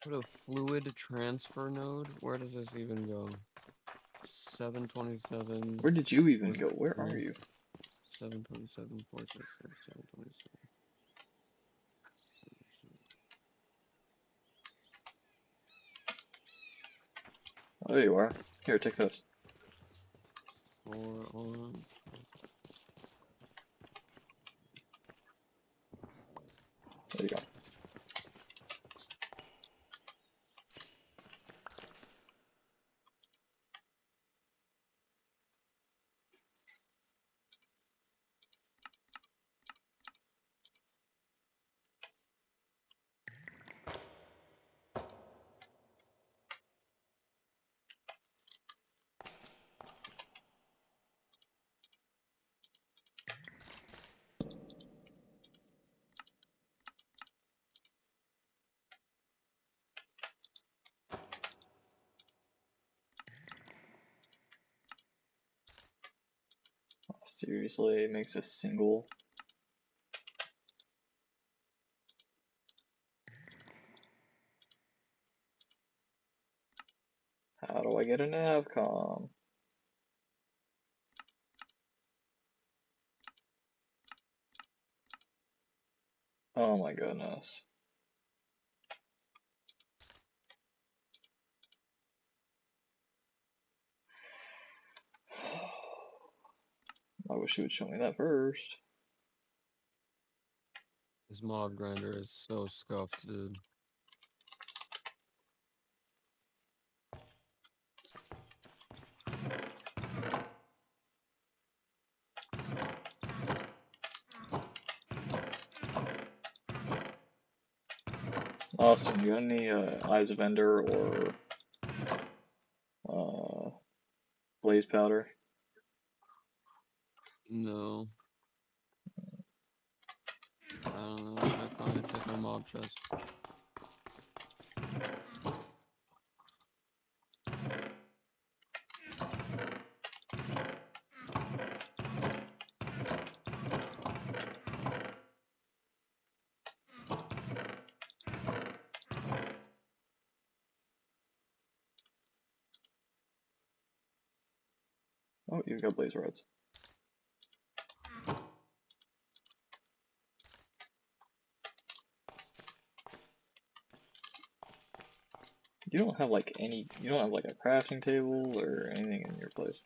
Put a fluid transfer node. Where does this even go? 727. Where did you even go? Where are you? 727, 466, 727. Oh, there you are. Here, take this. 4 on. There you go. Seriously, it makes a single. How do I get a navcom? Oh my goodness. I wish you would show me that first. This mob grinder is so scuffed, dude. Austin, you got any Eyes of Ender or Blaze Powder? No. I don't know. I finally check my mob chest. Oh, you've got Blaze Rods. You don't have like any, you don't have like a crafting table or anything in your place.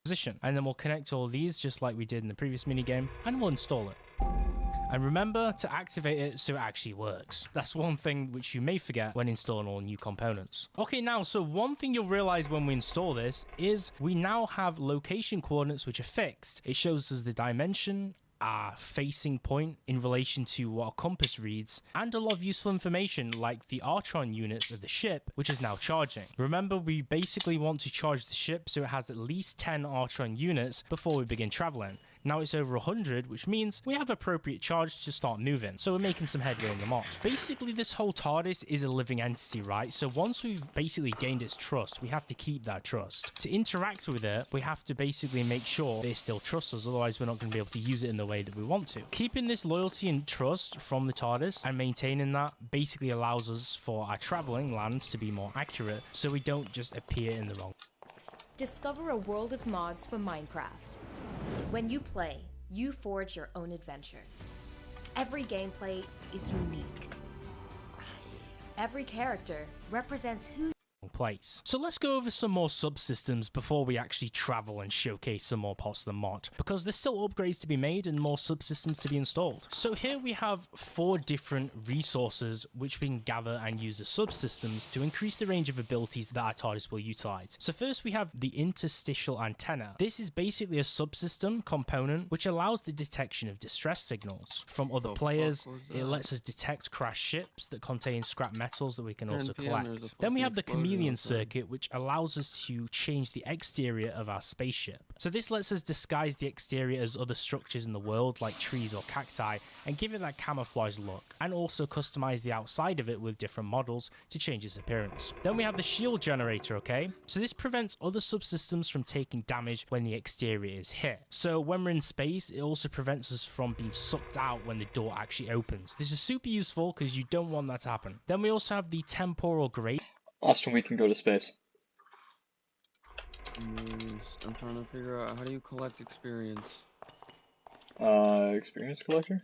Position, and then we'll connect all these just like we did in the previous minigame, and we'll install it. And remember to activate it so it actually works. That's one thing which you may forget when installing all new components. Okay, now, so one thing you'll realize when we install this is we now have location coordinates which are fixed. It shows us the dimension, our facing point in relation to what our compass reads, and a lot of useful information like the Artron units of the ship, which is now charging. Remember, we basically want to charge the ship so it has at least 10 Artron units before we begin traveling. Now it's over 100, which means we have appropriate charge to start moving, so we're making some headway in the mod. Basically, this whole TARDIS is a living entity, right? So once we've basically gained its trust, we have to keep that trust. To interact with it, we have to basically make sure they still trust us, otherwise we're not going to be able to use it in the way that we want to. Keeping this loyalty and trust from the TARDIS and maintaining that basically allows us for our traveling lands to be more accurate, so we don't just appear in the wrong. Discover a world of mods for Minecraft. When you play, you forge your own adventures. Every gameplay is unique. Every character represents who place. So let's go over some more subsystems before we actually travel and showcase some more parts of the mod, because there's still upgrades to be made and more subsystems to be installed. So here we have 4 different resources which we can gather and use as subsystems to increase the range of abilities that our TARDIS will utilize. So first we have the interstitial antenna. This is basically a subsystem component which allows the detection of distress signals from other players. It lets us detect crashed ships that contain scrap metals that we can also collect. Then we have the chameleon circuit, which allows us to change the exterior of our spaceship. So this lets us disguise the exterior as other structures in the world like trees or cacti and give it that camouflage look, and also customize the outside of it with different models to change its appearance. Then we have the shield generator, okay? So this prevents other subsystems from taking damage when the exterior is hit. So when we're in space, it also prevents us from being sucked out when the door actually opens. This is super useful because you don't want that to happen. Then we also have the temporal grate. Austin, we can go to space. I'm trying to figure out, how do you collect experience? Experience collector?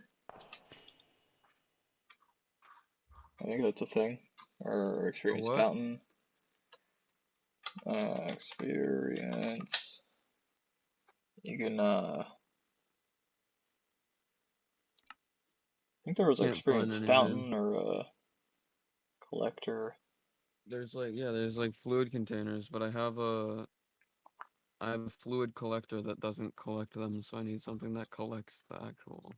I think that's a thing. Or experience fountain. Experience. You can, I think there was an experience fountain or a collector. There's like, yeah, there's like fluid containers, but I have a fluid collector that doesn't collect them, so I need something that collects the actual.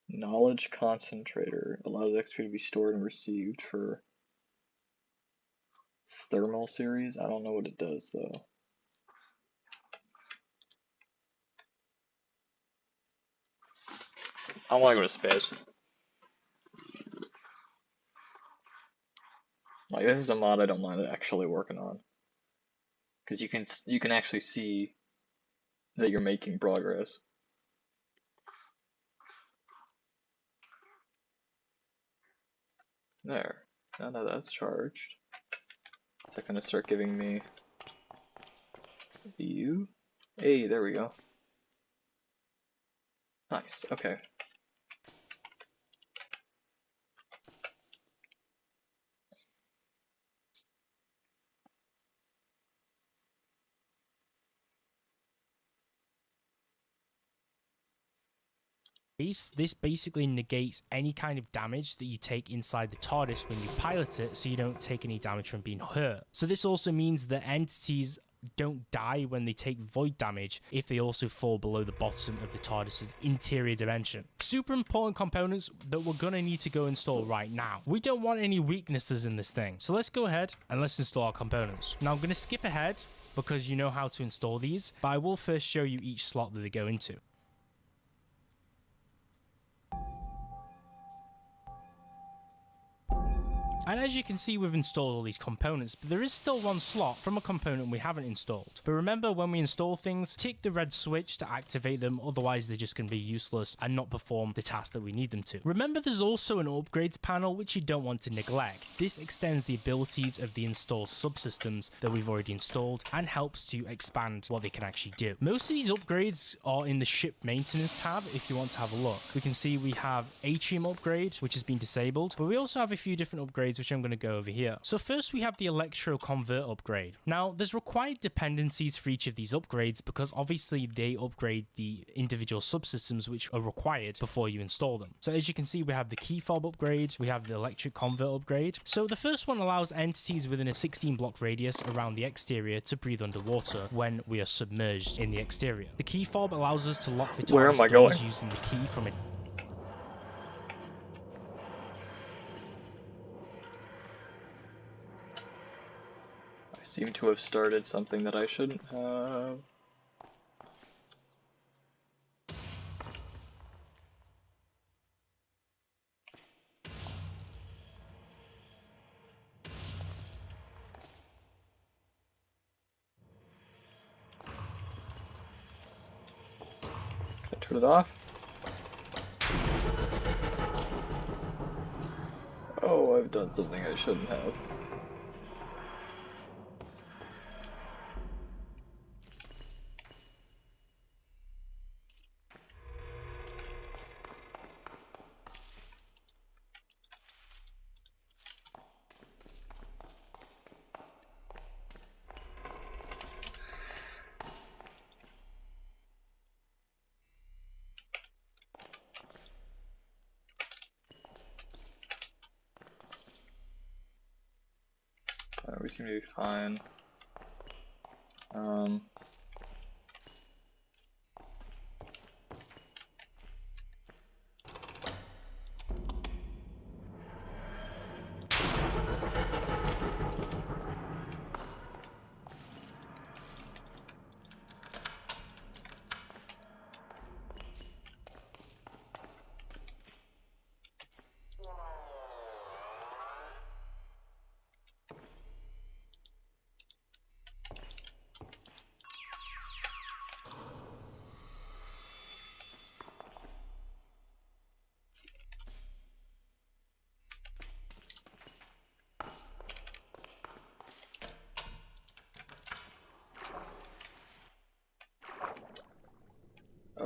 Knowledge concentrator allows XP to be stored and received for thermal series. I don't know what it does though. I want to go to space. Like, this is a mod I don't mind actually working on, because you can actually see that you're making progress. There. Now that that's charged, is that gonna start giving me view? Hey, there we go. Nice, okay. This basically negates any kind of damage that you take inside the TARDIS when you pilot it, so you don't take any damage from being hurt. So this also means that entities don't die when they take void damage if they also fall below the bottom of the TARDIS's interior dimension. Super important components that we're gonna need to go install right now. We don't want any weaknesses in this thing, so let's go ahead and let's install our components. Now I'm gonna skip ahead because you know how to install these, but I will first show you each slot that they go into. And as you can see, we've installed all these components, but there is still one slot from a component we haven't installed. But remember, when we install things, tick the red switch to activate them, otherwise they're just going to be useless and not perform the task that we need them to. Remember, there's also an upgrades panel which you don't want to neglect. This extends the abilities of the installed subsystems that we've already installed and helps to expand what they can actually do. Most of these upgrades are in the ship maintenance tab if you want to have a look. We can see we have Atrium upgrade, which has been disabled, but we also have a few different upgrades which I'm going to go over here. So first we have the Electro Convert upgrade. Now there's required dependencies for each of these upgrades because obviously they upgrade the individual subsystems which are required before you install them. So as you can see, we have the key fob upgrade, we have the Electric Convert upgrade. So the first one allows entities within a 16 block radius around the exterior to breathe underwater when we are submerged in the exterior. The key fob allows us to lock the TARDIS doors using the key from a Seem to have started something that I shouldn't have. Can I turn it off? Oh, I've done something I shouldn't have. We seem to be fine.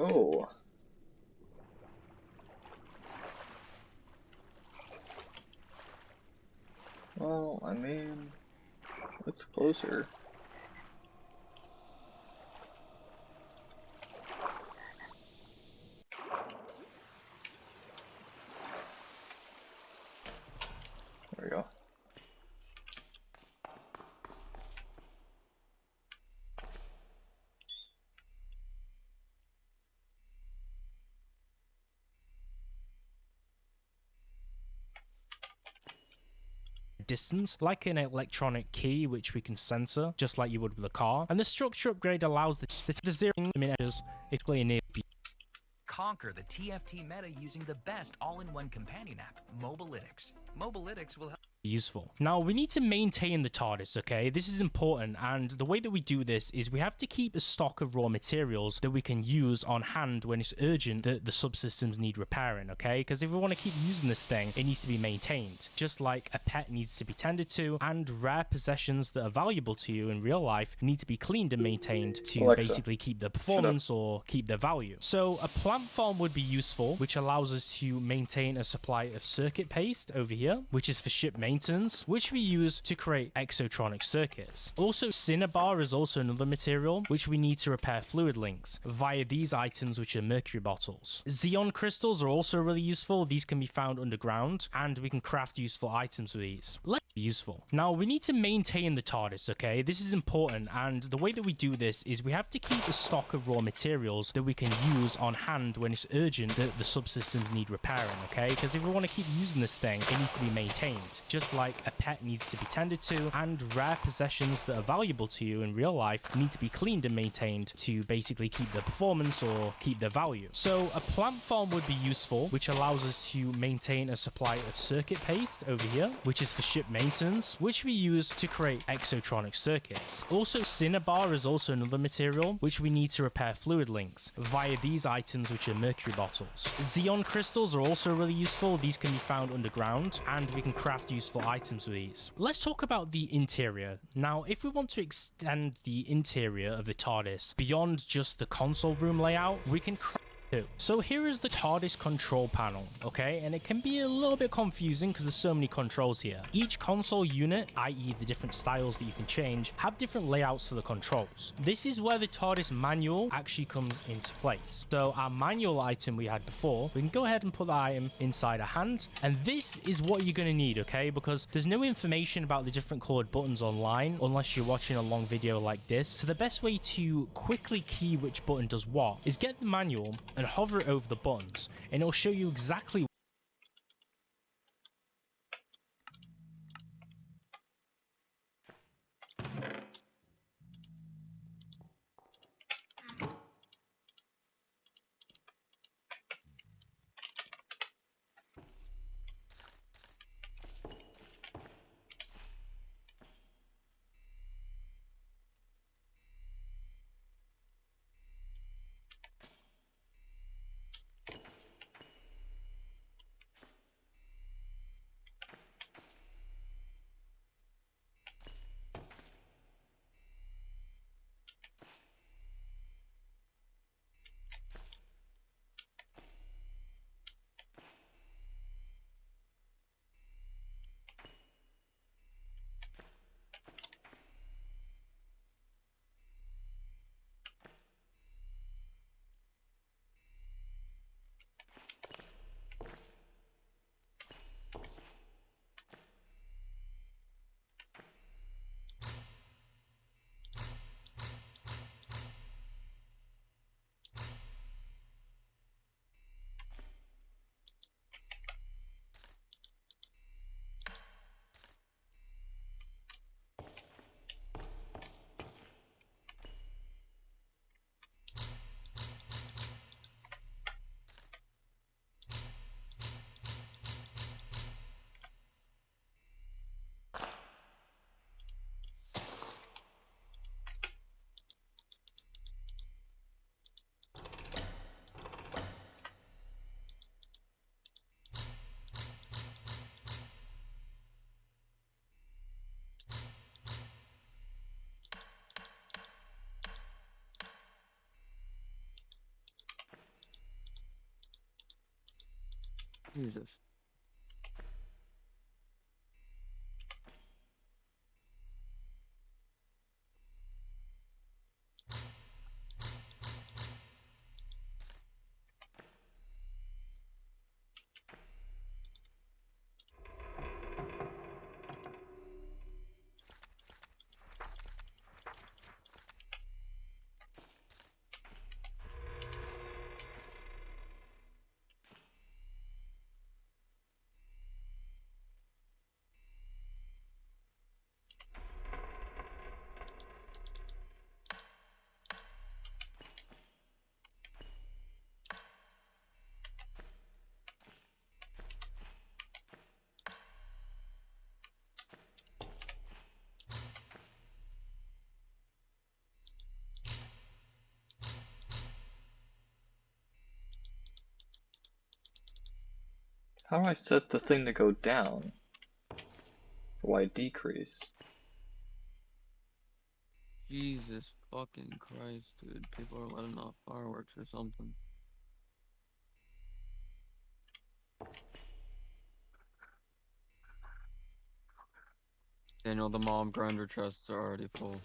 Oh. Well, I mean, it's closer. There we go. distance, like an electronic key which we can censor, just like you would with a car. And the structure upgrade allows the zeroing edges basically enable. Conquer the TFT meta using the best all-in-one companion app, Mobalytics. Mobalytics will help useful. Now, we need to maintain the TARDIS, okay? This is important, and the way that we do this is we have to keep a stock of raw materials that we can use on hand when it's urgent that the subsystems need repairing, okay? Because if we want to keep using this thing, it needs to be maintained, just like a pet needs to be tended to, and rare possessions that are valuable to you in real life need to be cleaned and maintained to Alexa, basically keep their performance or keep their value. So a plant farm would be useful, which allows us to maintain a supply of circuit paste over here, which is for ship maintenance, which we use to create exotronic circuits. Also, cinnabar is also another material which we need to repair fluid links via these items, which are mercury bottles. Xeon crystals are also really useful. These can be found underground, and we can craft useful items with these. Let's be useful. Now, we need to maintain the TARDIS, okay? This is important, and the way that we do this is we have to keep a stock of raw materials that we can use on hand when it's urgent that the subsystems need repairing, okay? Because if we want to keep using this thing, it needs to be maintained, just like a pet needs to be tended to, and rare possessions that are valuable to you in real life need to be cleaned and maintained to basically keep their performance or keep their value. So a plant farm would be useful, which allows us to maintain a supply of circuit paste over here, which is for ship maintenance, which we use to create exotronic circuits. Also, cinnabar is also another material which we need to repair fluid links via these items, which are mercury bottles. Xeon crystals are also really useful. These can be found underground, and we can craft useful items with these. Let's talk about the interior. Now, if we want to extend the interior of the TARDIS beyond just the console room layout, we can craft too. So here is the TARDIS control panel, okay? And it can be a little bit confusing because there's so many controls here. Each console unit, i.e. the different styles that you can change, have different layouts for the controls. This is where the TARDIS manual actually comes into place. So our manual item we had before, we can go ahead and put the item inside a hand. And this is what you're going to need, okay? Because there's no information about the different colored buttons online unless you're watching a long video like this. So the best way to quickly key which button does what is get the manual and hover it over the buttons, and it'll show you exactly Jesus. How do I set the thing to go down? Why decrease? Jesus fucking Christ, dude. People are letting off fireworks or something. Daniel, the mob grinder chests are already full.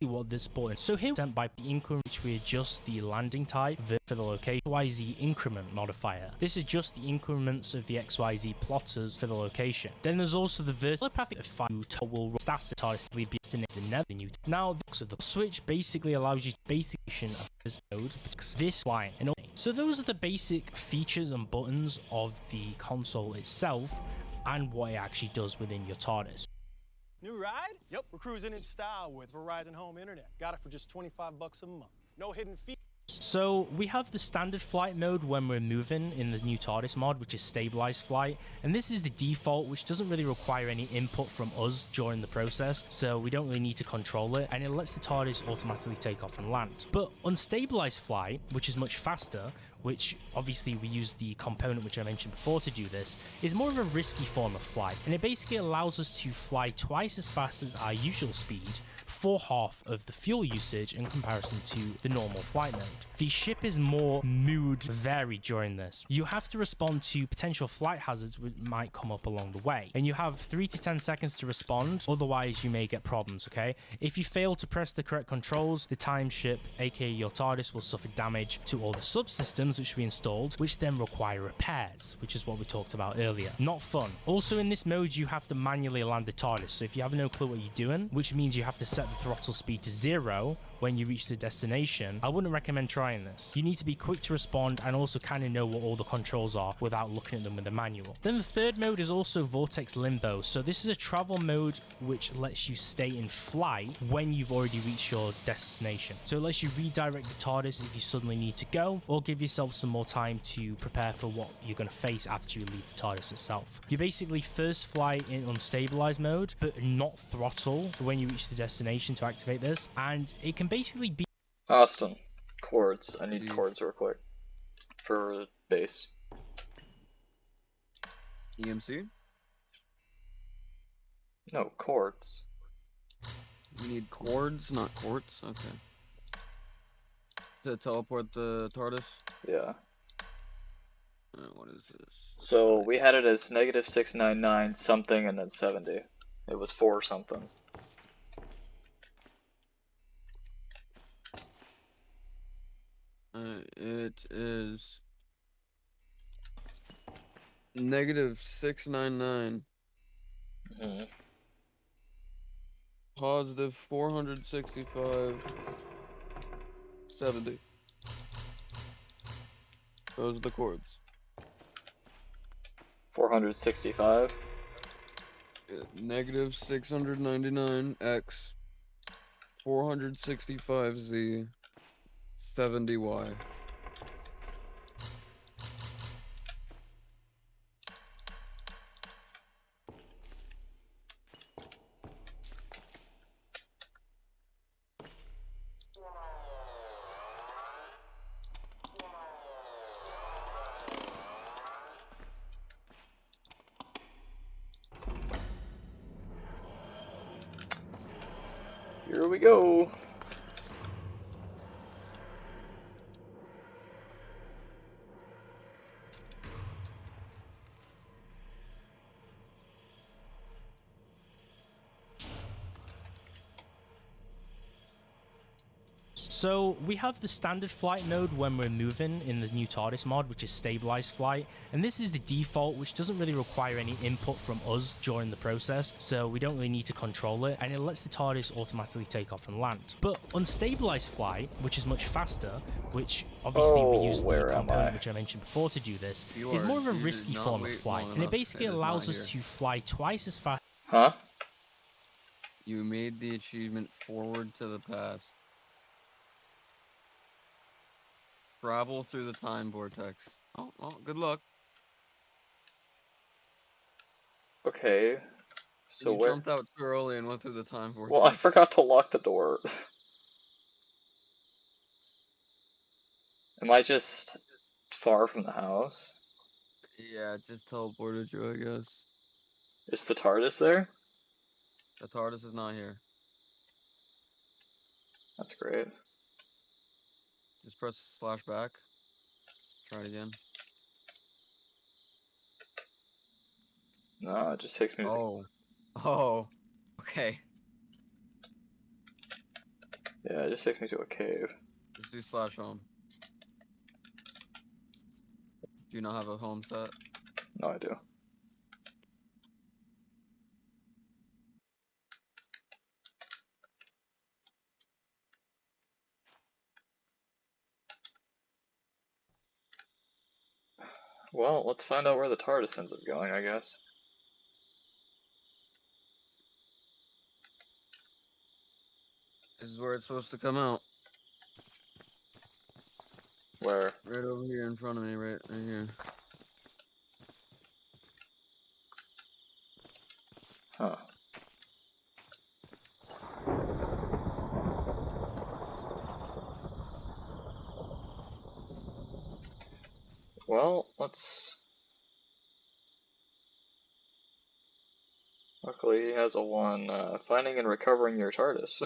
What this button. So here sent by the increment, which we adjust the landing type for the location. XYZ increment modifier. This adjusts the increments of the XYZ plotters for the location. Then there's also the telepathic effect will statically be estimated never new. Now the switch basically allows you basically of this mode because this line and so those are the basic features and buttons of the console itself and what it actually does within your TARDIS. New ride? Yep, we're cruising in style with Verizon Home Internet. Got it for just $25 a month. No hidden fees. So we have the standard flight mode when we're moving in the new TARDIS mod, which is stabilized flight, and this is the default, which doesn't really require any input from us during the process, so we don't really need to control it, and it lets the TARDIS automatically take off and land. But unstabilized flight, which is much faster, which obviously we use the component which I mentioned before to do this, is more of a risky form of flight, and it basically allows us to fly twice as fast as our usual speed for half of the fuel usage in comparison to the normal flight mode. The ship is more mood varied during this. You have to respond to potential flight hazards which might come up along the way, and you have 3 to 10 seconds to respond, otherwise you may get problems, okay? If you fail to press the correct controls, the time ship, aka your TARDIS, will suffer damage to all the subsystems which we installed, which then require repairs, which is what we talked about earlier. Not fun. Also in this mode you have to manually land the TARDIS, so if you have no clue what you're doing, which means you have to set the throttle speed to 0 when you reach the destination, I wouldn't recommend trying this. You need to be quick to respond and also kind of know what all the controls are without looking at them with the manual. Then the third mode is also Vortex Limbo. So this is a travel mode which lets you stay in flight when you've already reached your destination. So it lets you redirect the TARDIS if you suddenly need to go, or give yourself some more time to prepare for what you're going to face after you leave the TARDIS itself. You basically first fly in unstabilized mode, but not throttle when you reach the destination to activate this, and it can basically be Austin, chords. I need chords real quick for bass. EMC? No, chords. You need chords, not quartz? Okay. To teleport the TARDIS? Yeah. What is this? So we had it as -699 something and then 70. It was 4 something. It is -699. Mm-hmm. Positive 465. 70. Those are the chords. 465. Negative 699x 465z 70y. Here we go. So we have the standard flight mode when we're moving in the new TARDIS mod, which is stabilized flight, and this is the default, which doesn't really require any input from us during the process, so we don't really need to control it, and it lets the TARDIS automatically take off and land. But unstabilized flight, which is much faster, which obviously we use the component which I mentioned before to do this, is more of a risky form of flight, and it basically allows us to fly twice as fast. Huh? You made the achievement forward to the past. Travel through the time vortex. Oh, well, good luck. Okay, So you where? jumped out too early and went through the time vortex. Well, I forgot to lock the door. Am I just far from the house? Yeah, it just teleported you, I guess. Is the TARDIS there? The TARDIS is not here. That's great. Just press slash back. Try it again. No, it just takes me to Oh. Oh. Okay. yeah, it just takes me to a cave. Just do slash home. Do you not have a home set? No, I do. Well, let's find out where the TARDIS ends up going, I guess. This is where it's supposed to come out. Where? Right over here in front of me, right here. Huh. Well, let's... Luckily, he has a one, finding and recovering your TARDIS.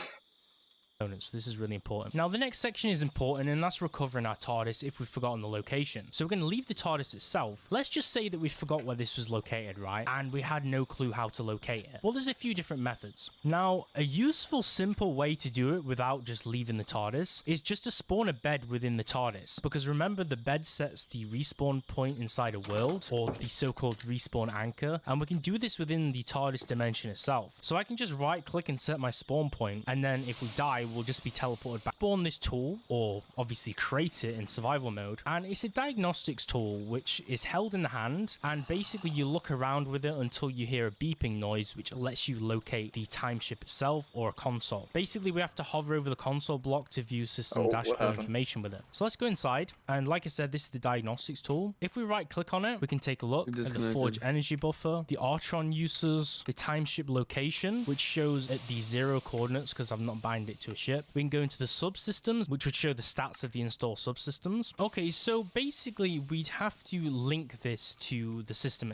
Components. This is really important. Now, the next section is important, and that's recovering our TARDIS if we've forgotten the location. So we're going to leave the TARDIS itself. Let's just say that we forgot where this was located, right? And we had no clue how to locate it. Well, there's a few different methods. Now, a useful, simple way to do it without just leaving the TARDIS is just to spawn a bed within the TARDIS. Because remember, the bed sets the respawn point inside a world, or the so-called respawn anchor, and we can do this within the TARDIS dimension itself. So I can just right-click and set my spawn point, and then if we die, we'll just be teleported back. Spawn this tool, or obviously create it in survival mode, and it's a diagnostics tool which is held in the hand, and basically you look around with it until you hear a beeping noise which lets you locate the time ship itself or a console. Basically we have to hover over the console block to view system dashboard information with it. So let's go inside, and like I said, this is the diagnostics tool. If we right click on it, we can take a look at the Forge energy buffer, the Artron uses, the time ship location, which shows at the 0 coordinates because I've not bound it to a ship. We can go into the subsystems, which would show the stats of the installed subsystems. Okay, so basically we'd have to link this to the system.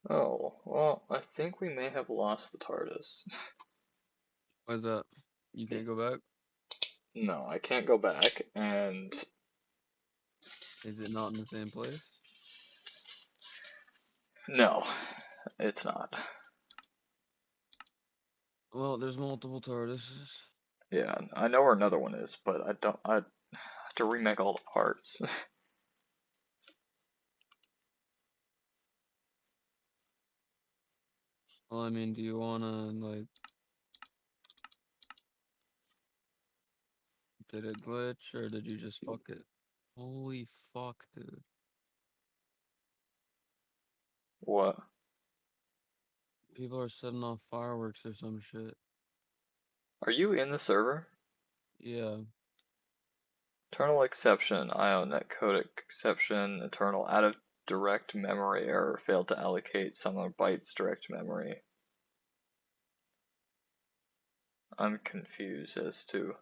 Oh, well, I think we may have lost the TARDIS. Why is that? You can't go back? No, I can't go back, and... Is it not in the same place? No, it's not. Well, there's multiple TARDISes. Yeah, I know where another one is, but I have to remake all the parts. Well, I mean, do you wanna, like... Did it glitch, or did you just fuck it? Holy fuck, dude. What? People are setting off fireworks or some shit. Are you in the server? Yeah. Internal exception, IONET codec exception, internal out of direct memory error, failed to allocate some of bytes direct memory. I'm confused as to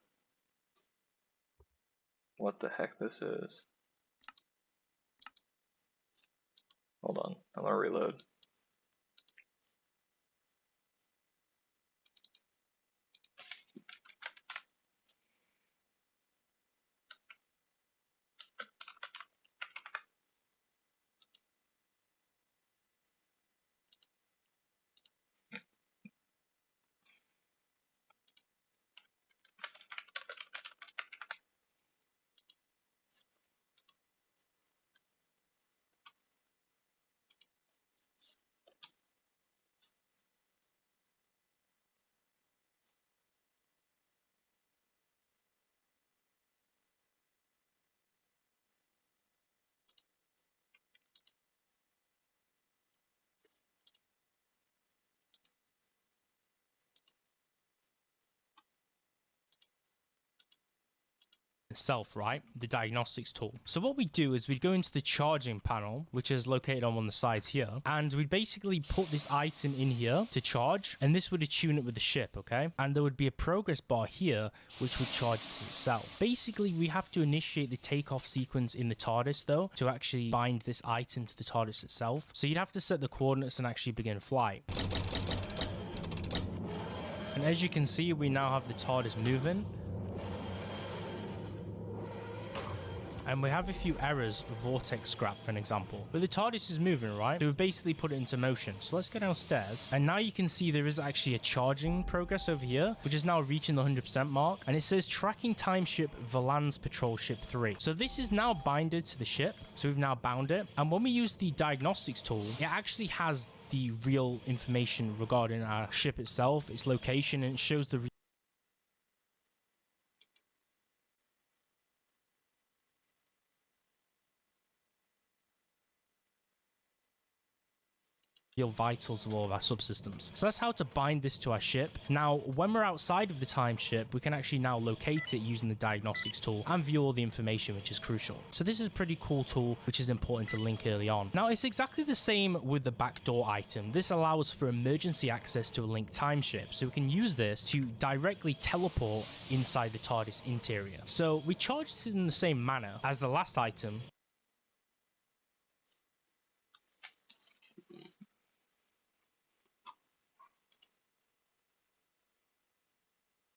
what the heck this is. Hold on, I'm gonna reload. itself, right? The diagnostics tool. So what we do is we'd go into the charging panel, which is located on one of the sides here, and we'd basically put this item in here to charge, and this would attune it with the ship, okay? And there would be a progress bar here, which would charge itself. Basically, we have to initiate the takeoff sequence in the TARDIS, though, to actually bind this item to the TARDIS itself. So you'd have to set the coordinates and actually begin flight. And as you can see, we now have the TARDIS moving. And we have a few errors, vortex scrap for an example. But the TARDIS is moving, right? So we've basically put it into motion. So let's go downstairs. And now you can see there is actually a charging progress over here, which is now reaching the 100% mark. And it says tracking time ship Valance Patrol Ship 3. So this is now binded to the ship. So we've now bound it. And when we use the diagnostics tool, it actually has the real information regarding our ship itself, its location, and it shows the real vitals of all of our subsystems. So that's how to bind this to our ship. Now, when we're outside of the time ship, we can actually now locate it using the diagnostics tool and view all the information, which is crucial. So this is a pretty cool tool, which is important to link early on. Now, it's exactly the same with the backdoor item. This allows for emergency access to a linked time ship. So we can use this to directly teleport inside the TARDIS interior. So we charged it in the same manner as the last item,